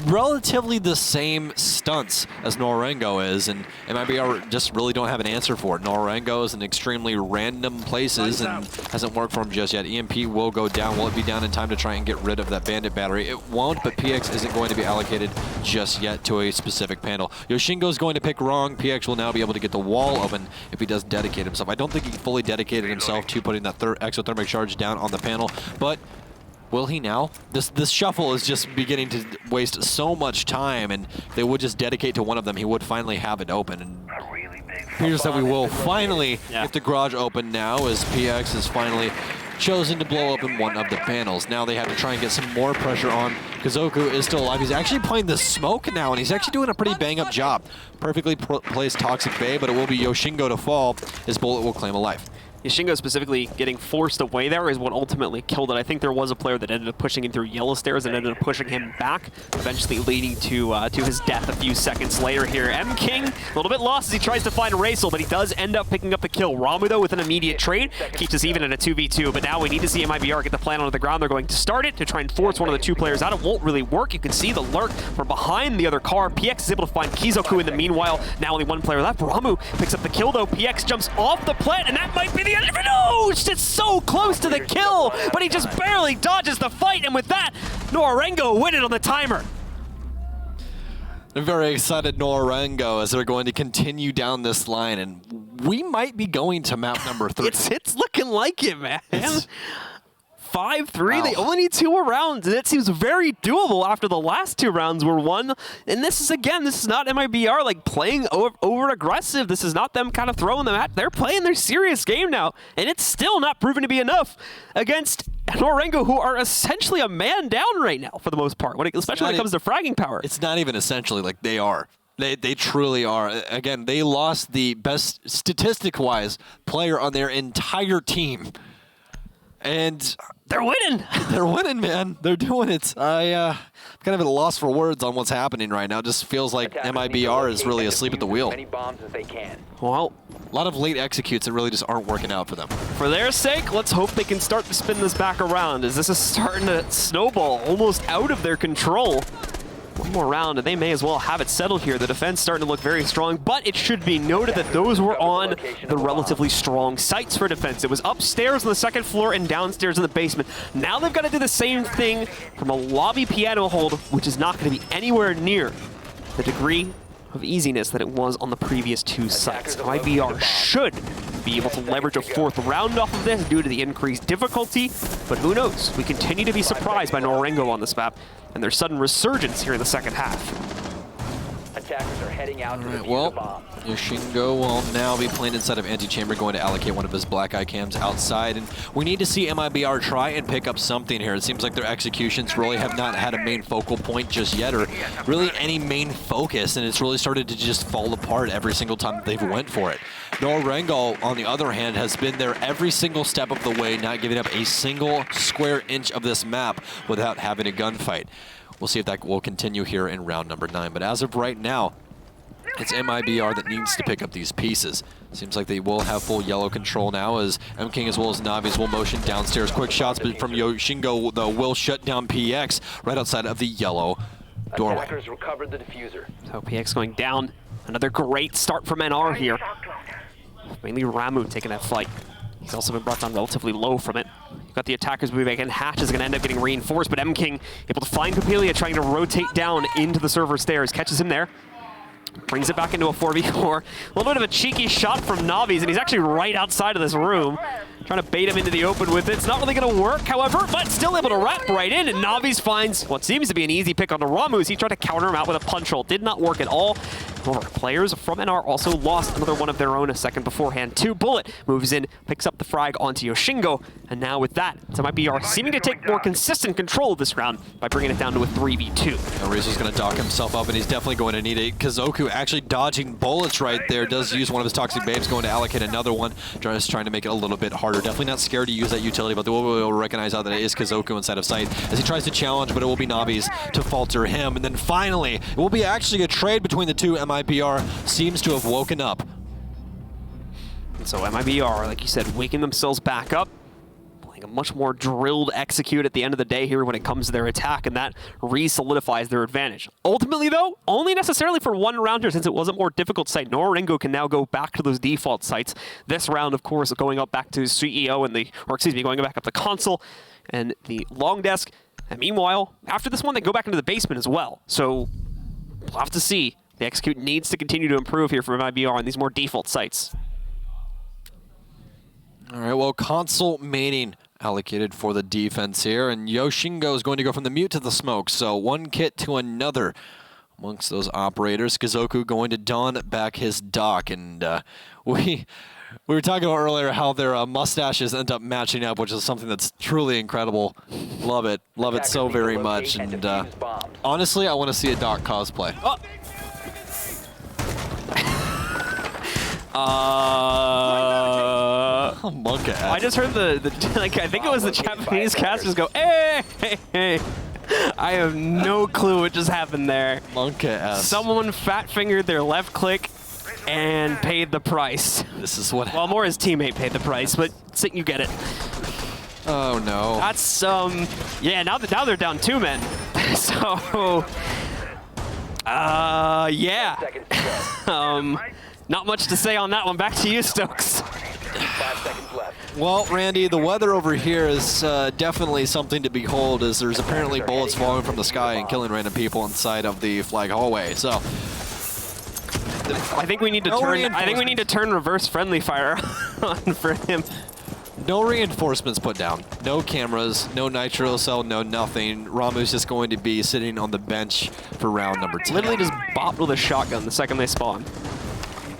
relatively the same stunts as Nora-Rengo is, and MIBR just really don't have an answer for it. Nora-Rengo is in extremely random places and hasn't worked for him just yet. EMP will go down. Will it be down in time to try and get rid of that bandit battery? It won't, but PX isn't going to be allocated just yet to a specific panel. Yoshingo is going to pick wrong. PX will now be able to get the wall open if he does dedicate himself. I don't think he fully dedicated himself to putting that exothermic charge down on the panel, but will he now? This shuffle is just beginning to waste so much time, and if they would just dedicate to one of them, he would finally have it open. And appears that we will finally get the garage open now, as PX has finally chosen to blow open one of the panels. Now they have to try and get some more pressure on. Kazoku is still alive. He's actually playing the smoke now, and he's actually doing a pretty bang-up job. Perfectly placed Toxic Bay, but it will be Yoshingo to fall. His bullet will claim a life. Yoshingo specifically getting forced away there is what ultimately killed it. I think there was a player that ended up pushing him through yellow stairs and ended up pushing him back, eventually leading to his death a few seconds later here. M-King, a little bit lost as he tries to find Raisel, but he does end up picking up the kill. Ramu, though, with an immediate trade, keeps us even at a 2v2, but now we need to see MIBR get the plan onto the ground. They're going to start it to try and force one of the 2 players out. It won't really work. You can see the lurk from behind the other car. PX is able to find Kizoku in the meanwhile. Now only 1 player left. Ramu picks up the kill, though. PX jumps off the plant, and that might be the end of it. No! It's so close to the kill, but he just barely dodges the fight, and with that, Nora-Rengo win it on the timer. I'm very excited, Nora-Rengo, as they're going to continue down this line, and we might be going to map number 3. It's looking like it, man. 5-3, wow. They only need 2 more rounds, and it seems very doable after the last 2 rounds were won. And this is not MIBR like playing over aggressive. This is not them kind of throwing them at. They're playing their serious game now, and it's still not proven to be enough against Nora-Rengo, who are essentially a man down right now for the most part, especially when it comes to fragging power. It's not even essentially, like, they are. They truly are. Again, they lost the best, statistic-wise, player on their entire team. And they're winning. They're winning, man. They're doing it. I'm kind of at a loss for words on what's happening right now. It just feels like MIBR is really asleep at the wheel. Well, a lot of late executes that really just aren't working out for them. For their sake, let's hope they can start to spin this back around, as this is starting to snowball almost out of their control. One more round, and they may as well have it settled here. The defense starting to look very strong, but it should be noted that those were on the relatively strong sites for defense. It was upstairs on the second floor and downstairs in the basement. Now they've got to do the same thing from a lobby piano hold, which is not going to be anywhere near the degree of easiness that it was on the previous two sites. MIBR should be able to leverage a fourth round off of this due to the increased difficulty, but who knows? We continue to be surprised by Nora-Rengo on this map and their sudden resurgence here in the second half. Attackers are heading out to defuse well, the bomb. Yoshingo will now be playing inside of Antechamber, going to allocate one of his black eye cams outside. And we need to see MIBR try and pick up something here. It seems like their executions really have not had a main focal point just yet, or really any main focus, and it's really started to just fall apart every single time they've went for it. Nora-Rengo, on the other hand, has been there every single step of the way, not giving up a single square inch of this map without having a gunfight. We'll see if that will continue here in round number 9. But as of right now, it's MIBR that needs to pick up these pieces. Seems like they will have full yellow control now, as M-King as well as Navi's will motion downstairs. Quick shots but from Yoshingo, though, will shut down PX right outside of the yellow doorway. Attackers recovered the diffuser. So PX going down. Another great start from NR here. Mainly Ramu taking that fight. He's also been brought down relatively low from it. You've got the attackers moving back, and Hatch is going to end up getting reinforced, but M-King able to find Papelia, trying to rotate down into the server stairs. Catches him there. Brings it back into a 4v4. A little bit of a cheeky shot from Navi's, and he's actually right outside of this room. Trying to bait him into the open with it. It's not really going to work, however, but still able to wrap right in, and Navi's finds what seems to be an easy pick on the Ramu as he tried to counter him out with a punch hole. Did not work at all. However, players from NR also lost another one of their own a second beforehand. 2 Bullet moves in, picks up the frag onto Yoshingo, and now with that, MIBR seeming to take more consistent control of this round by bringing it down to a 3v2. Now Rizzo's going to dock himself up, and he's definitely going to need a Kazoku actually dodging bullets right there. Does use one of his Toxic Babes, going to allocate another one, just trying to make it a little bit harder. Definitely not scared to use that utility, but they will recognize out that it is Kazoku inside of sight as he tries to challenge, but it will be Navi's to falter him. And then finally, it will be actually a trade between the two. MIBR seems to have woken up. And so MIBR, like you said, waking themselves back up, playing a much more drilled execute at the end of the day here when it comes to their attack, and that re-solidifies their advantage. Ultimately, though, only necessarily for one round here, since it was a more difficult site. Nora-Rengo can now go back to those default sites. This round, of course, going up back to CEO and going back up to Console and the long desk. And meanwhile, after this one, they go back into the basement as well. So we'll have to see. The execute needs to continue to improve here for MIBR on these more default sites. All right, well, Console maining allocated for the defense here, and Yoshingo is going to go from the mute to the smoke, so one kit to another amongst those operators. Kazoku going to don back his dock, and we were talking about earlier how their mustaches end up matching up, which is something that's truly incredible. Love it so very much, and honestly, I want to see a dock cosplay. Monkey ass. I just heard I think it was the Japanese casters go, hey, hey, hey. I have no clue what just happened there. Monkey ass. Someone fat-fingered their left click and paid the price. This is what Well, more his teammate paid the price, but you get it. Oh, no. That's, yeah, now they're down 2 men. So, yeah. Not much to say on that one. Back to you, Stokes. 5 seconds left. Well, Randy, the weather over here is definitely something to behold, as there's apparently bullets falling from the sky and killing random people inside of the flag hallway. So, I think we need to turn reverse friendly fire on for him. no reinforcements put down, no cameras, no nitro cell, no nothing. Ramu's just going to be sitting on the bench for round number 10. Literally just bopped with a shotgun the second they spawn.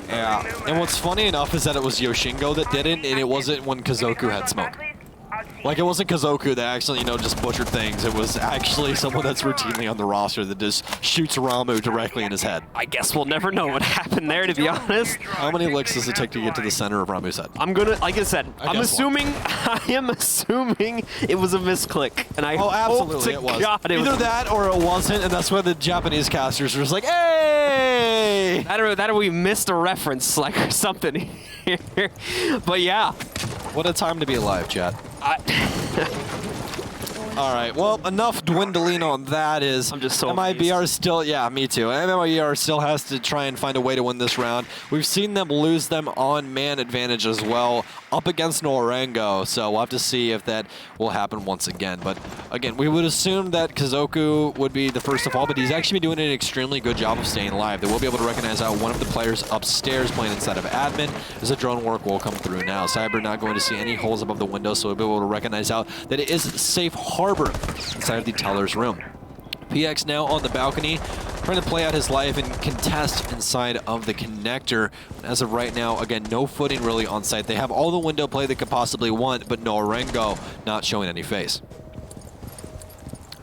Yeah, and what's funny enough is that it was Yoshingo that did it, and it wasn't when Kazoku had smoke. Like, it wasn't Kazoku that actually, just butchered things. It was actually someone that's routinely on the roster that just shoots Ramu directly in his head. I guess we'll never know what happened there, to be honest. How many licks does it take to get to the center of Ramu's head? I'm gonna, like I said, I am assuming it was a misclick, and I hope absolutely to it was. God Either that or it wasn't, and that's why the Japanese casters were just like, hey! That or we missed a reference, like, or something here. But yeah. What a time to be alive, chat. All right, well, enough dwindling on that. I'm just so MIBR still, yeah, me too. MIBR still has to try and find a way to win this round. We've seen them lose them on man advantage as well, up against Nora-Rengo, so we'll have to see if that will happen once again. But again, we would assume that Kazoku would be the first to fall, but he's actually been doing an extremely good job of staying alive. They will be able to recognize out one of the players upstairs playing inside of admin as the drone work will come through now. Cyber not going to see any holes above the window, so we'll be able to recognize out that it is safe harbor inside of the teller's room. PX now on the balcony, trying to play out his life and contest inside of the connector. As of right now, again, no footing really on site. They have all the window play they could possibly want, but Nora-Rengo not showing any face.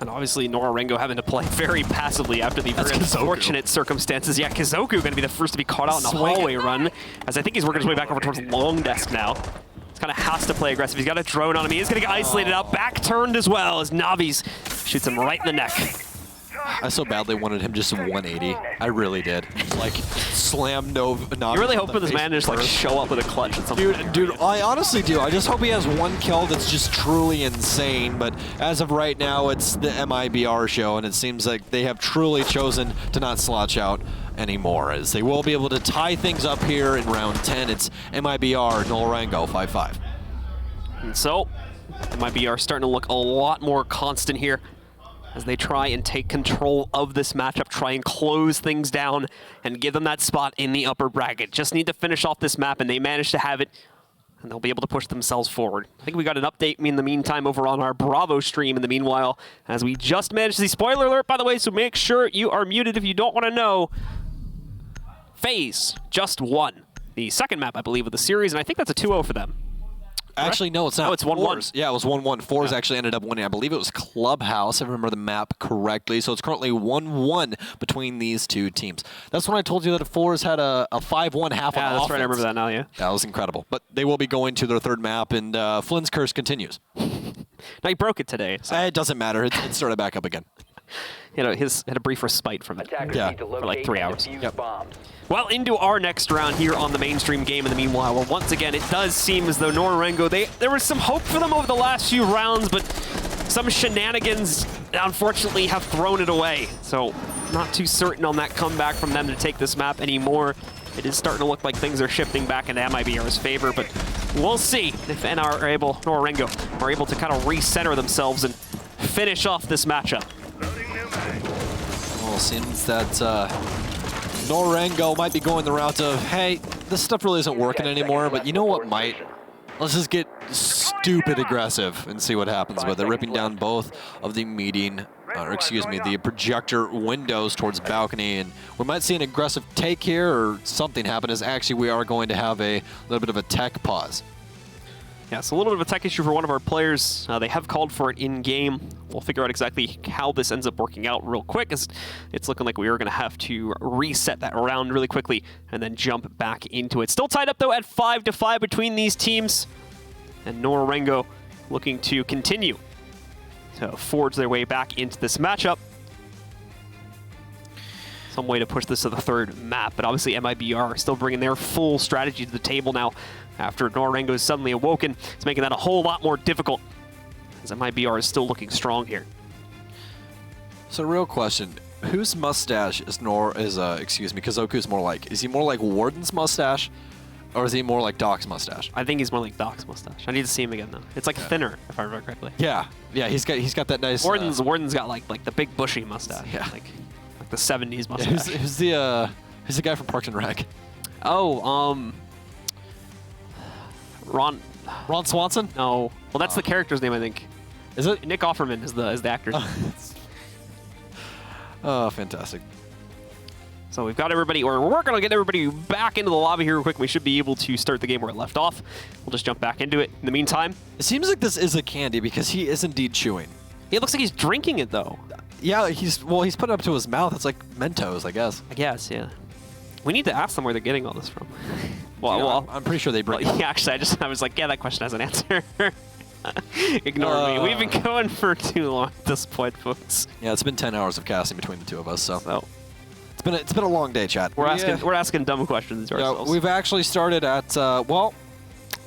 And obviously Nora-Rengo having to play very passively after the very unfortunate circumstances. Yeah, Kazoku going to be the first to be caught out in the hallway run, as I think he's working his way back over towards long desk now. Kind of has to play aggressive. He's got a drone on him. He's going to get isolated out. Back turned as well as Navi's shoots him right in the neck. I so badly wanted him just 180. I really did. Like, slam Navi. You really hoping this man just like show up with a clutch at some point. Dude, I honestly do. I just hope he has one kill that's just truly insane. But as of right now, it's the MIBR show, and it seems like they have truly chosen to not slouch out anymore, as they will be able to tie things up here in round 10. It's MIBR, Nora-Rengo, 5-5. And so, MIBR starting to look a lot more constant here as they try and take control of this matchup, try and close things down and give them that spot in the upper bracket. Just need to finish off this map, and they manage to have it, and they'll be able to push themselves forward. I think we got an update in the meantime over on our Bravo stream in the meanwhile, as we just managed to see, spoiler alert by the way, so make sure you are muted if you don't want to know. FaZe just won the second map, I believe, of the series, and I think that's a 2-0 for them. Actually, no, it's not. Oh, it's 1-1. Yeah, it was 1-1. Fours actually ended up winning. I believe it was Clubhouse, if I remember the map correctly. So it's currently 1-1 between these two teams. That's when I told you that Fours had a 5-1 half on that's offense. right. I remember that now, yeah. That was incredible. But they will be going to their third map, and Flynn's curse continues. Now, he broke it today. So. It doesn't matter. It started back up again. His had a brief respite from it Attackers for like 3 hours. Yep. Bombs. Well, into our next round here on the mainstream game in the meanwhile, where once again it does seem as though Nora-Rengo, there was some hope for them over the last few rounds, but some shenanigans unfortunately have thrown it away. So not too certain on that comeback from them to take this map anymore. It is starting to look like things are shifting back into MIBR's favor, but we'll see if Nora-Rengo are able to kind of recenter themselves and finish off this matchup. Well, it seems that Nora-Rengo might be going the route of, hey, this stuff really isn't working anymore, but you know what might? Let's just get stupid aggressive and see what happens with it, ripping down both of the the projector windows towards the balcony, and we might see an aggressive take here or something happen, as actually we are going to have a little bit of a tech pause. Yeah, it's a little bit of a tech issue for one of our players. They have called for it in-game. We'll figure out exactly how this ends up working out real quick, as it's looking like we are going to have to reset that round really quickly and then jump back into it. Still tied up, though, at 5-5 between these teams. And Nora-Rengo looking to continue to forge their way back into this matchup. Some way to push this to the third map, but obviously MIBR are still bringing their full strategy to the table now after Nora-Rengo is suddenly awoken. It's making that a whole lot more difficult, as MIBR is still looking strong here. So, real question: whose mustache is Kazoku's more like? Is he more like Warden's mustache, or is he more like Doc's mustache? I think he's more like Doc's mustache. I need to see him again though. It's like thinner, if I remember correctly. Yeah, he's got that nice. Warden's got like the big bushy mustache. Yeah. Like the 70s mustache. Yeah, who's the guy from Parks and Rec? Oh, Ron Swanson? No. Well, that's the character's name, I think. Is it? Nick Offerman is the actor's name. Oh, fantastic. So we've got everybody, or we're working on getting everybody back into the lobby here real quick. We should be able to start the game where it left off. We'll just jump back into it. In the meantime, It seems like this is a candy because he is indeed chewing. it looks like he's drinking it though. Yeah, he's put it up to his mouth. It's like Mentos, I guess. I guess, yeah. We need to ask them where they're getting all this from. You know, I'm pretty sure they bring it. Yeah, actually, I was like, yeah, that question has an answer. Ignore me. We've been going for too long at this point, folks. Yeah, it's been 10 hours of casting between the two of us, so So it's been a long day, chat. we're asking dumb questions to ourselves. We've actually started at well,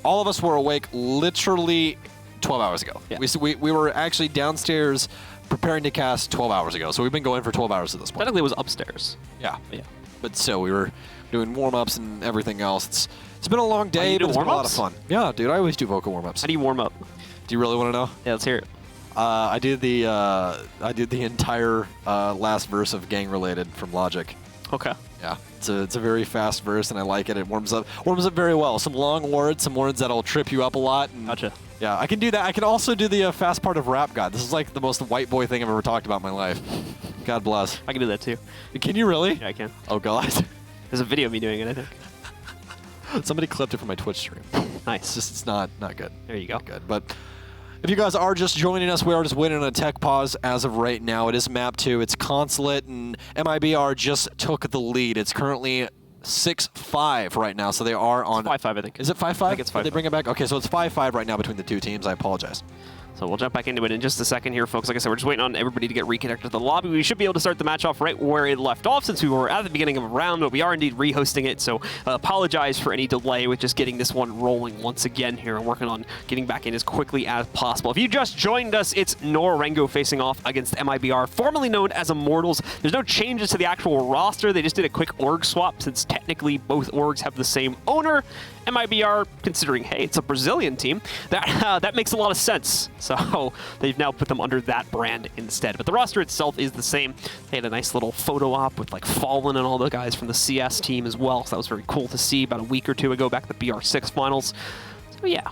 all of us were awake literally 12 hours ago. Yeah. We were actually downstairs preparing to cast 12 hours ago, so we've been going for 12 hours at this point. Technically, it was upstairs. Yeah, Yeah. but still, we were doing warm-ups and everything else. It's been a long day, you do but it's been a lot of warm-ups? fun. Yeah, dude, I always do vocal warm-ups. How do you warm up? Do you really want to know? Yeah, let's hear it. I did the entire last verse of Gang Related from Logic. Okay. Yeah, it's a very fast verse, and I like it. It warms up very well. Some long words, some words that'll trip you up a lot. And Gotcha. yeah, I can do that. I can also do the fast part of Rap God. This is like the most white boy thing I've ever talked about in my life. God bless. I can do that too. Can you really? Yeah, I can. Oh God. There's a video of me doing it, I think. Somebody clipped it from my Twitch stream. Nice. It's not good. There you go. Not good. But if you guys are just joining us, we are just waiting on a tech pause as of right now. It is map 2. It's Consulate, and MIBR just took the lead. It's currently 6-5 right now, so they are on 5-5, I think. Is it 5-5? I think it's Did they 5-5. bring it back? Okay, so it's 5-5 right now between the two teams. I apologize. So we'll jump back into it in just a second here, folks. Like I said, we're just waiting on everybody to get reconnected to the lobby. We should be able to start the match off right where it left off since we were at the beginning of a round, but we are indeed rehosting it, so apologize for any delay with just getting this one rolling once again here and working on getting back in as quickly as possible. If you just joined us, it's Nora-Rengo facing off against MIBR, formerly known as Immortals. There's no changes to the actual roster. They just did a quick org swap since technically both orgs have the same owner. MIBR, considering, hey, it's a Brazilian team, that makes a lot of sense. So they've now put them under that brand instead. But the roster itself is the same. They had a nice little photo op with like Fallen and all the guys from the CS team as well. So that was very cool to see about a week or two ago back at the BR6 finals. So yeah,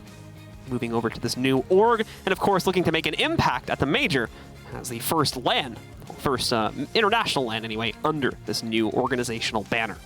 moving over to this new org. And of course, looking to make an impact at the Major as the first LAN, first international LAN anyway, under this new organizational banner.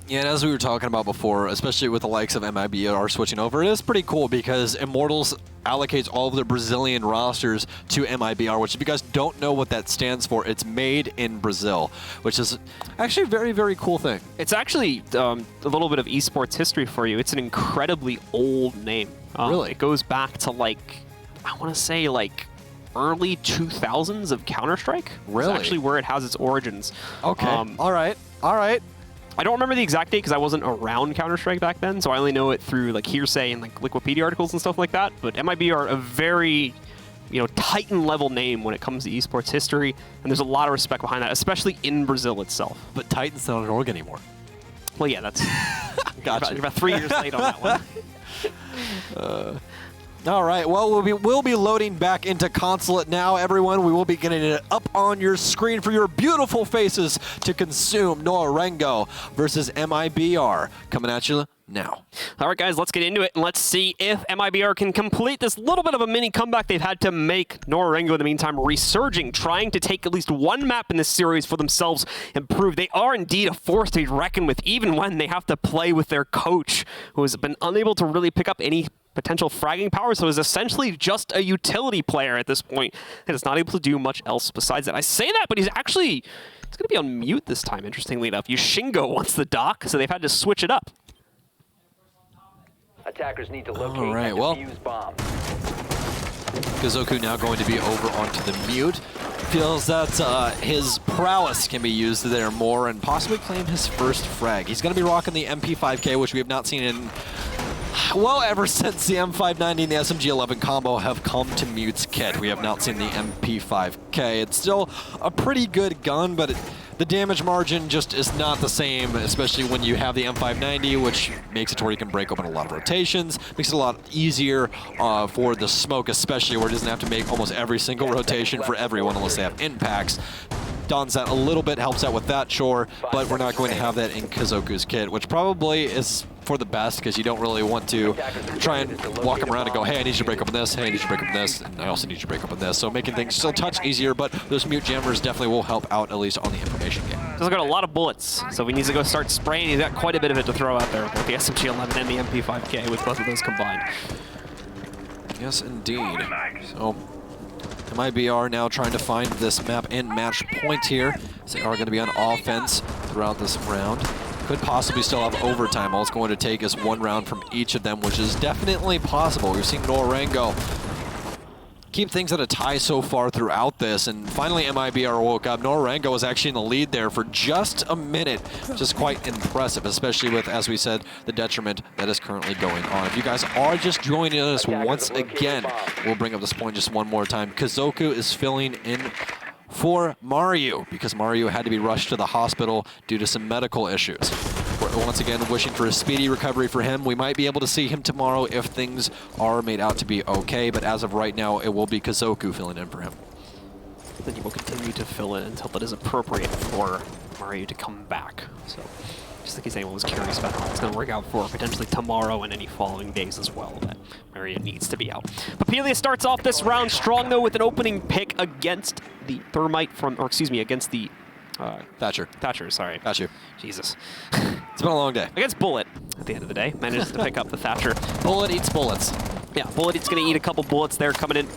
Yeah, and as we were talking about before, especially with the likes of MIBR switching over, it is pretty cool because Immortals allocates all of their Brazilian rosters to MIBR, which if you guys don't know what that stands for, it's made in Brazil, which is actually a very, very cool thing. It's actually a little bit of esports history for you. It's an incredibly old name. Really? It goes back to like, I want to say like early 2000s of Counter-Strike. Really? It's actually where it has its origins. Okay, all right. I don't remember the exact date because I wasn't around Counter-Strike back then, so I only know it through like hearsay and like Wikipedia articles and stuff like that. But MIB are a very, Titan-level name when it comes to esports history, and there's a lot of respect behind that, especially in Brazil itself. But Titan's not an org anymore. Well, yeah, that's Gotcha. you're about 3 years late on that one. All right, well, we'll be loading back into Consulate now, everyone. We will be getting it up on your screen for your beautiful faces to consume. Nora-Rengo versus MIBR coming at you now. All right, guys, let's get into it, and let's see if MIBR can complete this little bit of a mini comeback they've had to make. Nora-Rengo, in the meantime, resurging, trying to take at least one map in this series for themselves and prove they are indeed a force to be reckoned with, even when they have to play with their coach, who has been unable to really pick up any potential fragging power, so is essentially just a utility player at this point and is not able to do much else besides that. I say that, but he's going to be on mute this time, interestingly enough. Yushingo wants the dock, so they've had to switch it up. Attackers need to locate All right, and well, defuse bombs. Kazoku now going to be over onto the mute. Feels that his prowess can be used there more and possibly claim his first frag. He's going to be rocking the MP5K, which we have not seen in, well, ever since the M590 and the SMG11 combo have come to Mute's kit. We have not seen the MP5K. It's still a pretty good gun, but the damage margin just is not the same, especially when you have the M590, which makes it to where you can break open a lot of rotations, makes it a lot easier for the smoke, especially where it doesn't have to make almost every single rotation for everyone unless they have impacts. Dons that a little bit, helps out with that, sure, but we're not going to have that in Kazoku's kit, which probably is for the best because you don't really want to try and walk him around and go, hey, I need you to break open this, hey, I need you to break open this, and I also need you to break open this. So making things still a touch easier, but those mute jammers definitely will help out, at least on the information elimination game. He's got a lot of bullets, so if he needs to go start spraying, he's got quite a bit of it to throw out there with the SMG-11 and the MP5K with both of those combined. Yes, indeed. So, MIBR now trying to find this map and match point here. So they are going to be on offense throughout this round. Could possibly still have overtime. All it's going to take is one round from each of them, which is definitely possible. We've seen Nora-Rengo keep things at a tie so far throughout this, and finally MIBR woke up. Nora-Rengo was actually in the lead there for just a minute, which is quite impressive, especially with, as we said, the detriment that is currently going on. If you guys are just joining us once again, we'll bring up this point just one more time. Kazoku is filling in for Mario, because Mario had to be rushed to the hospital due to some medical issues. We're once again wishing for a speedy recovery for him. We might be able to see him tomorrow if things are made out to be okay, but as of right now, it will be Kazoku filling in for him. Then he will continue to fill in until it is appropriate for Mario to come back. So, just in case anyone was curious about how it's going to work out for potentially tomorrow and any following days as well, that Mario needs to be out. Papelia starts off this round strong, though, with an opening pick against the Thermite from, or excuse me, against the Thatcher, sorry. Got you. Jesus. It's been a long day. Against Bullet, at the end of the day, manages to pick up the Thatcher. Bullet eats bullets. Yeah, Bullet is going to eat a couple bullets there coming in.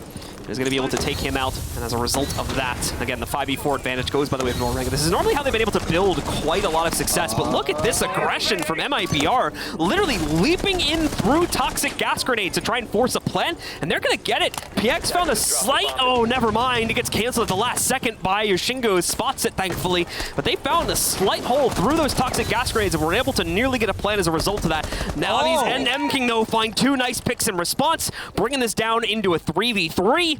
Is going to be able to take him out, and as a result of that, again, the 5v4 advantage goes by the way of Nora-Rengo. This is normally how they've been able to build quite a lot of success, but look at this aggression from MIBR, literally leaping in through toxic gas grenades to try and force a plant, and they're going to get it. PX found a slight, oh, never mind, it gets canceled at the last second by Yoshingo, spots it thankfully, but they found a slight hole through those toxic gas grenades and were able to nearly get a plant as a result of that. Now these and M-King, though, find two nice picks in response, bringing this down into a 3v3.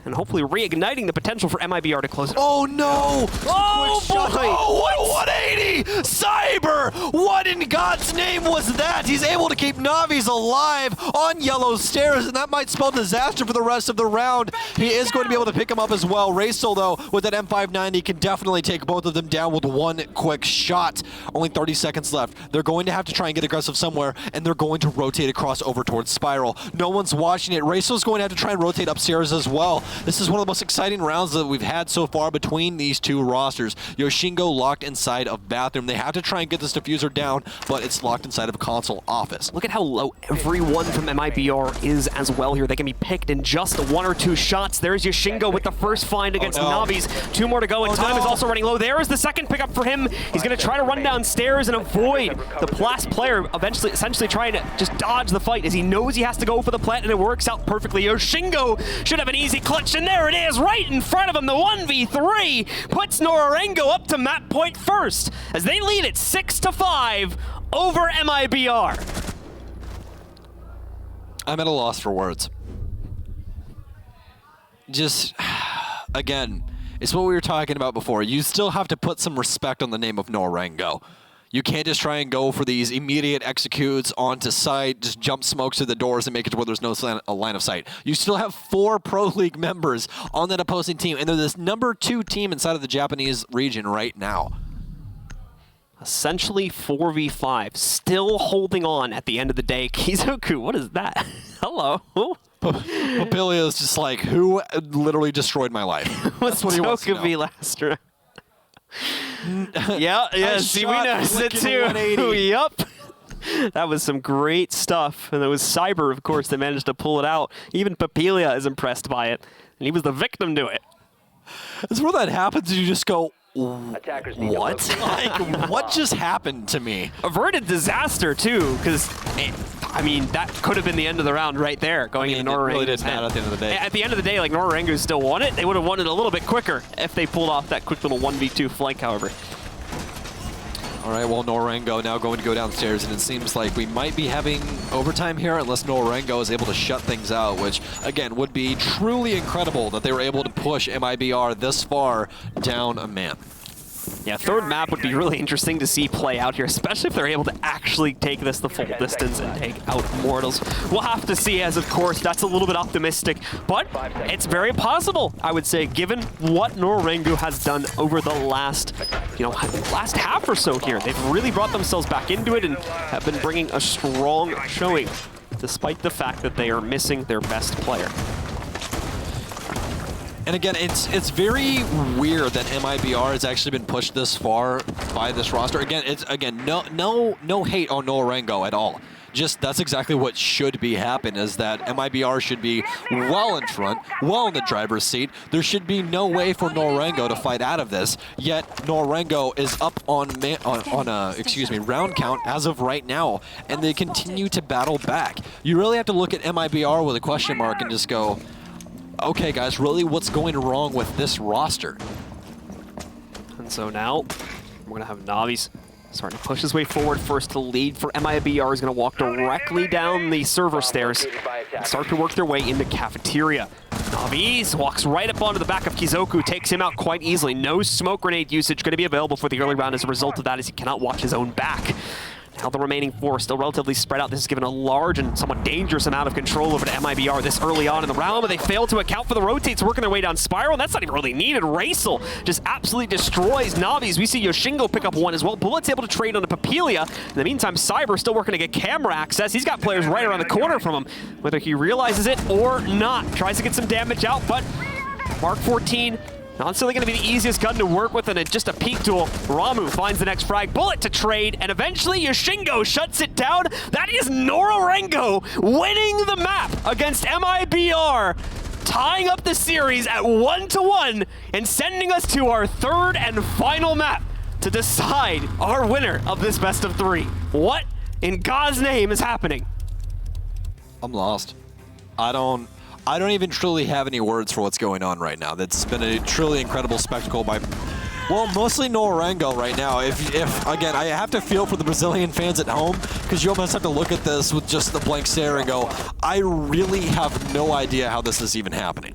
And hopefully reigniting the potential for MIBR to close it. Oh no! Oh boy! Oh, what 180! Cyber! What in God's name was that? He's able to keep Navi's alive on yellow stairs, and that might spell disaster for the rest of the round. He is going to be able to pick him up as well. Raisel, though, with that M590, can definitely take both of them down with one quick shot. Only 30 seconds left. They're going to have to try and get aggressive somewhere, and they're going to rotate across over towards Spiral. No one's watching it. Raisel's going to have to try and rotate upstairs as well. This is one of the most exciting rounds that we've had so far between these two rosters. Yoshingo locked inside of bathroom. They have to try and get this diffuser down, but it's locked inside of a console office. Look at how low everyone from MIBR is as well here. They can be picked in just one or two shots. There's Yoshingo with the first find against Navi's. Two more to go, and time is also running low. There is the second pickup for him. He's going to try to run downstairs and avoid the blast player, essentially trying to just dodge the fight as he knows he has to go for the plant, and it works out perfectly. Yoshingo should have an easy clutch, and there it is, right in front of him. The 1v3 puts Nora-Rengo up to map point first as they lead it 6-5 over MIBR. I'm at a loss for words. Just, again, it's what we were talking about before. You still have to put some respect on the name of Nora-Rengo. You can't just try and go for these immediate executes onto site, just jump smokes through the doors and make it to where there's no line of sight. You still have 4 Pro League members on that opposing team, and they're this #2 team inside of the Japanese region right now. Essentially 4v5, still holding on at the end of the day. Kizoku, what is that? Hello. Papelia is just like, who literally destroyed my life? That's what he wants to know. Last round. Yeah, see, we noticed it too. Yup. That was some great stuff. And it was Cyber, of course, that managed to pull it out. Even Papelia is impressed by it. And he was the victim to it. It's where that happens and you just go, Attackers need to what? Like, what just happened to me? Averted disaster, too, because, I mean, that could have been the end of the round right there, going into Nora-Rengo's really didn't matter at the end of the day. At the end of the day, like, Nora-Rengo still won it. They would have won it a little bit quicker if they pulled off that quick little 1v2 flank, however. All right, well, Nora-Rengo now going to go downstairs, and it seems like we might be having overtime here unless Nora-Rengo is able to shut things out, which, again, would be truly incredible that they were able to push MIBR this far down a man. Yeah, third map would be really interesting to see play out here, especially if they're able to actually take this the full distance and take out Immortals. We'll have to see, as of course, that's a little bit optimistic, but it's very possible, I would say, given what Nora-Rengo has done over the last, last half or so here. They've really brought themselves back into it and have been bringing a strong showing, despite the fact that they are missing their best player. And again, it's very weird that MIBR has actually been pushed this far by this roster. Again, no hate on Nora-Rengo at all. Just that's exactly what should be happen, is that MIBR should be well in front, well in the driver's seat. There should be no way for Nora-Rengo to fight out of this. Yet Nora-Rengo is up on round count as of right now, and they continue to battle back. You really have to look at MIBR with a question mark and just go, okay, guys, really, what's going wrong with this roster? And so now we're going to have Navi's starting to push his way forward first to lead for MIBR. Is going to walk directly down the server stairs and start to work their way into cafeteria. Navi's walks right up onto the back of Kizoku, takes him out quite easily. No smoke grenade usage going to be available for the early round as a result of that, as he cannot watch his own back. Now the remaining four still relatively spread out. This has given a large and somewhat dangerous amount of control over to MIBR this early on in the round, but they fail to account for the rotates working their way down Spiral, and that's not even really needed. Raisel just absolutely destroys Navi's. We see Yoshingo pick up one as well. Bullet's able to trade on a Papilia. In the meantime, Cyber still working to get camera access. He's got players right around the corner from him, whether he realizes it or not. Tries to get some damage out, but Mark 14 not necessarily going to be the easiest gun to work with, and just a peek duel. Ramu finds the next frag. Bullet to trade, and eventually Yoshingo shuts it down. That is Nora-Rengo winning the map against MIBR, tying up the series at 1-1 and sending us to our third and final map to decide our winner of this best of three. What in God's name is happening? I'm lost. I don't even truly have any words for what's going on right now. That's been a truly incredible spectacle by, well, mostly Nora-Rengo right now. If again, I have to feel for the Brazilian fans at home, because you almost have to look at this with just the blank stare and go, I really have no idea how this is even happening.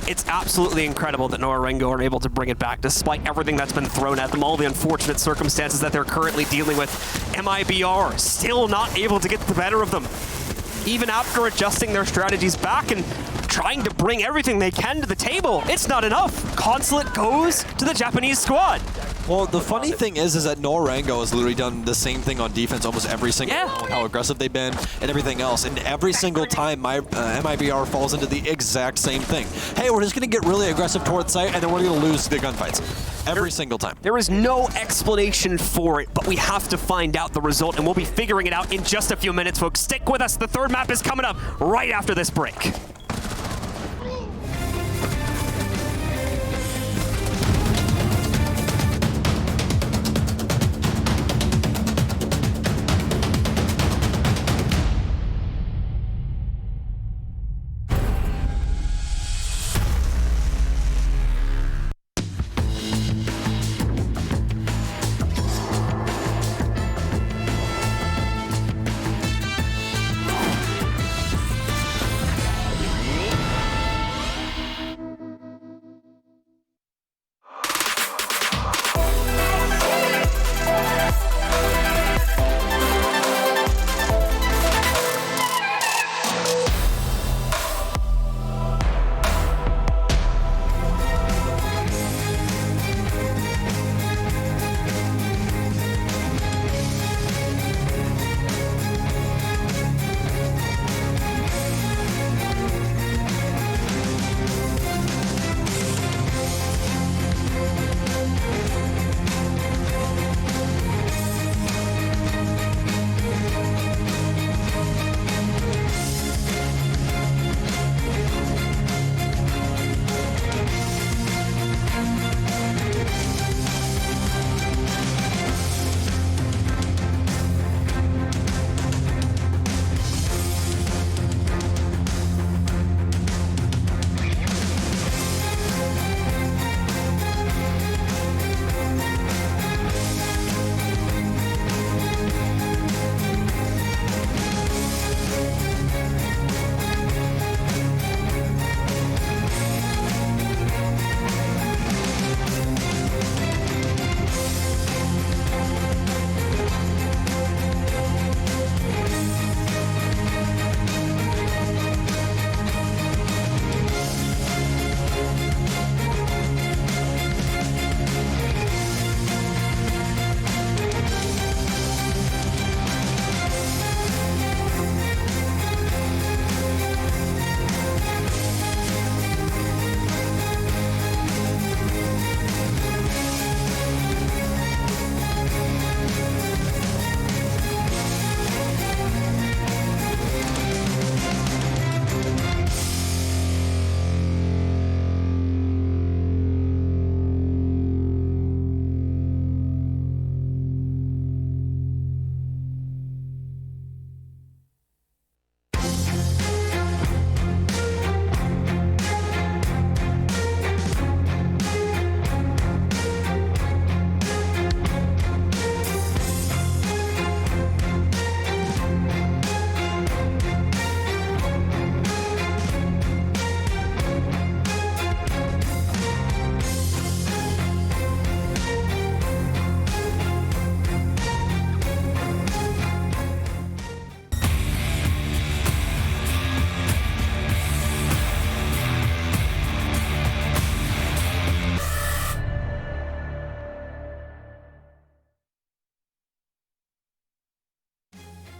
It's absolutely incredible that Nora-Rengo are able to bring it back despite everything that's been thrown at them, all the unfortunate circumstances that they're currently dealing with. MIBR still not able to get the better of them, even after adjusting their strategies back and trying to bring everything they can to the table. It's not enough. Consulate goes to the Japanese squad. Well, the funny thing is that Nora-Rengo has literally done the same thing on defense almost every single round, how aggressive they've been and everything else. And every single time MIBR falls into the exact same thing. Hey, we're just going to get really aggressive towards site, and then we're going to lose the gunfights. Every single time. There is no explanation for it, but we have to find out the result, and we'll be figuring it out in just a few minutes, folks. Stick with us. The third map is coming up right after this break.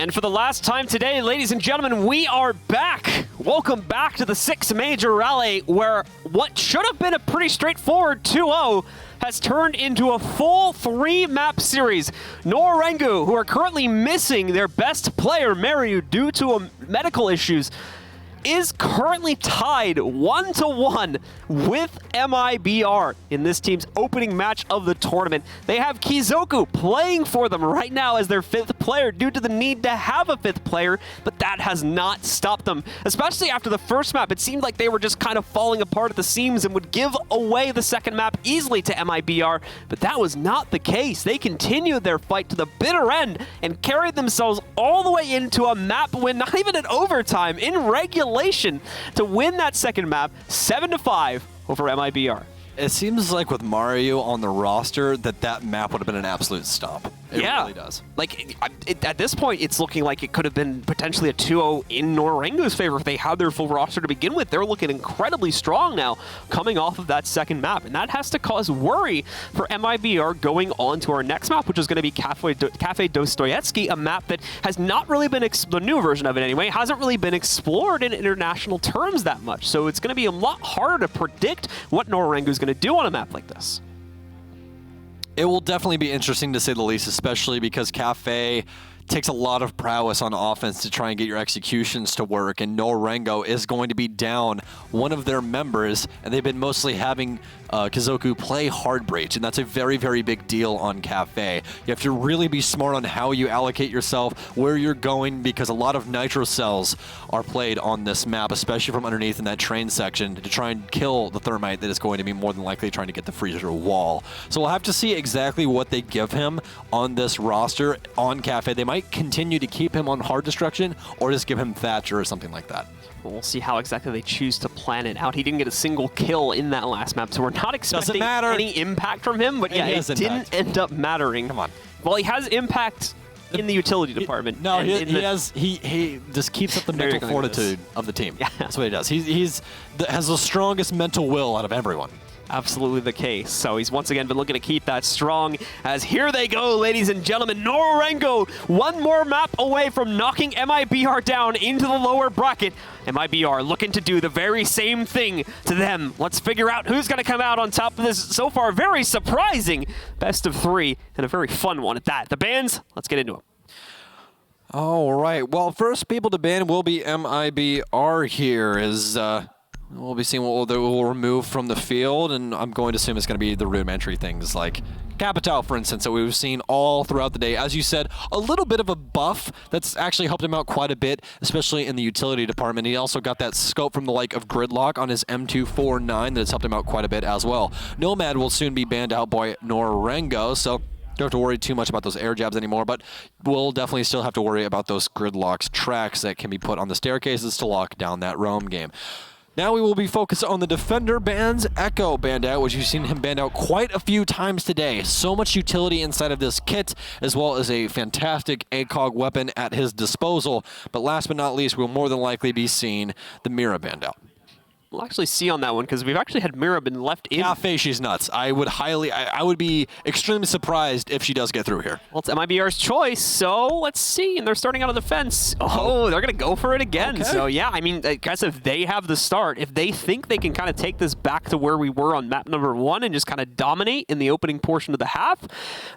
And for the last time today, ladies and gentlemen, we are back. Welcome back to the 6 Major Rally, where what should have been a pretty straightforward 2-0 has turned into a full 3-map series. Nora-Rengo, who are currently missing their best player, Mario, due to medical issues, is currently tied 1-1 with MIBR in this team's opening match of the tournament. They have Kizoku playing for them right now as their 5th player due to the need to have a 5th player, but that has not stopped them. Especially after the first map, it seemed like they were just kind of falling apart at the seams and would give away the second map easily to MIBR, but that was not the case. They continued their fight to the bitter end and carried themselves all the way into a map win, not even in overtime, in regulation, to win that second map 7-5 over MIBR. It seems like with Mario on the roster that map would have been an absolute stomp. It really does. Like, at this point, it's looking like it could have been potentially a 2-0 in Nora-Rengo's favor if they had their full roster to begin with. They're looking incredibly strong now, coming off of that second map. And that has to cause worry for MIBR going on to our next map, which is going to be Kafe Dostoyevsky, a map that has not really been, the new version of it anyway, hasn't really been explored in international terms that much. So it's going to be a lot harder to predict what Nora-Rengo is going to do on a map like this. It will definitely be interesting to say the least, especially because Kafe takes a lot of prowess on offense to try and get your executions to work, and Nora-Rengo is going to be down one of their members, and they've been mostly having Kizoku play hard breach, and that's a very, very big deal on Kafe. You have to really be smart on how you allocate yourself, where you're going, because a lot of nitro cells are played on this map, especially from underneath in that train section, to try and kill the thermite that is going to be more than likely trying to get the freezer wall. So we'll have to see exactly what they give him on this roster on Kafe. They might continue to keep him on hard destruction or just give him Thatcher or something like that. We'll see how exactly they choose to plan it out. He didn't get a single kill in that last map, so we're not expecting any impact from him, but yeah, it didn't end up mattering. Come on. Well, he has impact in the utility department. No, he just keeps up the mental fortitude of the team. Yeah. That's what he does. He has the strongest mental will out of everyone. Absolutely the case. So he's once again been looking to keep that strong, as here they go, ladies and gentlemen. Nora-Rengo, one more map away from knocking MIBR down into the lower bracket. MIBR looking to do the very same thing to them. Let's figure out who's going to come out on top of this so far very surprising best of 3, and a very fun one at that. The bans, let's get into them. All right. Well, first people to ban will be MIBR here, as we'll be seeing what they will remove from the field, and I'm going to assume it's going to be the rudimentary things like Capital, for instance, that we've seen all throughout the day. As you said, a little bit of a buff that's actually helped him out quite a bit, especially in the utility department. He also got that scope from the like of Gridlock on his M249 that's helped him out quite a bit as well. Nomad will soon be banned out by Nora-Rengo, so don't have to worry too much about those air jabs anymore, but we'll definitely still have to worry about those Gridlock's tracks that can be put on the staircases to lock down that roam game. Now we will be focused on the defender bans. Echo banned out, which you've seen him banned out quite a few times today. So much utility inside of this kit, as well as a fantastic ACOG weapon at his disposal. But last but not least, we'll more than likely be seeing the Mira banned out. We'll actually see on that one, because we've actually had Mira been left in. Kafe, she's nuts. I would be extremely surprised if she does get through here. Well, it's MIBR's choice, so let's see. And they're starting out on the fence. Oh, they're going to go for it again. Okay. So, yeah, I mean, I guess if they have the start, if they think they can kind of take this back to where we were on map number 1 and just kind of dominate in the opening portion of the half,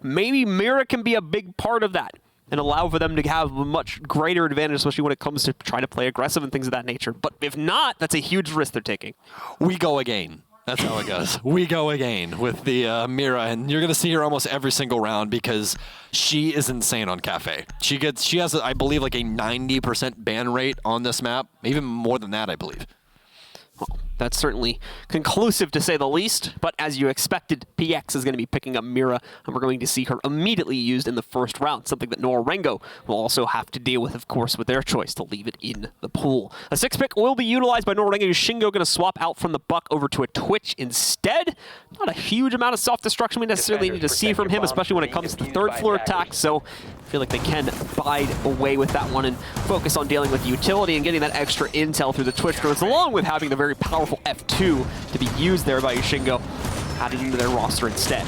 maybe Mira can be a big part of that and allow for them to have a much greater advantage, especially when it comes to trying to play aggressive and things of that nature. But if not, that's a huge risk they're taking. We go again. That's how it goes. We go again with the Mira, and you're going to see her almost every single round because she is insane on Kafe. She has, I believe, like a 90% ban rate on this map, even more than that, I believe. Well, that's certainly conclusive to say the least, but as you expected, PX is going to be picking up Mira, and we're going to see her immediately used in the first round, something that Nora-Rengo will also have to deal with, of course, with their choice to leave it in the pool. A 6-pick will be utilized by Nora-Rengo. Shingo going to swap out from the Buck over to a Twitch instead. Not a huge amount of self-destruction we necessarily need to see from him, especially when it comes to the third floor attacks, so I feel like they can bide away with that one and focus on dealing with the utility and getting that extra intel through the Twitch drones, along with having the very powerful F2 to be used there by Shingo, added into their roster instead.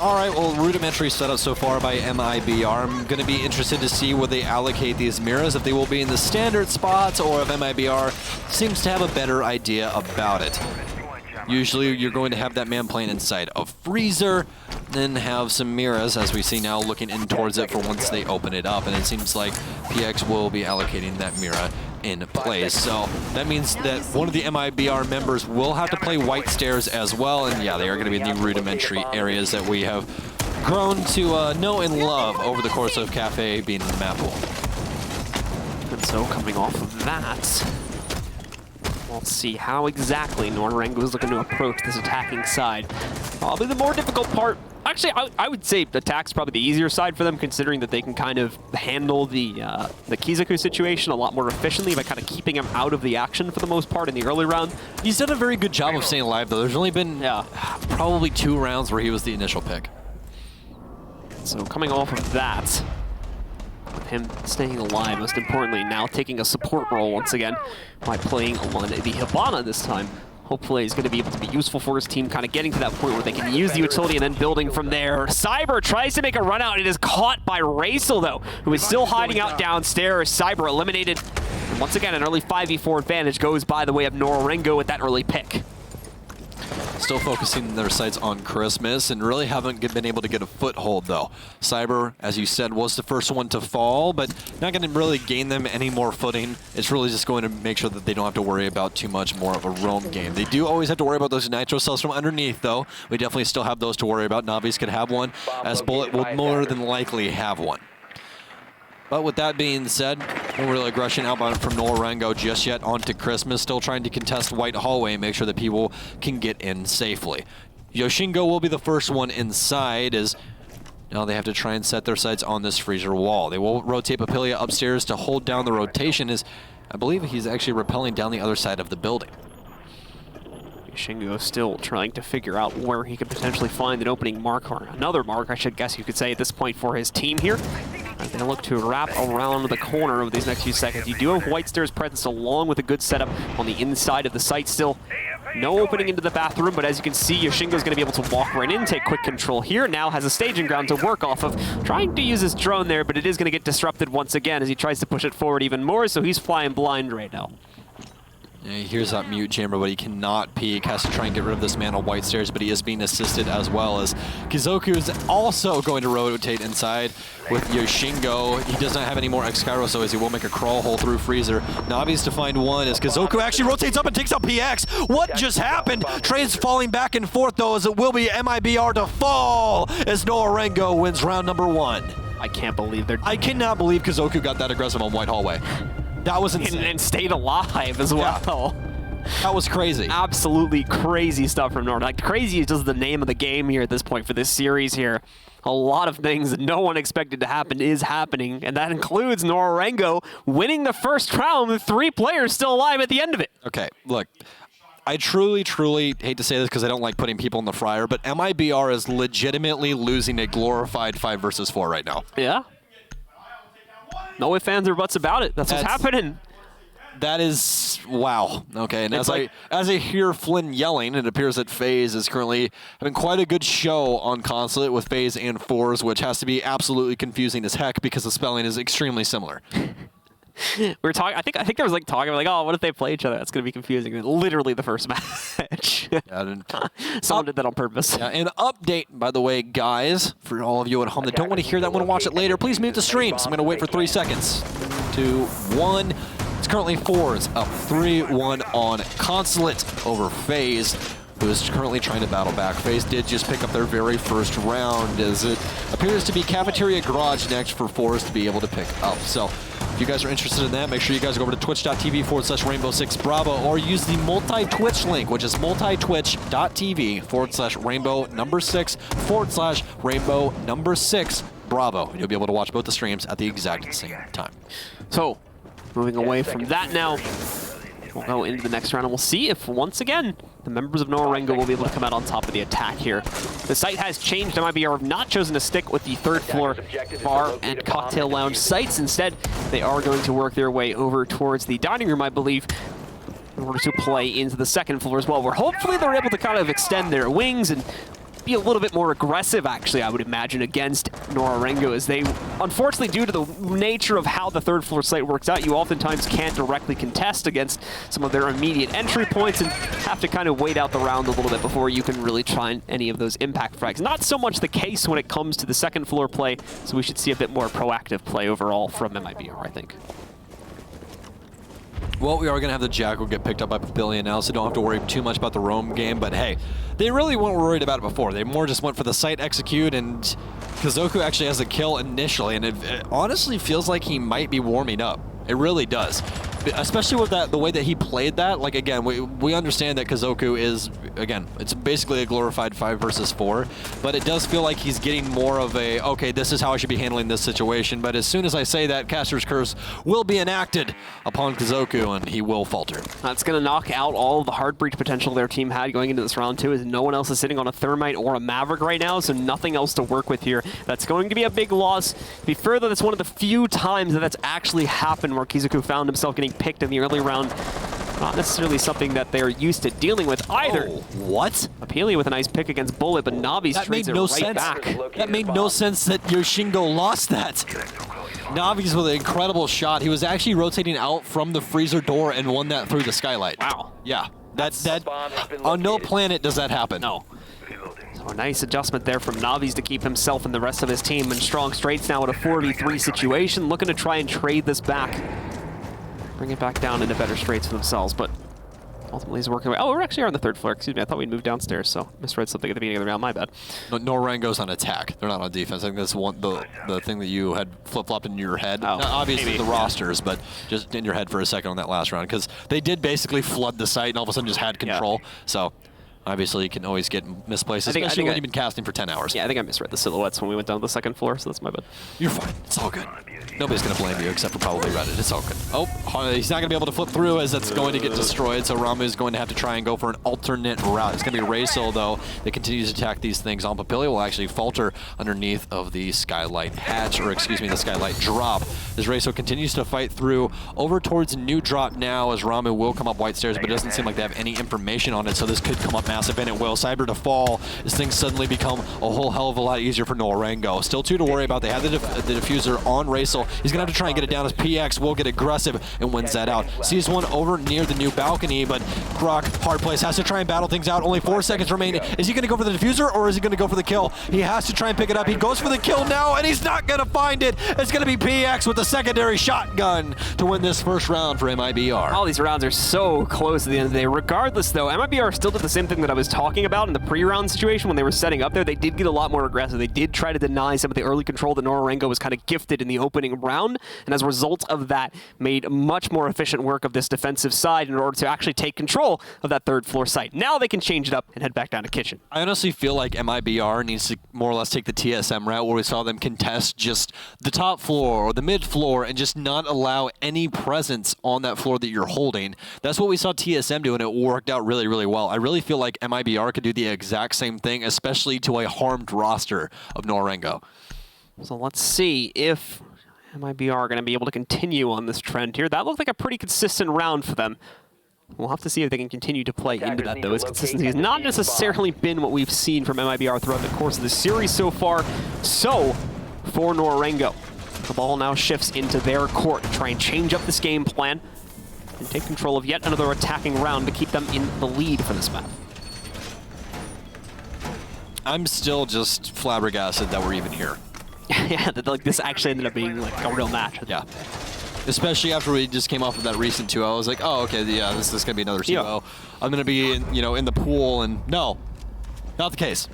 All right, well, rudimentary setup so far by MIBR. I'm going to be interested to see where they allocate these mirrors, if they will be in the standard spots or if MIBR seems to have a better idea about it. Usually you're going to have that man playing inside a freezer, then have some mirrors, as we see now, looking in towards it for once they open it up. And it seems like PX will be allocating that mirror in place. So that means that one of the MIBR members will have to play white stairs as well. And yeah, they are going to be in the rudimentary areas that we have grown to know and love over the course of Kafe being in the map pool. And so coming off of that, let's see how exactly Nora-Rengo is looking to approach this attacking side. Probably the more difficult part. Actually, I would say attack's probably the easier side for them, considering that they can kind of handle the Kizaku situation a lot more efficiently by kind of keeping him out of the action for the most part in the early round. He's done a very good job of staying alive, though. There's only been probably 2 rounds where he was the initial pick. So coming off of that, with him staying alive, most importantly, now taking a support role once again by playing on the Hibana this time. Hopefully he's going to be able to be useful for his team, kind of getting to that point where they can use the utility and then building from there. Cyber tries to make a run out. It is caught by Raisel, though, who is still hiding out downstairs. Cyber eliminated. And once again, an early 5v4 advantage goes by the way of Nora-Rengo with that early pick. Still focusing their sights on Christmas and really haven't been able to get a foothold, though. Cyber, as you said, was the first one to fall, but not going to really gain them any more footing. It's really just going to make sure that they don't have to worry about too much more of a roam game. They do always have to worry about those nitro cells from underneath, though. We definitely still have those to worry about. Navi's could have one, as Bullet will more than likely have one. But with that being said, no real aggression outbound from Nora-Rengo just yet onto Christmas, still trying to contest White Hallway and make sure that people can get in safely. Yoshingo will be the first one inside, as now they have to try and set their sights on this freezer wall. They will rotate Papilia upstairs to hold down the rotation, as I believe he's actually rappelling down the other side of the building. Shingo still trying to figure out where he could potentially find an opening mark, or another mark, I should guess you could say at this point, for his team here. As they look to wrap around the corner over these next few seconds. You do have White Stairs presence along with a good setup on the inside of the site still. No opening into the bathroom, but as you can see, Yoshingo's going to be able to walk right in, take quick control here. Now has a staging ground to work off of. Trying to use his drone there, but it is going to get disrupted once again as he tries to push it forward even more, so he's flying blind right now. Yeah, he hears that mute chamber, but he cannot peek. Has to try and get rid of this man on White Stairs, but he is being assisted as well, as Kizoku is also going to rotate inside with Yoshingo. He does not have any more X-Cairo, so as he will make a crawl hole through Freezer. Navi's to find one as Kizoku actually rotates up and takes out PX. What just happened? Trey's falling back and forth, though, as it will be MIBR to fall as Nora-Rengo wins round number 1. I can't believe they're... I cannot believe Kizoku got that aggressive on White Hallway. That was insane. And stayed alive as well. Yeah. That was crazy. Absolutely crazy stuff from Nora. Like, crazy is just the name of the game here at this point for this series here. A lot of things that no one expected to happen is happening, and that includes Nora-Rengo winning the first round with 3 players still alive at the end of it. Okay, look. I truly, truly hate to say this because I don't like putting people in the fryer, but MIBR is legitimately losing a glorified 5 versus 4 right now. Yeah. No ifs, ands, or buts about it. That's what's happening. That is, wow. Okay, and It's as I hear Flynn yelling, it appears that FaZe is currently having quite a good show on Consulate with FaZe and Fours, which has to be absolutely confusing as heck because the spelling is extremely similar. We were talking. I think there was like talking like, oh, what if they play each other? That's gonna be confusing. And literally the first match. Someone did that on purpose. Yeah, and update, by the way, guys, for all of you at home that don't want to hear that, want to watch it later, please mute the stream. So I'm gonna wait for 3 seconds. 2, 1. It's currently Fours up 3-1 on Consulate over FaZe, who is currently trying to battle back. FaZe did just pick up their very first round, as it appears to be Cafeteria Garage next for Fours to be able to pick up. So if you guys are interested in that, make sure you guys go over to twitch.tv/Rainbow6Bravo or use the multi-Twitch link, which is multi-twitch.tv/Rainbow6/Rainbow6Bravo. And you'll be able to watch both the streams at the exact same time. So, moving away from that now, we'll go into the next round and we'll see if, once again, the members of Nora-Rengo will be able to come out on top of the attack here. The site has changed. MIBR have not chosen to stick with the 3rd floor bar and cocktail lounge sites. Instead, they are going to work their way over towards the dining room, I believe, in order to play into the 2nd floor as well, where hopefully they're able to kind of extend their wings and be a little bit more aggressive, actually, I would imagine, against Nora-Rengo, as they, unfortunately, due to the nature of how the third floor site works out, you oftentimes can't directly contest against some of their immediate entry points and have to kind of wait out the round a little bit before you can really try any of those impact frags. Not so much the case when it comes to the second floor play, so we should see a bit more proactive play overall from MIBR, I think. Well, we are going to have the Jackal get picked up by Pavilion now, so don't have to worry too much about the roam game. But hey, they really weren't worried about it before. They more just went for the site execute, and Kazoku actually has a kill initially, and it honestly feels like he might be warming up. It really does. Especially with the way that he played that. Like, again, we understand that Kazoku is, again, it's basically a glorified 5 versus 4, but it does feel like he's getting more of a, okay, this is how I should be handling this situation. But as soon as I say that, Caster's Curse will be enacted upon Kazoku, and he will falter. That's going to knock out all of the hard breach potential their team had going into this round 2, as no one else is sitting on a Thermite or a Maverick right now, so nothing else to work with here. That's going to be a big loss. To be further, that's one of the few times that that's actually happened where Kizoku found himself getting picked in the early round. Not necessarily something that they're used to dealing with either. Oh, what? Apelia with a nice pick against Bullet, but Navi's trades it right back. That made no sense that Yoshingo lost that. Navi's with an incredible shot. He was actually rotating out from the freezer door and won that through the skylight. Wow. Yeah. That on no planet does that happen. No. So a nice adjustment there from Navi's to keep himself and the rest of his team in strong straights now at a 4v3 situation, looking to try and trade this back. Bring it back down into better straights for themselves, but ultimately he's working away. Oh, we're actually on the third floor. Excuse me, I thought we'd moved downstairs, so misread something at the beginning of the round. My bad. No, Nora-Rengo's on attack. They're not on defense. I think that's the thing that you had flip-flopped in your head. Oh, obviously maybe, the rosters, but just in your head for a second on that last round, because they did basically flood the site and all of a sudden just had control. Yeah. So obviously you can always get misplaced, especially when you've been casting for 10 hours. Yeah, I think I misread the silhouettes when we went down to the second floor, so that's my bad. You're fine. It's all good. Nobody's going to blame you except for probably Reddit. It's all good. Oh, he's not going to be able to flip through as that's going to get destroyed, so Ramu is going to have to try and go for an alternate route. It's going to be Raysil, though, that continues to attack these things. On Papilia will actually falter underneath of the skylight hatch, or excuse me, the skylight drop. As Raysil continues to fight through over towards new drop now, as Ramu will come up white stairs, but it doesn't seem like they have any information on it, so this could come up massive, and it will. Cyber to fall as things suddenly become a whole hell of a lot easier for Nora-Rengo. Still 2 to worry about. They have the diffuser on Raysil. He's going to have to try and get it down as PX will get aggressive and wins that out. Sees one over near the new balcony, but Grok, hard place, has to try and battle things out. Only 4 seconds remain. Is he going to go for the diffuser or is he going to go for the kill? He has to try and pick it up. He goes for the kill now, and he's not going to find it. It's going to be PX with the secondary shotgun to win this first round for MIBR. All these rounds are so close at the end of the day. Regardless, though, MIBR still did the same thing that I was talking about in the pre-round situation when they were setting up there. They did get a lot more aggressive. They did try to deny some of the early control that Nora-Rengo was kind of gifted in the opening round, and as a result of that, made much more efficient work of this defensive side in order to actually take control of that third floor site. Now they can change it up and head back down to kitchen. I honestly feel like MIBR needs to more or less take the TSM route where we saw them contest just the top floor or the mid floor and just not allow any presence on that floor that you're holding. That's what we saw TSM do, and it worked out really, really well. I really feel like MIBR could do the exact same thing, especially to a harmed roster of Nora-Rengo. So let's see if MIBR are going to be able to continue on this trend here. That looked like a pretty consistent round for them. We'll have to see if they can continue to play into that, though. Its consistency has not necessarily been what we've seen from MIBR throughout the course of the series so far. So, for Nora-Rengo, the ball now shifts into their court to try and change up this game plan and take control of yet another attacking round to keep them in the lead for this map. I'm still just flabbergasted that we're even here. Yeah, that like this actually ended up being like a real match. Yeah. Especially after we just came off of that recent 2-0, I was like, oh, okay, yeah, this is going to be another 2-0. Yeah. I'm going to be, in the pool, and no, not the case.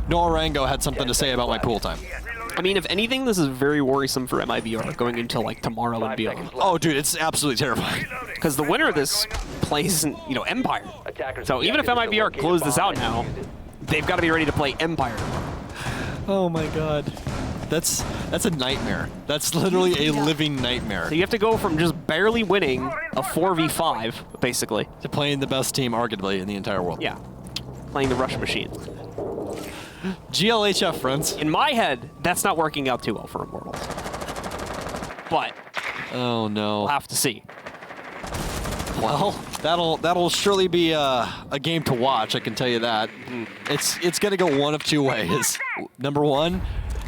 Nora-Rengo had something to say about my pool time. I mean, if anything, this is very worrisome for MIBR going into like tomorrow and beyond. Oh, dude, it's absolutely terrifying. Because the winner of this plays, Empire. So even if MIBR close this out now, they've got to be ready to play Empire tomorrow. Oh my god. That's a nightmare. That's literally a living nightmare. So you have to go from just barely winning a 4v5, basically, to playing the best team, arguably, in the entire world. Yeah, playing the Rush Machine. GLHF, friends. In my head, that's not working out too well for Immortals. But oh no. we'll have to see. Well, That'll surely be a game to watch. I can tell you that. It's going to go one of two ways. Number one,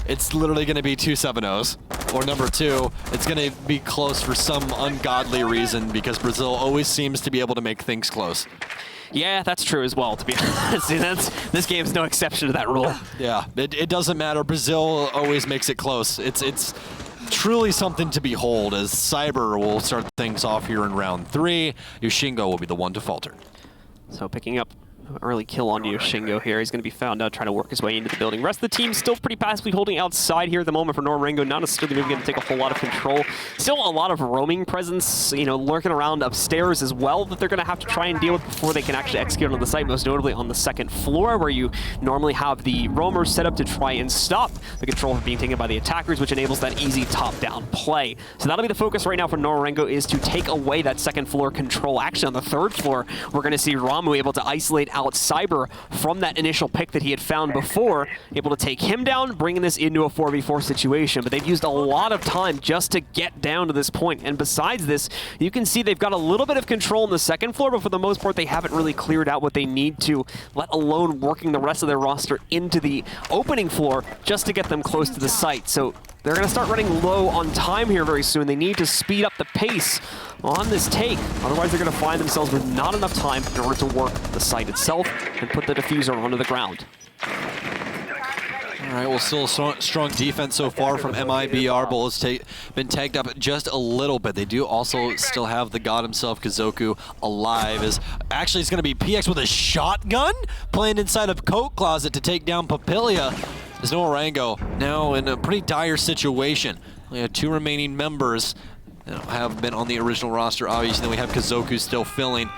it's literally going to be 2 7-0s. Or number two, it's going to be close for some ungodly reason because Brazil always seems to be able to make things close. Yeah, that's true as well, to be honest. This game's no exception to that rule. Yeah, it doesn't matter. Brazil always makes it close. It's truly something to behold as Cyber will start things off here in round 3. Yoshingo will be the one to falter. So picking up an early kill on Yoshingo here. He's going to be found out trying to work his way into the building. Rest of the team still pretty passively holding outside here at the moment for Nora-Rengo. Not necessarily maybe going to take a whole lot of control. Still a lot of roaming presence, you know, lurking around upstairs as well that they're going to have to try and deal with before they can actually execute on the site, most notably on the 2nd floor where you normally have the roamers set up to try and stop the control from being taken by the attackers, which enables that easy top-down play. So that'll be the focus right now for Nora-Rengo, is to take away that 2nd floor control. Actually, on the 3rd floor, we're going to see Ramu able to isolate out Cyber from that initial pick that he had found before, able to take him down, bringing this into a 4v4 situation. But they've used a lot of time just to get down to this point. And besides this, you can see they've got a little bit of control on the 2nd floor, but for the most part, they haven't really cleared out what they need to, let alone working the rest of their roster into the opening floor just to get them close to the site. So they're going to start running low on time here very soon. They need to speed up the pace on this take. Otherwise, they're going to find themselves with not enough time in order to work the site itself and put the diffuser onto the ground. All right, well, still strong defense so far from MIBR. Bull has been tagged up just a little bit. They do also still have the god himself, Kazoku, alive. Actually, it's going to be PX with a shotgun playing inside of Coat Closet to take down Papilia. As Nora-Rengo now in a pretty dire situation. We have 2 remaining members that have been on the original roster, obviously. Then we have Kazoku still filling.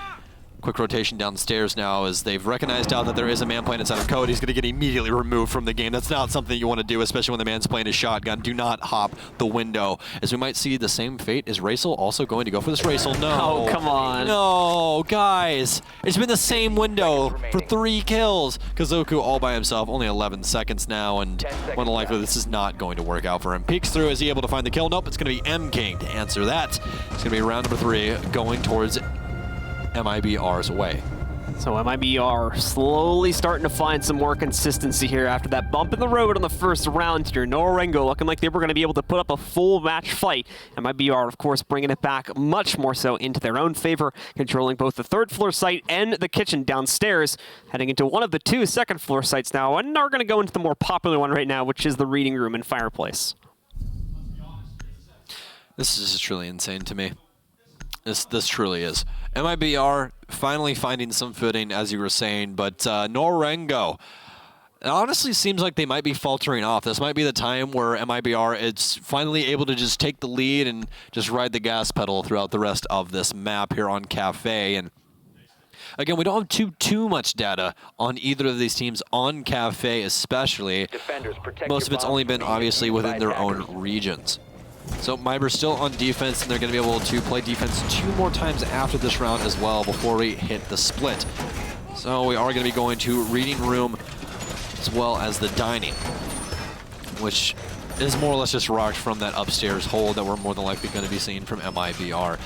Quick rotation down the stairs now as they've recognized out that there is a man playing inside of Code. He's going to get immediately removed from the game. That's not something you want to do, especially when the man's playing a shotgun. Do not hop the window. As we might see the same fate. Is Racel also going to go for this? Racel, no. Oh, come on. No, guys. It's been the same window for 3 kills. Kazoku all by himself, only 11 seconds now, and more than likely this is not going to work out for him. Peeks through. Is he able to find the kill? Nope, it's going to be M-King to answer that. It's going to be round number 3 going towards MIBR's way. So MIBR slowly starting to find some more consistency here after that bump in the road on the 1st round here. Nora-Rengo looking like they were going to be able to put up a full match fight. MIBR, of course, bringing it back much more so into their own favor, controlling both the 3rd floor site and the kitchen downstairs, heading into one of the 2 2nd floor sites now, and are going to go into the more popular one right now, which is the reading room and fireplace. This is just truly insane to me. This truly is. MIBR finally finding some footing, as you were saying, but Nora-Rengo, it honestly seems like they might be faltering off. This might be the time where MIBR is finally able to just take the lead and just ride the gas pedal throughout the rest of this map here on Kafe. And again, we don't have too much data on either of these teams on Kafe especially. Most of it's only been obviously within their own regions. So MIBR's still on defense, and they're going to be able to play defense 2 more times after this round as well before we hit the split. So we are going to be going to reading room as well as the dining, which is more or less just rocked from that upstairs hole that we're more than likely going to be seeing from MIBR.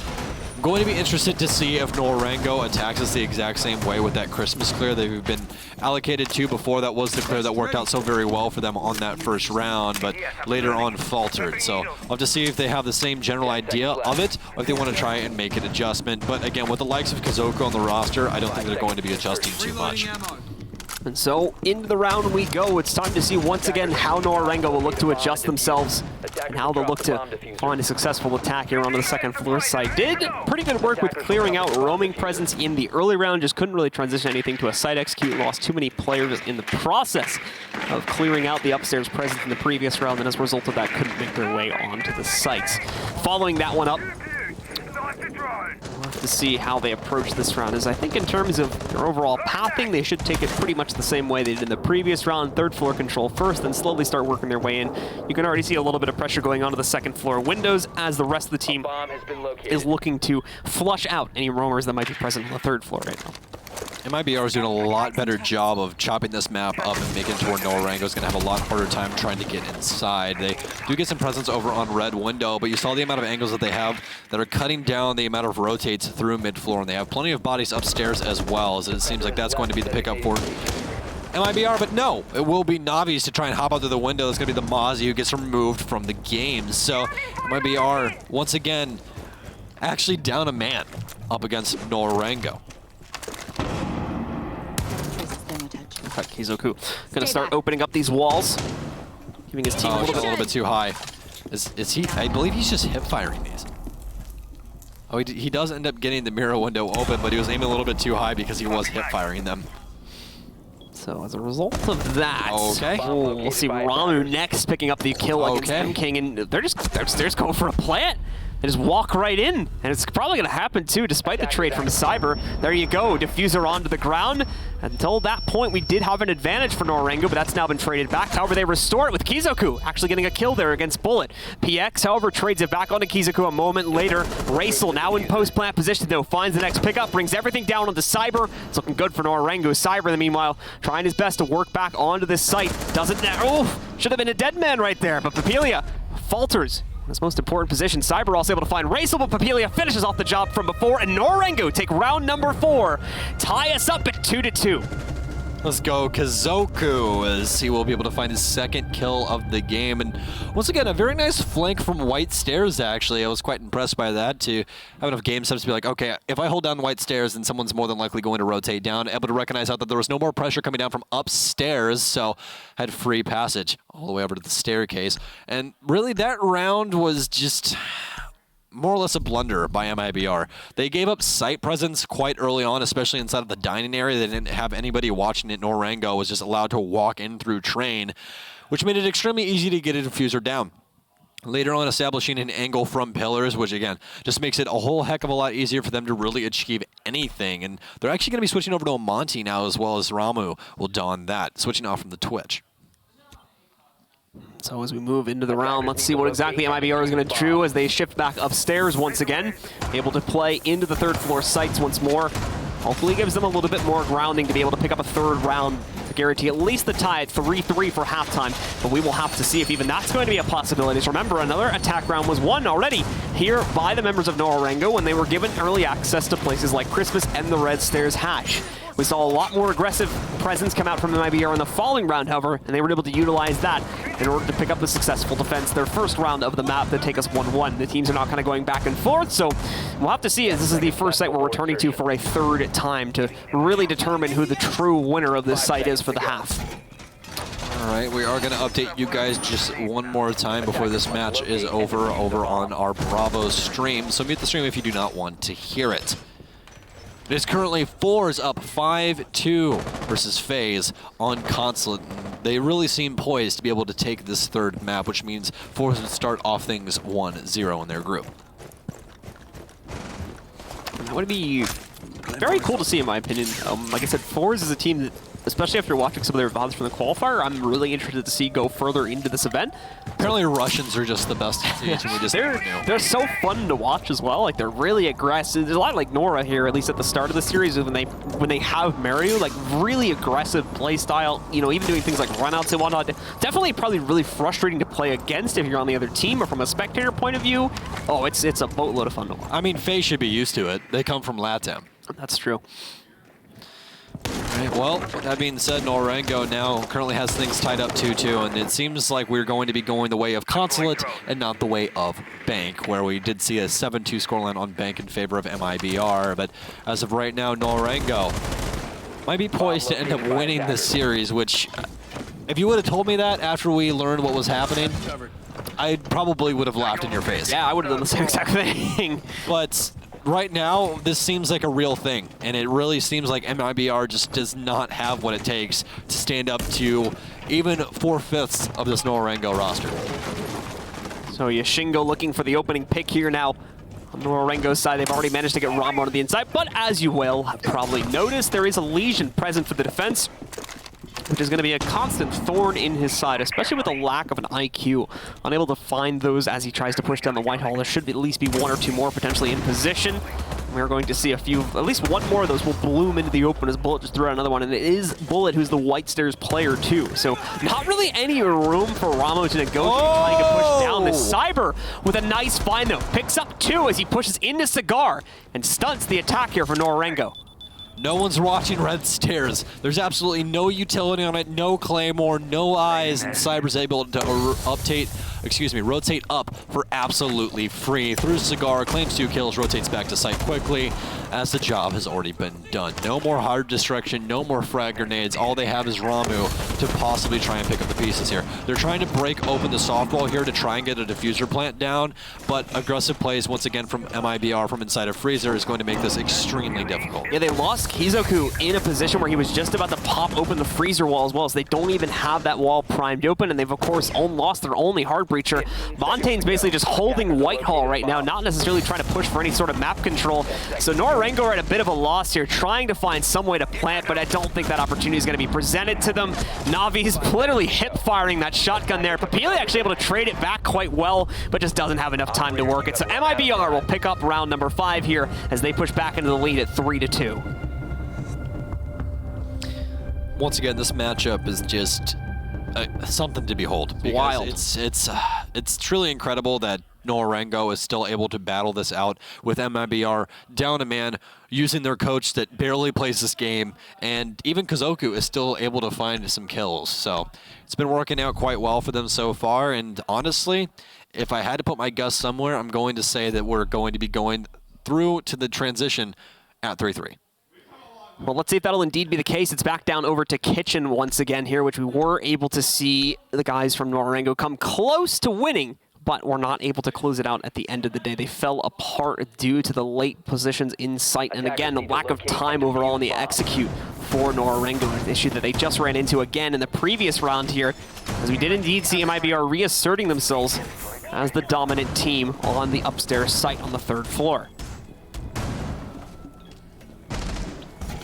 I'm going to be interested to see if Nora-Rengo attacks us the exact same way with that Christmas clear they've been allocated to before. That was the clear that worked out so very well for them on that 1st round, but later on faltered. So I'll have to see if they have the same general idea of it, or if they want to try and make an adjustment. But again, with the likes of Kazoku on the roster, I don't think they're going to be adjusting too much. And so into the round we go. It's time to see once again how Nora-Rengo will look to adjust themselves and how they'll look to find a successful attack here onto the 2nd floor site. Did pretty good work with clearing out roaming presence in the early round, just couldn't really transition anything to a site execute, lost too many players in the process of clearing out the upstairs presence in the previous round, and as a result of that couldn't make their way onto the sites. Following that one up, we'll have to see how they approach this round. As I think in terms of their overall pathing, they should take it pretty much the same way they did in the previous round. 3rd floor control first, then slowly start working their way in. You can already see a little bit of pressure going onto the 2nd floor windows as the rest of the team is looking to flush out any roamers that might be present on the 3rd floor right now. MIBR is doing a lot better job of chopping this map up and making it to where Nora-Rengo is going to have a lot harder time trying to get inside. They do get some presence over on red window, but you saw the amount of angles that they have that are cutting down the amount of rotates through mid-floor, and they have plenty of bodies upstairs as well, as it seems like that's going to be the pickup for MIBR, but no, it will be Navi's to try and hop out through the window. It's going to be the Mozzie who gets removed from the game. So MIBR, once again, actually down a man up against Nora-Rengo. Kizoku gonna start opening up these walls, giving his team a little bit too high. Is he? I believe he's just hip firing these. Oh, he does end up getting the mirror window open, but he was aiming a little bit too high because he was hip firing them. So as a result of that, okay, we'll see Ramu next picking up the kill against M-King, and they're just going for a plant. They just walk right in, and it's probably going to happen too, despite the trade from Cyber. There you go, diffuser onto the ground. Until that point, we did have an advantage for Nora-Rengo, but that's now been traded back. However, they restore it with Kizoku actually getting a kill there against Bullet. PX, however, trades it back onto Kizoku a moment later. Racel now in post-plant position, though, finds the next pickup, brings everything down onto Cyber. It's looking good for Nora-Rengo. Cyber, in the meanwhile, trying his best to work back onto this site. Doesn't, should have been a dead man right there, but Papilia falters. In his most important position, Cyber also able to find Racel, but Papilia finishes off the job from before, and Nora-Rengo take round number 4, tie us up at 2-2. Let's go Kazoku, as he will be able to find his second kill of the game. And once again, a very nice flank from White Stairs, actually. I was quite impressed by that, to have enough game steps to be like, okay, if I hold down White Stairs, then someone's more than likely going to rotate down. Able to recognize out that there was no more pressure coming down from upstairs, so had free passage all the way over to the staircase. And really, that round was just more or less a blunder by MIBR. They gave up site presence quite early on, especially inside of the dining area. They didn't have anybody watching it. Nora-Rengo was just allowed to walk in through train, which made it extremely easy to get a diffuser down. Later on, establishing an angle from pillars, which again, just makes it a whole heck of a lot easier for them to really achieve anything. And they're actually going to be switching over to a Monty now, as well as Ramu will don that, switching off from the Twitch. So as we move into the round, let's see what exactly MIBR is going to do as they shift back upstairs once again. Able to play into the third floor sites once more. Hopefully gives them a little bit more grounding to be able to pick up a third round to guarantee at least the tie at 3-3 for halftime. But we will have to see if even that's going to be a possibility. So remember, another attack round was won already here by the members of Nora-Rengo when they were given early access to places like Christmas and the Red Stairs Hash. We saw a lot more aggressive presence come out from MIBR in the following round, however, and they were able to utilize that in order to pick up the successful defense. Their first round of the map that take us 1-1. The teams are now kind of going back and forth, so we'll have to see, as this is the first site we're returning to for a third time to really determine who the true winner of this site is for the half. All right, we are going to update you guys just one more time before this match is over on our Bravo stream, so mute the stream if you do not want to hear it. It is currently Fours up 5-2 versus FaZe on Consulate. They really seem poised to be able to take this third map, which means Fours would start off things 1-0 in their group. That would be very cool to see, in my opinion. Like I said, Fours is a team that, especially after watching some of their VODs from the qualifier, I'm really interested to see go further into this event. Apparently Russians are just the best team. They're so fun to watch as well. Like, they're really aggressive. There's a lot like Nora here, at least at the start of the series, when they have Mario, like really aggressive play style, you know, even doing things like runouts and whatnot. Definitely probably really frustrating to play against if you're on the other team, or from a spectator point of view. Oh, it's a boatload of fun to watch. I mean, FaZe should be used to it. They come from LATAM. That's true. Right, well, that being said, Nora-Rengo now currently has things tied up 2-2, and it seems like we're going to be going the way of Consulate and not the way of Bank, where we did see a 7-2 scoreline on Bank in favor of MIBR, but as of right now, Nora-Rengo might be poised to end up winning this series, which, if you would have told me that after we learned what was happening, I probably would have laughed in your face. Yeah, I would have done the same exact thing. But right now, this seems like a real thing, and it really seems like MIBR just does not have what it takes to stand up to even 4/5 of this Nora-Rengo roster. So Yashingo looking for the opening pick here now. On Nora-Rengo's side, they've already managed to get Ram onto the inside, but as you will have probably noticed, there is a Legion present for the defense, which is going to be a constant thorn in his side, especially with a lack of an IQ. Unable to find those as he tries to push down the White Hall. There should at least be one or two more potentially in position. we're going to see a few, at least one more of those will bloom into the open as Bullet just threw out another one, and it is Bullet who's the White Stairs player too. So not really any room for Ramo to negotiate, trying to push down this Cyber with a nice find though. Picks up 2 as he pushes into Cigar and stunts the attack here for Nora-Rengo. No one's watching Red Stairs. There's absolutely no utility on it, no Claymore, no eyes, and Cyber's able to rotate up for absolutely free. Through Cigar, claims 2 kills, rotates back to site quickly as the job has already been done. No more hard destruction, no more frag grenades. All they have is Ramu to possibly try and pick up the pieces here. They're trying to break open the softball here to try and get a diffuser plant down, but aggressive plays once again from MIBR from inside of Freezer is going to make this extremely difficult. Yeah, they lost Kizoku in a position where he was just about to pop open the freezer wall as well, so they don't even have that wall primed open, and they've of course lost their only hard breacher. Montaine's basically just holding Whitehall right now, not necessarily trying to push for any sort of map control. So Nora-Rengo are at a bit of a loss here, trying to find some way to plant, but I don't think that opportunity is going to be presented to them. Navi's literally hip-firing that shotgun there. Papili actually able to trade it back quite well, but just doesn't have enough time to work it. So MIBR will pick up round number 5 here as they push back into the lead at 3-2. Once again, this matchup is just something to behold. Wild. It's truly incredible that Nora-Rengo is still able to battle this out with MIBR down a man, using their coach that barely plays this game, and even Kazoku is still able to find some kills. So it's been working out quite well for them so far, and honestly, if I had to put my guess somewhere, I'm going to say that we're going to be going through to the transition at 3-3. Well, let's see if that'll indeed be the case. It's back down over to Kitchen once again here, which we were able to see the guys from Nora-Rengo come close to winning, but were not able to close it out at the end of the day. They fell apart due to the late positions in sight, and again, the lack of time overall in the execute for Nora-Rengo, an issue that they just ran into again in the previous round here, as we did indeed see MIBR reasserting themselves as the dominant team on the upstairs site on the 3rd floor.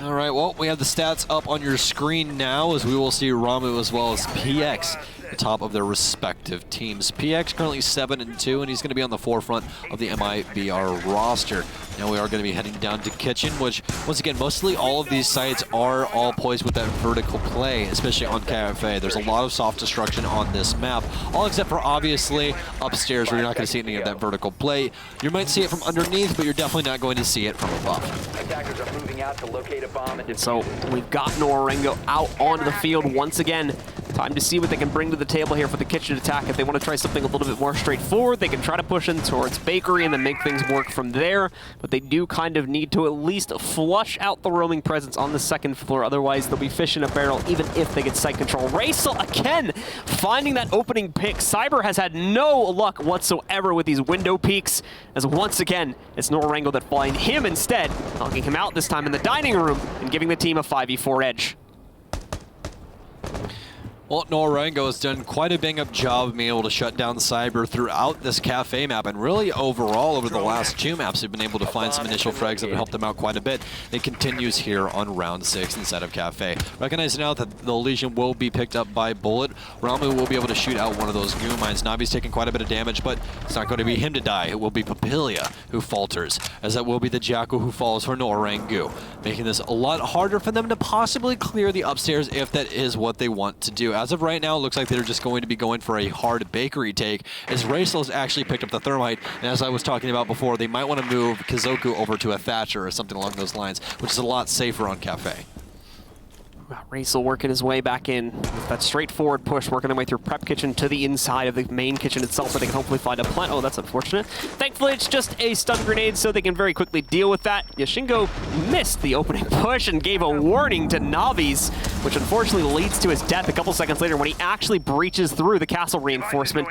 All right, well, we have the stats up on your screen now as we will see Ramu as well as PX at the top of their respective teams. PX currently 7-2, and he's going to be on the forefront of the MIBR roster. Now we are going to be heading down to Kitchen, which, once again, mostly all of these sites are all poised with that vertical play, especially on Kafe. There's a lot of soft destruction on this map, all except for, obviously, upstairs where you're not going to see any of that vertical play. You might see it from underneath, but you're definitely not going to see it from above. Attackers are moving out to locate a bomb and So we've got Nora-Rengo out onto the field once again. Time to see what they can bring to the table here for the Kitchen attack. If they want to try something a little bit more straightforward, they can try to push in towards Bakery and then make things work from there. But they do kind of need to at least flush out the roaming presence on the 2nd floor. Otherwise, they'll be fish in a barrel even if they get site control. Raisel again finding that opening pick. Cyber has had no luck whatsoever with these window peeks, as once again, it's Nora-Rengo that find him instead, knocking him out this time in the dining room and giving the team a 5v4 edge. Well, Nora-Rengo has done quite a bang-up job of being able to shut down Cyber throughout this Kafe map, and really overall over the last 2 maps they've been able to find some initial frags that have helped them out quite a bit. It continues here on round 6 instead of Kafe. Recognize now that the Legion will be picked up by Bullet. Ramu will be able to shoot out one of those goo mines. Navi's taking quite a bit of damage, but it's not going to be him to die. It will be Papilia who falters, as that will be the Jackal who falls for Nora-Rengo, making this a lot harder for them to possibly clear the upstairs if that is what they want to do. As of right now, it looks like they're just going to be going for a hard Bakery take, as Raisel has actually picked up the Thermite, and as I was talking about before, they might want to move Kazoku over to a Thatcher or something along those lines, which is a lot safer on Kafe. Raisel working his way back in with that straightforward push, working their way through Prep Kitchen to the inside of the main kitchen itself, where they can hopefully find a plant. Oh, that's unfortunate. Thankfully, it's just a stun grenade, so they can very quickly deal with that. Yashingo missed the opening push and gave a warning to Navi's, which unfortunately leads to his death a couple seconds later when he actually breaches through the castle reinforcement.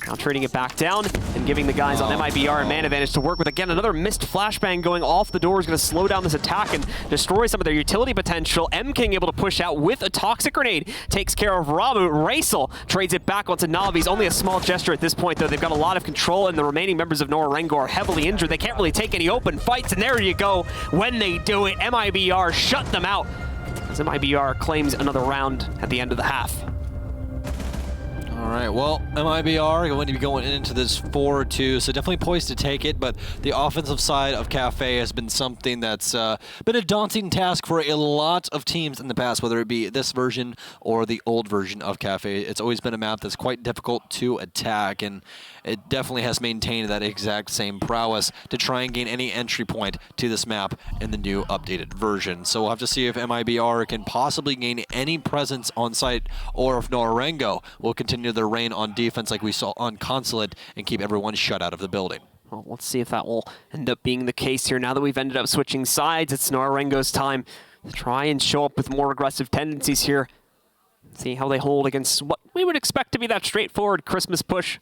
Now trading it back down and giving the guys on MIBR a man advantage to work with. Again, another missed flashbang going off the door is going to slow down this attack and destroy some of their utility potential. M-King able to push out with a toxic grenade, takes care of Ramu. Raisel trades it back onto Navi's. Only a small gesture at this point, though. They've got a lot of control, and the remaining members of Nora-Rengo are heavily injured. They can't really take any open fights, and there you go. When they do it, MIBR shut them out, as MIBR claims another round at the end of the half. All right, well, MIBR going to be going into this 4-2, so definitely poised to take it, but the offensive side of Kafe has been something that's been a daunting task for a lot of teams in the past, whether it be this version or the old version of Kafe. It's always been a map that's quite difficult to attack, and it definitely has maintained that exact same prowess to try and gain any entry point to this map in the new updated version. So we'll have to see if MIBR can possibly gain any presence on site, or if Nora-Rengo will continue their reign on defense like we saw on Consulate and keep everyone shut out of the building. Well, let's see if that will end up being the case here. Now that we've ended up switching sides, it's Nora-Rengo's time to try and show up with more aggressive tendencies here. See how they hold against what we would expect to be that straightforward Christmas push.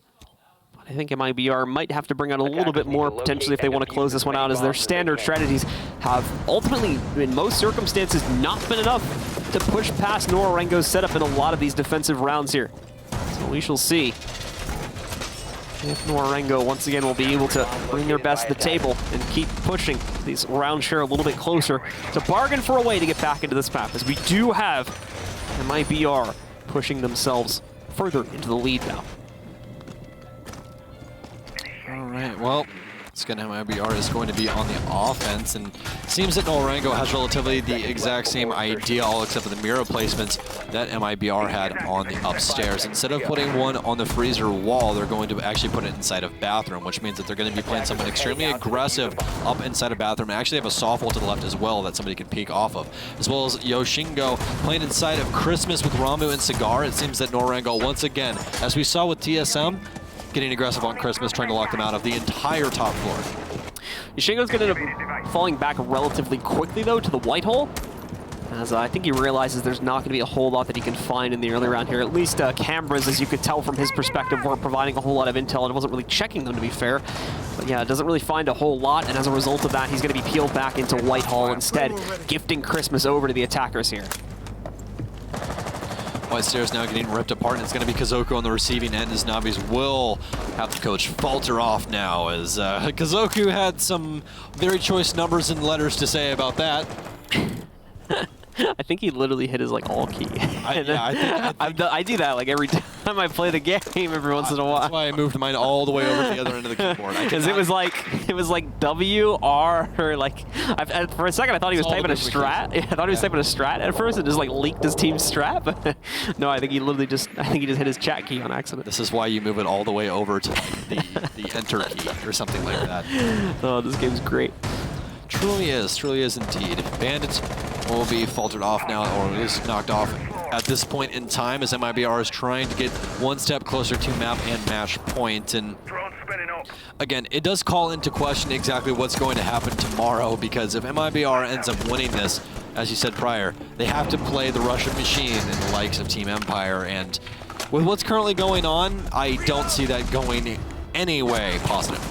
I think MIBR might have to bring out a little bit more potentially if they want to close this one out, as their standard strategies have ultimately, in most circumstances, not been enough to push past Nora-Rengo's setup in a lot of these defensive rounds here. So we shall see if Nora-Rengo once again will be able to bring their best to the table and keep pushing these round share a little bit closer to bargain for a way to get back into this map, as we do have MIBR pushing themselves further into the lead now. All right, well, it's going to MIBR is going to be on the offense, and it seems that Nora-Rengo has relatively the exact same idea, all except for the mirror placements that MIBR had on the upstairs. Instead of putting one on the freezer wall, they're going to actually put it inside of bathroom, which means that they're going to be playing someone extremely aggressive up inside of bathroom, and actually have a soft wall to the left as well that somebody can peek off of, as well as Yoshingo playing inside of Christmas with Ramu and Cigar. It seems that Nora-Rengo, once again, as we saw with TSM, getting aggressive on Christmas, trying to lock them out of the entire top floor. Yoshingo's going to end up falling back relatively quickly, though, to the white hole, as I think he realizes there's not going to be a whole lot that he can find in the early round here. At least cameras, as you could tell from his perspective, weren't providing a whole lot of intel, and wasn't really checking them, to be fair. But yeah, it doesn't really find a whole lot, and as a result of that, he's going to be peeled back into white hole instead, gifting Christmas over to the attackers here. White stairs now getting ripped apart, and it's going to be Kazoku on the receiving end, as Navis will have the coach falter off now, as Kazoku had some very choice numbers and letters to say about that. I think he literally hit his all key. I do that every time I play the game, every once in a while. That's why I moved mine all the way over to the other end of the keyboard. Because it was like W, R, or for a second I thought he was typing a strat. I thought he was typing a strat at first, and just leaked his team's strat. But no, I think he literally just hit his chat key on accident. This is why you move it all the way over to the enter key or something like that. Oh, this game's great. Truly is indeed. Bandits will be faltered off now, or at least knocked off at this point in time, as MIBR is trying to get one step closer to map and match point. And again, it does call into question exactly what's going to happen tomorrow, because if MIBR ends up winning this, as you said prior, they have to play the Russian machine and the likes of Team Empire, and with what's currently going on, I don't see that going any way positive.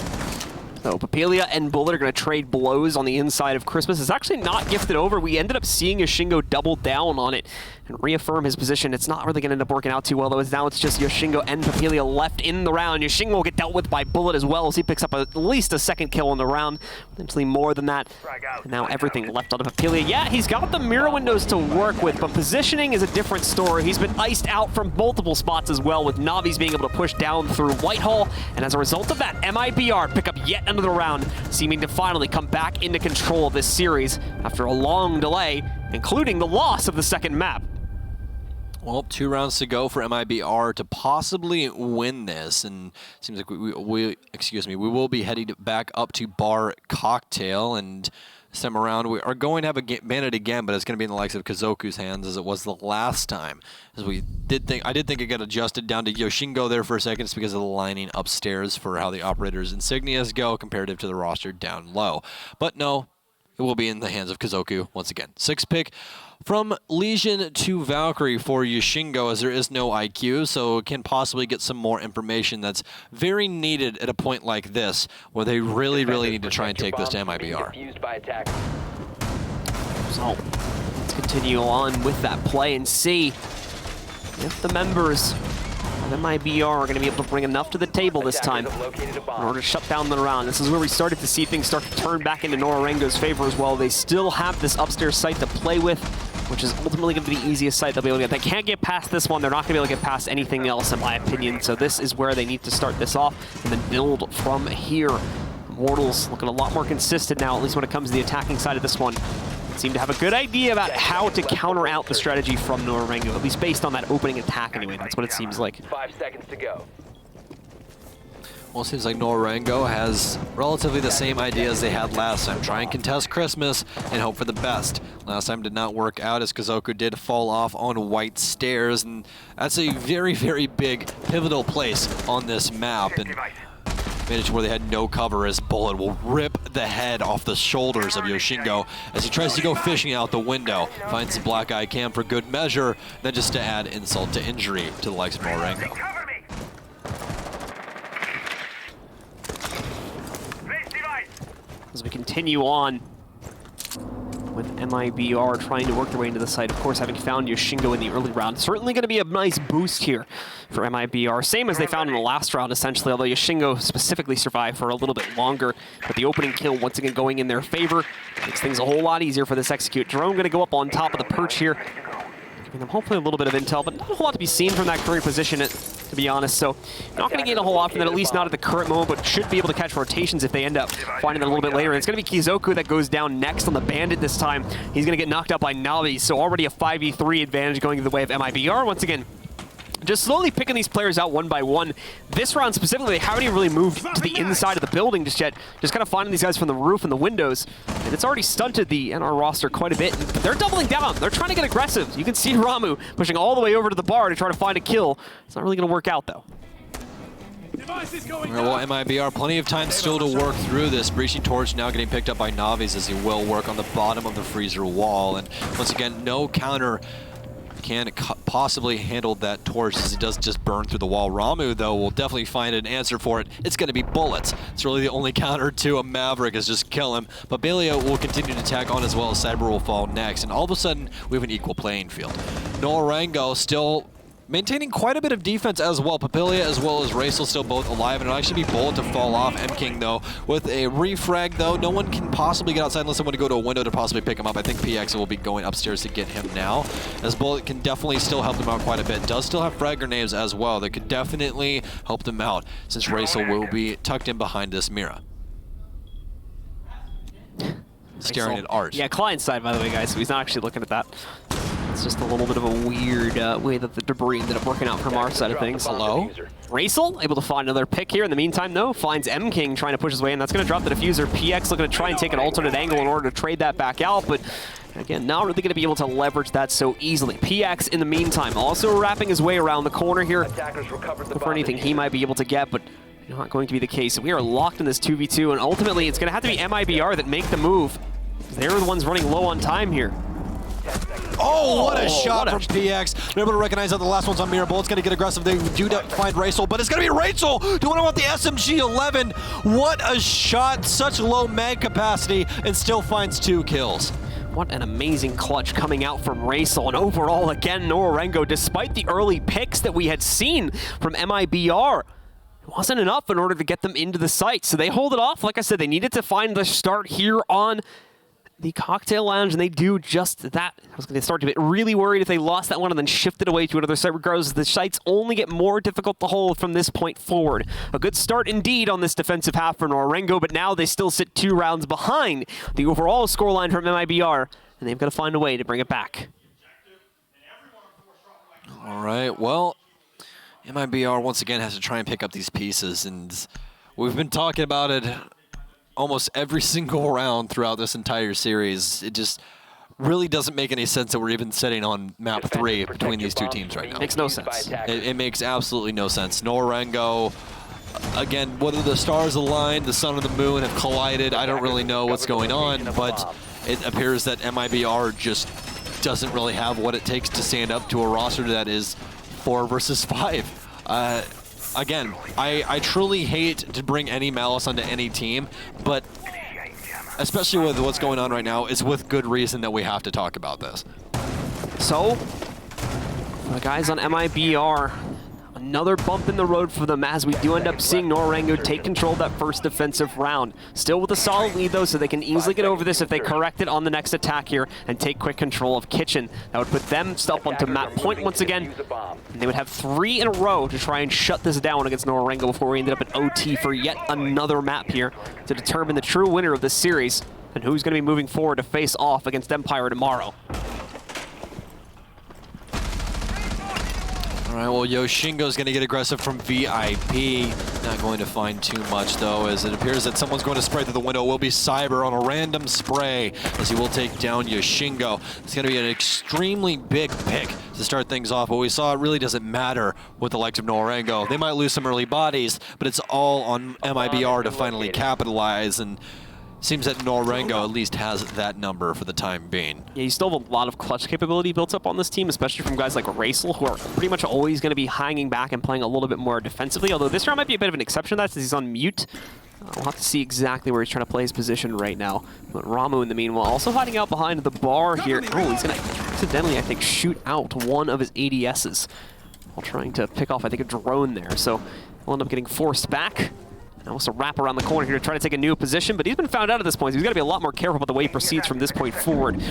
So Papelia and Bullet are going to trade blows on the inside of Christmas. It's actually not gifted over. We ended up seeing Yoshingo double down on it and reaffirm his position. It's not really going to end up working out too well, though. Now it's just Yoshingo and Papelia left in the round. Yoshingo will get dealt with by Bullet as well, as he picks up at least a second kill in the round, potentially more than that. And now everything left on Papelia. Yeah, he's got the mirror windows to work with, but positioning is a different story. He's been iced out from multiple spots as well, with Navis being able to push down through Whitehall. And as a result of that, MIBR pick up yet another round, seeming to finally come back into control of this series after a long delay, including the loss of the second map. Well, 2 rounds to go for MIBR to possibly win this, and it seems like we will be heading back up to Bar Cocktail, and this time around we are going to have a bandit again, but it's going to be in the likes of Kazoku's hands, as it was the last time. As I did think it got adjusted down to Yoshingo there for a second, just because of the lining upstairs for how the operators' insignias go comparative to the roster down low. But no, it will be in the hands of Kazoku once again. 6th pick from Legion to Valkyrie for Yoshingo, as there is no IQ, so can possibly get some more information that's very needed at a point like this, where they really need to try and take this to MIBR. So let's continue on with that play and see if the members of MIBR are going to be able to bring enough to the table this time in order to shut down the round. This is where we started to see things start to turn back into Nora-Rengo's favor as well. They still have this upstairs site to play with. which is ultimately going to be the easiest site they'll be able to get. They can't get past this one. They're not going to be able to get past anything else, in my opinion. So this is where they need to start this off and then build from here. Immortals looking a lot more consistent now, at least when it comes to the attacking side of this one. Seem to have a good idea about how to counter out the strategy from Nora-Rengo, at least based on that opening attack anyway. That's what it seems like. 5 seconds to go. Well, it seems like Nora-Rengo has relatively the same idea as they had last time. Try and contest Christmas and hope for the best. Last time did not work out as Kazoku did fall off on white stairs, and that's a very, very big pivotal place on this map. And made it to where they had no cover as Bullet will rip the head off the shoulders of Yoshingo as he tries to go fishing out the window. Finds the black eye cam for good measure, then just to add insult to injury to the likes of Nora-Rengo. As we continue on with MIBR trying to work their way into the site, of course, having found Yoshingo in the early round. Certainly going to be a nice boost here for MIBR. Same as they found in the last round, essentially, although Yoshingo specifically survived for a little bit longer. But the opening kill, once again, going in their favor. Makes things a whole lot easier for this execute. Drone going to go up on top of the perch here, giving them hopefully a little bit of intel, but not a whole lot to be seen from that current position, to be honest. So not going to gain a whole lot from that, at least not at the current moment, but should be able to catch rotations if they end up finding it a little bit later. And it's going to be Kizoku that goes down next on the Bandit this time. He's going to get knocked out by Navi, so already a 5v3 advantage going the way of MIBR. Once again, just slowly picking these players out one by one. This round specifically, they haven't even really moved to the inside of the building just yet. Just kind of finding these guys from the roof and the windows. And it's already stunted the NR roster quite a bit. But they're doubling down. They're trying to get aggressive. You can see Ramu pushing all the way over to the bar to try to find a kill. It's not really going to work out, though. Well, MIBR, plenty of time still to work through this. Breaching Torch now getting picked up by Navis as he will work on the bottom of the freezer wall. And once again, no counter can possibly handle that torch as it does just burn through the wall. Ramu, though, will definitely find an answer for it. It's going to be bullets. It's really the only counter to a Maverick is just kill him. But Bailio will continue to tag on as well as Cyber will fall next. And all of a sudden, we have an equal playing field. Nora-Rengo still maintaining quite a bit of defense as well. Papilia as well as Raisel still both alive, and it'll actually be Bullet to fall off. M-King, though, with a refrag, though, no one can possibly get outside unless someone to go to a window to possibly pick him up. I think PX will be going upstairs to get him now, as Bullet can definitely still help them out quite a bit. Does still have frag grenades as well that could definitely help them out, since Raisel will be tucked in behind this Mira. Staring at art. Yeah, client side, by the way, guys, so he's not actually looking at that. It's just a little bit of a weird way that the debris ended up working out from our side of things. Hello? Raisel able to find another pick here. In the meantime, though, finds M-King trying to push his way in. That's going to drop the diffuser. PX looking to try and take an alternate angle in order to trade that back out, but again, not really going to be able to leverage that so easily. PX, in the meantime, also wrapping his way around the corner here. Look for anything he might be able to get, but not going to be the case. We are locked in this 2v2, and ultimately, it's going to have to be MIBR that make the move. They're the ones running low on time here. Oh, what a shot from PX. They're able to recognize that the last one's on Mira. Bullet's going to get aggressive. They do find Raisel, but it's going to be Raisel doing it with the SMG-11. What a shot. Such low mag capacity and still finds 2 kills. What an amazing clutch coming out from Raisel. And overall, again, Nora-Rengo, despite the early picks that we had seen from MIBR, it wasn't enough in order to get them into the site. So they hold it off. Like I said, they needed to find the start here on the Cocktail Lounge, and they do just that. I was going to start to get really worried if they lost that one and then shifted away to another site. Regardless, the sites only get more difficult to hold from this point forward. A good start indeed on this defensive half for Nora-Rengo, but now they still sit 2 rounds behind the overall scoreline from MIBR, and they've got to find a way to bring it back. All right, well, MIBR once again has to try and pick up these pieces, and we've been talking about it almost every single round throughout this entire series. It just really doesn't make any sense that we're even sitting on map 3 between these 2 teams right now. Makes no sense. It makes absolutely no sense. Nora-Rengo, again, whether the stars align, the sun and the moon have collided, I don't really know what's going on, but it appears that MIBR just doesn't really have what it takes to stand up to a roster that is 4 versus 5. Again, I truly hate to bring any malice onto any team, but especially with what's going on right now, it's with good reason that we have to talk about this. So, the guys on MIBR, Another bump in the road for them as we do end up seeing Nora-Rengo take control of that first defensive round. Still with a solid lead though, so they can easily get over this if they correct it on the next attack here and take quick control of Kitchen. That would put them up onto map point once again. And they would have 3 in a row to try and shut this down against Nora-Rengo before we ended up at OT for yet another map here to determine the true winner of this series and who's going to be moving forward to face off against Empire tomorrow. All right, well, Yoshingo's going to get aggressive from VIP. Not going to find too much, though, as it appears that someone's going to spray through the window. It will be Cyber on a random spray, as he will take down Yoshingo. It's going to be an extremely big pick to start things off. What we saw, it really doesn't matter with the likes of Nora-Rengo. They might lose some early bodies, but it's all on MIBR to finally capitalize, and seems that Nora-Rengo at least has that number for the time being. Yeah, you still have a lot of clutch capability built up on this team, especially from guys like Racel, who are pretty much always going to be hanging back and playing a little bit more defensively, although this round might be a bit of an exception to that since he's on mute. We'll have to see exactly where he's trying to play his position right now. But Ramu, in the meanwhile, also hiding out behind the bar here. Oh, he's going to accidentally, I think, shoot out one of his ADSs while trying to pick off, I think, a drone there. So we'll end up getting forced back. And also wrap around the corner here to try to take a new position, but he's been found out at this point, so he's got to be a lot more careful about the way he proceeds from this point forward.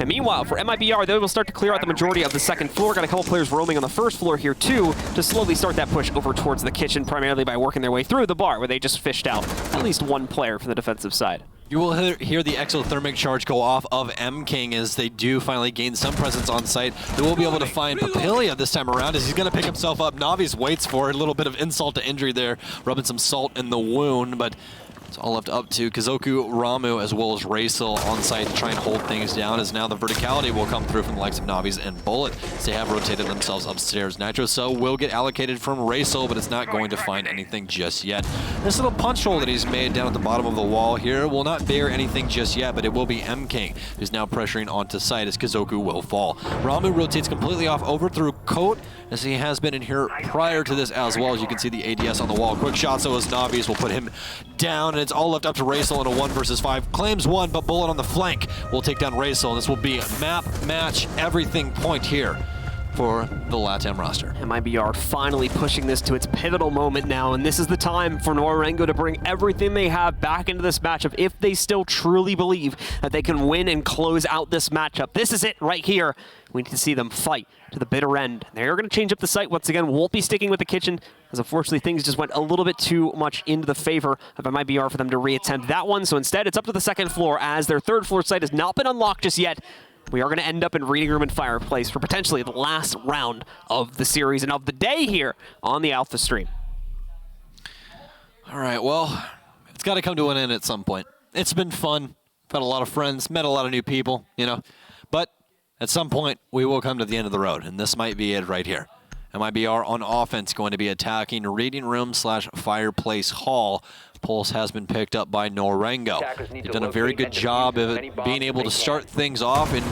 And meanwhile, for MIBR, they will start to clear out the majority of the second floor. Got a couple players roaming on the first floor here, too, to slowly start that push over towards the kitchen, primarily by working their way through the bar, where they just fished out at least one player from the defensive side. You will hear the exothermic charge go off of M-King as they do finally gain some presence on site. They will be able to find Papilia this time around as he's going to pick himself up. Navi's waits for it. A little bit of insult to injury there, rubbing some salt in the wound, but it's all left up to Kazoku, Ramu, as well as Racel on site to try and hold things down, as now the verticality will come through from the likes of Navi's and Bullet as they have rotated themselves upstairs. Nitro Cell will get allocated from Racel, but it's not going to find anything just yet. This little punch hole that he's made down at the bottom of the wall here will not bear anything just yet, but it will be M-King who's now pressuring onto site as Kazoku will fall. Ramu rotates completely off over through Coat, as he has been in here prior to this as well. As you can see the ADS on the wall. Quick shot, so as Navi's will put him down, and it's all left up to Racel in a 1 versus 5. Claims one, but Bullet on the flank will take down Racel, and this will be a map, match, everything point here for the LATAM roster. MIBR finally pushing this to its pivotal moment now, and this is the time for Nora-Rengo to bring everything they have back into this matchup if they still truly believe that they can win and close out this matchup. This is it right here. We need to see them fight to the bitter end. They're going to change up the site once again. Won't be sticking with the kitchen, as unfortunately things just went a little bit too much into the favor of MIBR for them to reattempt that one. So instead, it's up to the second floor, as their third floor site has not been unlocked just yet. We are going to end up in Reading Room and Fireplace for potentially the last round of the series and of the day here on the Alpha stream. All right, well, it's got to come to an end at some point. It's been fun. I've had a lot of friends, met a lot of new people, you know. But at some point, we will come to the end of the road, and this might be it right here. MIBR on offense going to be attacking Reading Room / Fireplace Hall. Pulse has been picked up by Nora-Rengo. They've done a very good job of being able to start things off and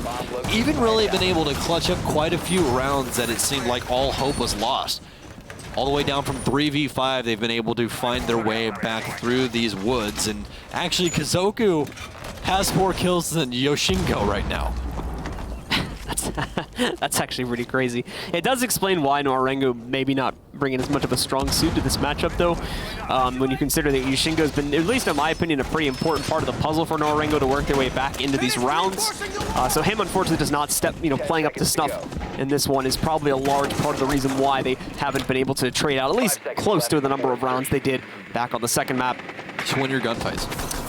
even really been able to clutch up quite a few rounds that it seemed like all hope was lost. All the way down from 3v5, they've been able to find their way back through these woods. And actually, Kazoku has more kills than Yoshingo right now. That's actually pretty crazy. It does explain why Nora-Rengo maybe not bringing as much of a strong suit to this matchup, though. When you consider that Yoshingo's been, at least in my opinion, a pretty important part of the puzzle for Nora-Rengo to work their way back into these rounds. So him, unfortunately, does not step, playing up to snuff. And this one is probably a large part of the reason why they haven't been able to trade out at least close to the number of rounds they did back on the second map. Just win your gunfights.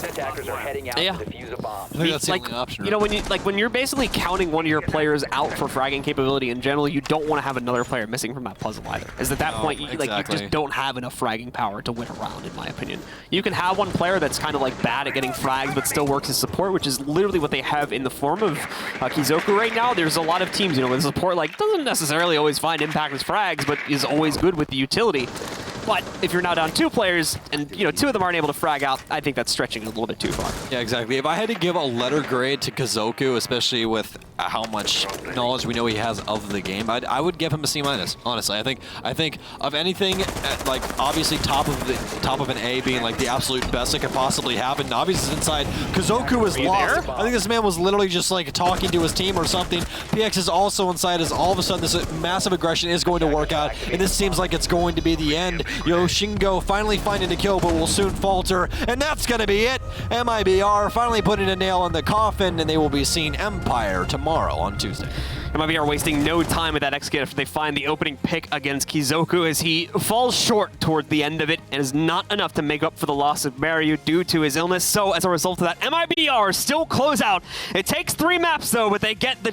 Attackers are heading out to defuse a bomb. I think that's the only option. Right? When you're basically counting one of your players out for fragging capability in general, you don't want to have another player missing from that puzzle either. Is at that point, you just don't have enough fragging power to win a round, in my opinion. You can have one player that's kind of like bad at getting frags, but still works as support, which is literally what they have in the form of Kizoku right now. There's a lot of teams, with support doesn't necessarily always find impact with frags, but is always good with the utility. But if you're now down 2 players and, two of them aren't able to frag out, I think that's stretching it a little bit too far. Yeah, exactly. If I had to give a letter grade to Kazoku, especially with how much knowledge we know he has of the game, I would give him a C-, honestly. I think of anything, like obviously top of an A being like the absolute best that could possibly happen. Obviously inside, Kazoku was lost. I think this man was literally just like talking to his team or something. PX is also inside as all of a sudden this massive aggression is going to work out, and this seems like it's going to be the end. Shingo finally finding the kill, but will soon falter, and that's going to be it. MIBR finally putting a nail in the coffin, and they will be seeing Empire tomorrow on Tuesday. MIBR wasting no time with that execute after they find the opening pick against Kizoku as he falls short toward the end of it and is not enough to make up for the loss of Mario due to his illness. So as a result of that, MIBR still close out. It takes 3 maps though, but they get the